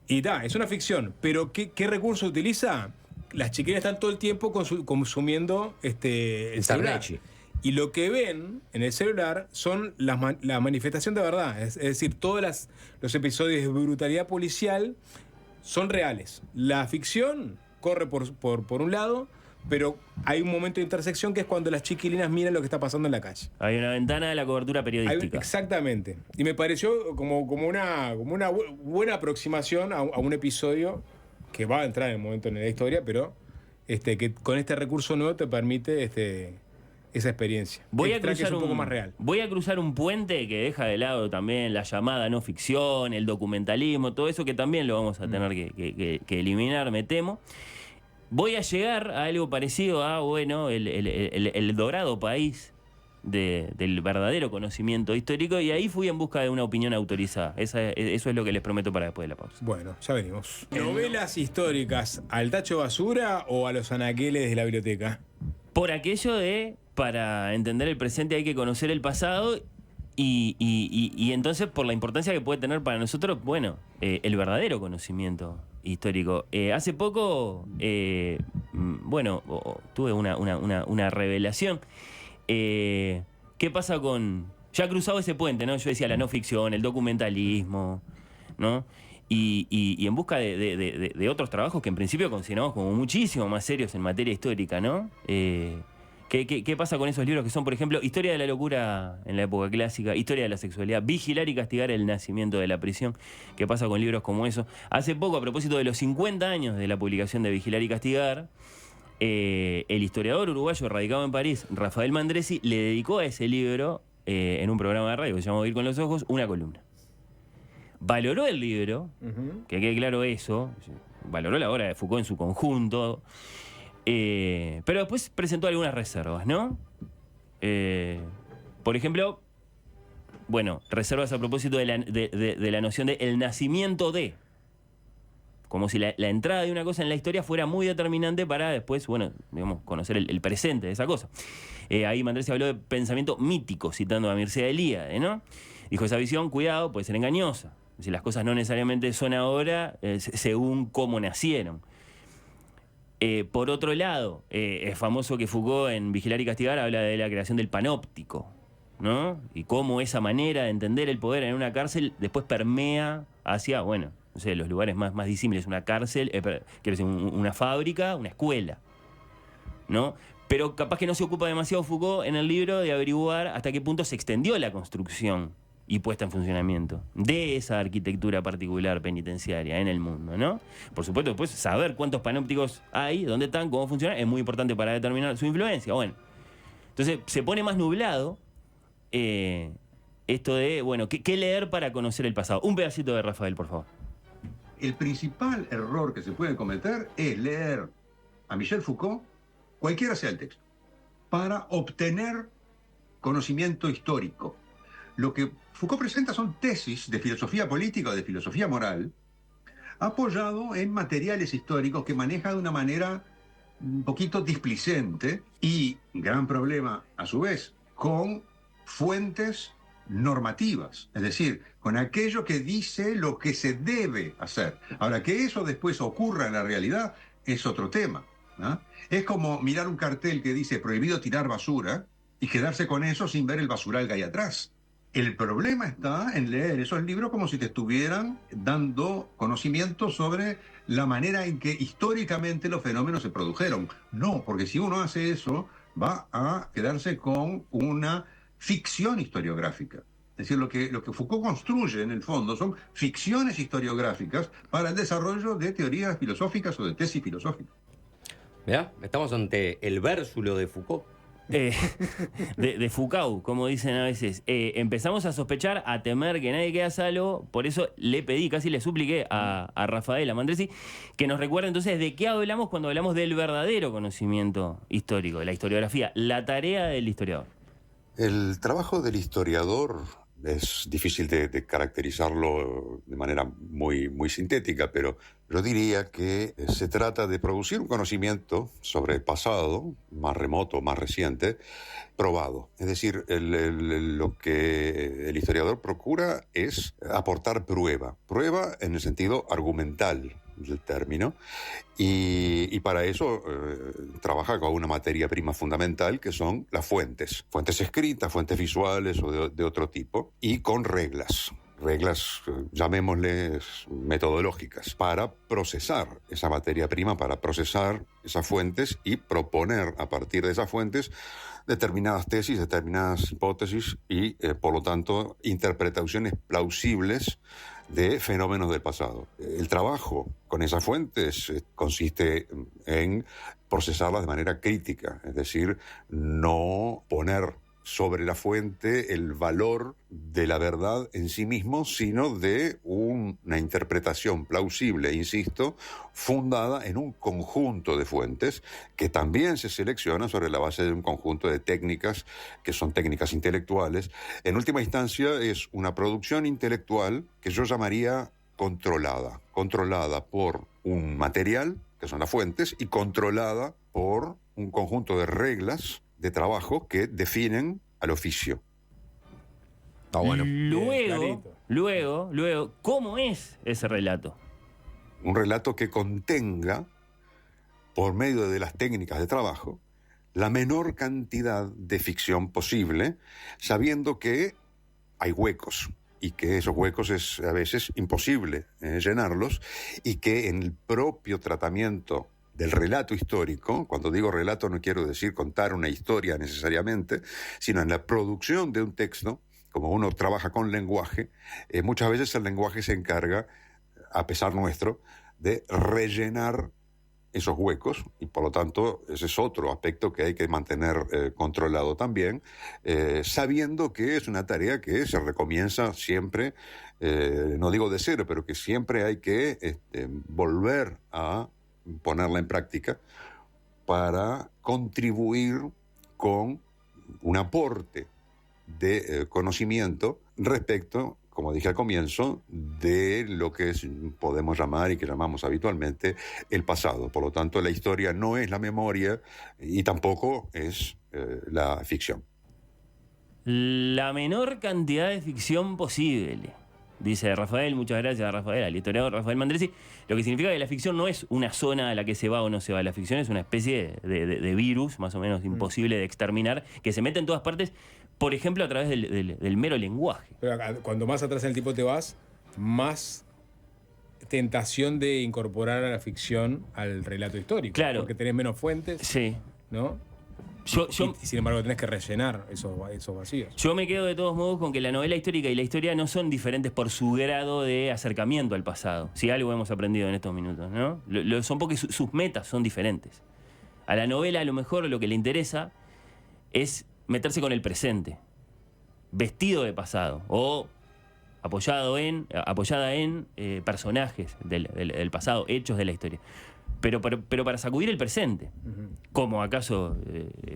[SPEAKER 1] Y es una ficción, pero ¿qué recurso utiliza? Las chiquillas están todo el tiempo consumiendo el celular. Y lo que ven en el celular son la manifestación de verdad. Es decir, todos los episodios de brutalidad policial son reales. La ficción corre por un lado, pero hay un momento de intersección que es cuando las chiquilinas miran lo que está pasando en la calle.
[SPEAKER 7] Hay una ventana de la cobertura periodística.
[SPEAKER 1] Exactamente. Y me pareció como una buena aproximación a un episodio que va a entrar en el momento en la historia, pero que con este recurso nuevo te permite esa experiencia.
[SPEAKER 7] Voy a
[SPEAKER 1] que es
[SPEAKER 7] cruzar
[SPEAKER 1] un poco más real.
[SPEAKER 7] Voy a cruzar un puente que deja de lado también la llamada no ficción, el documentalismo, todo eso que también lo vamos a tener que eliminar, me temo. Voy a llegar a algo parecido a, el dorado país del verdadero conocimiento histórico, y ahí fui en busca de una opinión autorizada. Eso es lo que les prometo para después de la pausa.
[SPEAKER 1] Bueno, ya venimos. ¿Novelas históricas al tacho basura o a los anaqueles de la biblioteca?
[SPEAKER 7] Por aquello de, para entender el presente hay que conocer el pasado, y entonces por la importancia que puede tener para nosotros, el verdadero conocimiento histórico. Hace poco, tuve una revelación. ¿Qué pasa con...? Ya he cruzado ese puente, ¿no? Yo decía la no ficción, el documentalismo, ¿no? Y en busca de otros trabajos que en principio consideramos como muchísimo más serios en materia histórica, ¿no? ¿Qué pasa con esos libros que son, por ejemplo, Historia de la locura en la época clásica, Historia de la sexualidad, Vigilar y castigar el nacimiento de la prisión? ¿Qué pasa con libros como eso? Hace poco, a propósito de los 50 años de la publicación de Vigilar y castigar, el historiador uruguayo radicado en París, Rafael Mandresi, le dedicó a ese libro, en un programa de radio que se llama Oír con los ojos, una columna. Valoró el libro, que quede claro eso, valoró la obra de Foucault en su conjunto, pero después presentó algunas reservas, ¿no? Por ejemplo, reservas a propósito de la noción de el nacimiento de. Como si la entrada de una cosa en la historia fuera muy determinante para después, conocer el presente de esa cosa. Ahí Mandresi habló de pensamiento mítico, citando a Mircea Eliade, ¿no? Dijo, esa visión, cuidado, puede ser engañosa. Es decir, las cosas no necesariamente son ahora según cómo nacieron. Por otro lado, es famoso que Foucault en Vigilar y castigar habla de la creación del panóptico, ¿no? Y cómo esa manera de entender el poder en una cárcel después permea hacia, los lugares más disímiles, una cárcel, quiero decir, una fábrica, una escuela, ¿no? Pero capaz que no se ocupa demasiado Foucault en el libro de averiguar hasta qué punto se extendió la construcción y puesta en funcionamiento de esa arquitectura particular penitenciaria en el mundo, ¿no? Por supuesto, después saber cuántos panópticos hay, dónde están, cómo funcionan, es muy importante para determinar su influencia. Entonces se pone más nublado esto de, ¿qué leer para conocer el pasado? Un pedacito de Rafael, por favor.
[SPEAKER 6] El principal error que se puede cometer es leer a Michel Foucault, cualquiera sea el texto, para obtener conocimiento histórico. Lo que Foucault presenta son tesis de filosofía política o de filosofía moral, apoyado en materiales históricos que maneja de una manera un poquito displicente y, gran problema a su vez, con fuentes normativas, es decir, con aquello que dice lo que se debe hacer. Ahora, que eso después ocurra en la realidad es otro tema, ¿no? Es como mirar un cartel que dice prohibido tirar basura y quedarse con eso sin ver el basural que hay atrás. El problema está en leer esos libros como si te estuvieran dando conocimiento sobre la manera en que históricamente los fenómenos se produjeron. No, porque si uno hace eso, va a quedarse con una ficción historiográfica. Es decir, lo que Foucault construye en el fondo son ficciones historiográficas para el desarrollo de teorías filosóficas o de tesis filosóficas.
[SPEAKER 2] Mirá, estamos ante el vérsulo de Foucault.
[SPEAKER 7] De Foucault, como dicen a veces. Empezamos a sospechar, a temer que nadie queda salvo. Por eso le pedí, casi le supliqué a Rafael, a Mandresi, que nos recuerde entonces de qué hablamos cuando hablamos del verdadero conocimiento histórico, de la historiografía, la tarea del historiador.
[SPEAKER 9] El trabajo del historiador es difícil de caracterizarlo de manera muy sintética, pero yo diría que se trata de producir un conocimiento sobre el pasado, más remoto, más reciente, probado. Es decir, lo que el historiador procura es aportar prueba en el sentido argumental del término, y para eso trabaja con una materia prima fundamental que son las fuentes escritas, fuentes visuales o de otro tipo, y con reglas, llamémosles metodológicas, para procesar esa materia prima, para procesar esas fuentes y proponer a partir de esas fuentes determinadas tesis, determinadas hipótesis y, por lo tanto, interpretaciones plausibles de fenómenos del pasado. El trabajo con esas fuentes consiste en procesarlas de manera crítica, es decir, no poner sobre la fuente el valor de la verdad en sí mismo, sino de una interpretación plausible, insisto, fundada en un conjunto de fuentes que también se selecciona sobre la base de un conjunto de técnicas que son técnicas intelectuales. En última instancia es una producción intelectual que yo llamaría controlada por un material, que son las fuentes, y controlada por un conjunto de reglas de trabajo que definen al oficio.
[SPEAKER 2] Bueno.
[SPEAKER 7] Luego, ¿cómo es ese relato?
[SPEAKER 9] Un relato que contenga, por medio de las técnicas de trabajo, la menor cantidad de ficción posible, sabiendo que hay huecos y que esos huecos es a veces imposible llenarlos, y que en el propio tratamiento del relato histórico, cuando digo relato no quiero decir contar una historia necesariamente, sino en la producción de un texto, como uno trabaja con lenguaje, muchas veces el lenguaje se encarga, a pesar nuestro, de rellenar esos huecos, y por lo tanto ese es otro aspecto que hay que mantener controlado también, sabiendo que es una tarea que se recomienza siempre, no digo de cero, pero que siempre hay que volver a ponerla en práctica para contribuir con un aporte de conocimiento respecto, como dije al comienzo, de lo que podemos llamar y que llamamos habitualmente el pasado. Por lo tanto, la historia no es la memoria y tampoco es la ficción.
[SPEAKER 7] La menor cantidad de ficción posible, dice Rafael. Muchas gracias a Rafael, al historiador Rafael Mandresi. Lo que significa que la ficción no es una zona a la que se va o no se va. La ficción es una especie de virus, más o menos imposible de exterminar, que se mete en todas partes, por ejemplo, a través del mero lenguaje.
[SPEAKER 1] Pero cuando más atrás en el tiempo te vas, más tentación de incorporar a la ficción al relato histórico.
[SPEAKER 7] Claro.
[SPEAKER 1] Porque tenés menos fuentes.
[SPEAKER 7] Sí.
[SPEAKER 1] ¿No? Y sin embargo tenés que rellenar esos vacíos.
[SPEAKER 7] Yo me quedo de todos modos con que la novela histórica y la historia no son diferentes por su grado de acercamiento al pasado. Si algo hemos aprendido en estos minutos, ¿no? Son porque sus metas son diferentes. A la novela a lo mejor lo que le interesa es meterse con el presente, vestido de pasado o apoyada en personajes del pasado, hechos de la historia. Pero para sacudir el presente. Como acaso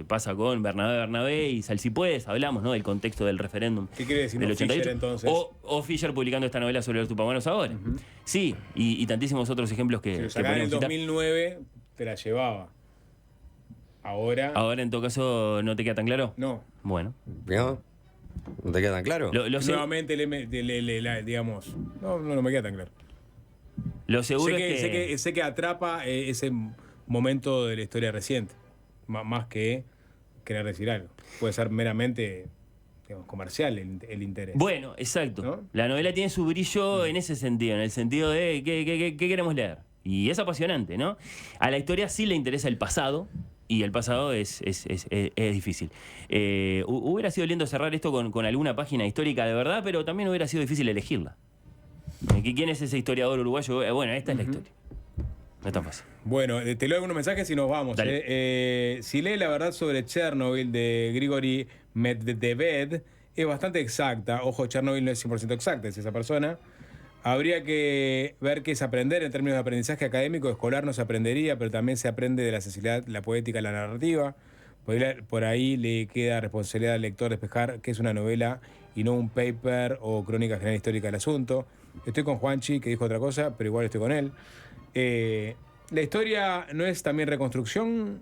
[SPEAKER 7] pasa con Bernabé y Salsipuedes, hablamos, ¿no?, del contexto del referéndum.
[SPEAKER 1] ¿Qué quiere decir
[SPEAKER 7] del 88.
[SPEAKER 1] Fischer, entonces?
[SPEAKER 7] O Fischer publicando esta novela sobre los tupabuenos ahora. Sí, y tantísimos otros ejemplos que
[SPEAKER 1] si lo sacaban en el
[SPEAKER 7] podríamos citar.
[SPEAKER 1] 2009, te la llevaba. Ahora
[SPEAKER 7] en todo caso, ¿no te queda tan claro?
[SPEAKER 1] no.
[SPEAKER 7] Bueno.
[SPEAKER 2] ¿No? ¿No te queda tan claro?
[SPEAKER 1] Nuevamente, digamos, no me queda tan claro.
[SPEAKER 7] Lo seguro es que...
[SPEAKER 1] Sé que atrapa ese momento de la historia reciente, más que querer decir algo. Puede ser meramente, digamos, comercial el interés.
[SPEAKER 7] Bueno, exacto.
[SPEAKER 1] ¿No?
[SPEAKER 7] La novela tiene su brillo en ese sentido, en el sentido de ¿qué queremos leer? Y es apasionante, ¿no? A la historia sí le interesa el pasado, y el pasado es difícil. Hubiera sido lindo cerrar esto con alguna página histórica de verdad, pero también hubiera sido difícil elegirla. ¿Quién es ese historiador uruguayo? Bueno, esta es la historia. No es tan fácil.
[SPEAKER 1] Bueno, te leo algunos mensajes y nos vamos. Si lee La verdad sobre Chernobyl de Grigory Medvedev, es bastante exacta. Ojo, Chernobyl no es 100% exacta, es esa persona. Habría que ver qué es aprender en términos de aprendizaje académico. Escolar no se aprendería, pero también se aprende de la sensibilidad, la poética, la narrativa. Por ahí le queda responsabilidad al lector despejar que es una novela y no un paper o crónica general histórica del asunto. Estoy con Juanchi, que dijo otra cosa, pero igual estoy con él. La historia no es también reconstrucción,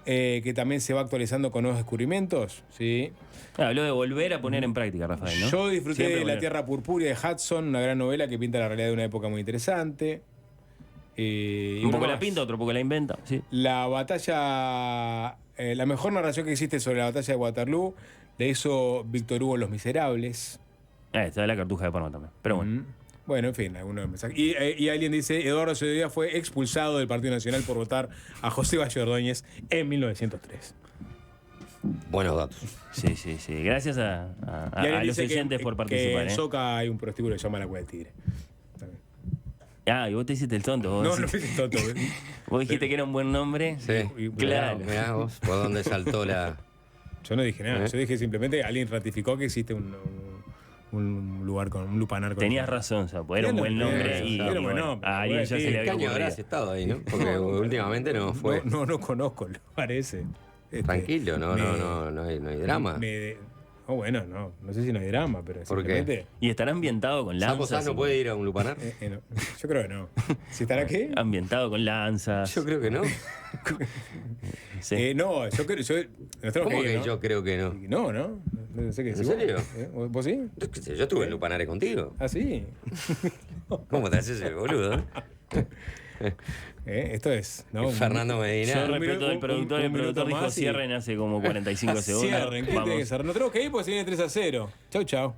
[SPEAKER 1] que también se va actualizando con nuevos descubrimientos, ¿sí?
[SPEAKER 7] Habló de volver a poner en práctica, Rafael, ¿no?
[SPEAKER 1] Yo disfruté
[SPEAKER 7] Siempre
[SPEAKER 1] de La
[SPEAKER 7] volver.
[SPEAKER 1] Tierra Purpúrea de Hudson, una gran novela que pinta la realidad de una época muy interesante. Y
[SPEAKER 7] Un
[SPEAKER 1] una
[SPEAKER 7] poco la
[SPEAKER 1] más.
[SPEAKER 7] pinta, otro poco la inventa. Sí.
[SPEAKER 1] La batalla, la mejor narración que existe sobre la batalla de Waterloo la hizo Víctor Hugo en Los Miserables.
[SPEAKER 7] Está la cartuja de Parma también. Pero bueno.
[SPEAKER 1] Bueno, en fin, algunos mensajes. Y alguien dice, Eduardo Sodía fue expulsado del Partido Nacional por votar a José Valle Ordóñez en 1903.
[SPEAKER 2] Buenos datos.
[SPEAKER 7] Sí. Gracias a
[SPEAKER 1] Y alguien
[SPEAKER 7] los
[SPEAKER 1] dice que-
[SPEAKER 7] oyentes por
[SPEAKER 1] que
[SPEAKER 7] participar.
[SPEAKER 1] en Soca hay un prostíbulo que se llama La Cueva del Tigre.
[SPEAKER 7] Y vos te hiciste el tonto. Vos,
[SPEAKER 1] No, no
[SPEAKER 7] decís-
[SPEAKER 1] es tonto.
[SPEAKER 7] vos dijiste que era un buen nombre.
[SPEAKER 2] Sí,
[SPEAKER 7] Claro.
[SPEAKER 2] Mirá vos por dónde saltó la...
[SPEAKER 1] Yo no dije nada.
[SPEAKER 2] ¿Eh?
[SPEAKER 1] Yo dije simplemente alguien ratificó que existe un lugar con un lupanar. Con
[SPEAKER 7] Tenías razón, Sapo. Era un buen nombre. Y,
[SPEAKER 1] Era un buen
[SPEAKER 7] bueno,
[SPEAKER 1] nombre.
[SPEAKER 7] a alguien ya se le
[SPEAKER 2] ¿Qué
[SPEAKER 7] había
[SPEAKER 2] año
[SPEAKER 7] ocurrido.
[SPEAKER 2] habrás estado ahí, no? Porque últimamente no fue...
[SPEAKER 1] No conozco, lo parece.
[SPEAKER 2] Tranquilo, no hay drama.
[SPEAKER 1] Bueno, no sé si no hay drama, pero
[SPEAKER 2] ¿Por qué?
[SPEAKER 1] simplemente.
[SPEAKER 7] Y estará ambientado con
[SPEAKER 2] ¿Sapo
[SPEAKER 7] lanzas.
[SPEAKER 2] Saz no puede ir a un lupanar?
[SPEAKER 1] No. Yo creo que no. ¿Si estará qué?
[SPEAKER 7] Ambientado con lanzas.
[SPEAKER 2] Yo creo que no.
[SPEAKER 7] Sí.
[SPEAKER 1] No, yo creo. Nos tenemos
[SPEAKER 2] ¿Cómo
[SPEAKER 1] que ir,
[SPEAKER 2] que
[SPEAKER 1] ¿no?
[SPEAKER 2] yo creo que no?
[SPEAKER 1] No sé qué
[SPEAKER 2] ¿En
[SPEAKER 1] decís
[SPEAKER 2] serio?
[SPEAKER 1] vos. ¿Vos sí?
[SPEAKER 2] Yo qué sé, yo estuve en lupanares contigo.
[SPEAKER 1] ¿Ah, sí?
[SPEAKER 2] ¿Cómo te haces el boludo?
[SPEAKER 1] Esto es. ¿no?
[SPEAKER 2] Fernando Medina.
[SPEAKER 7] Yo respeto al
[SPEAKER 1] un
[SPEAKER 7] productor. El
[SPEAKER 1] minuto
[SPEAKER 7] productor dijo
[SPEAKER 1] más y-
[SPEAKER 7] cierren hace como 45 segundos.
[SPEAKER 1] Cierren. ¿Qué tiene que
[SPEAKER 7] Vamos.
[SPEAKER 1] cerrar? No tenemos que ir porque se viene 3-0. Chau.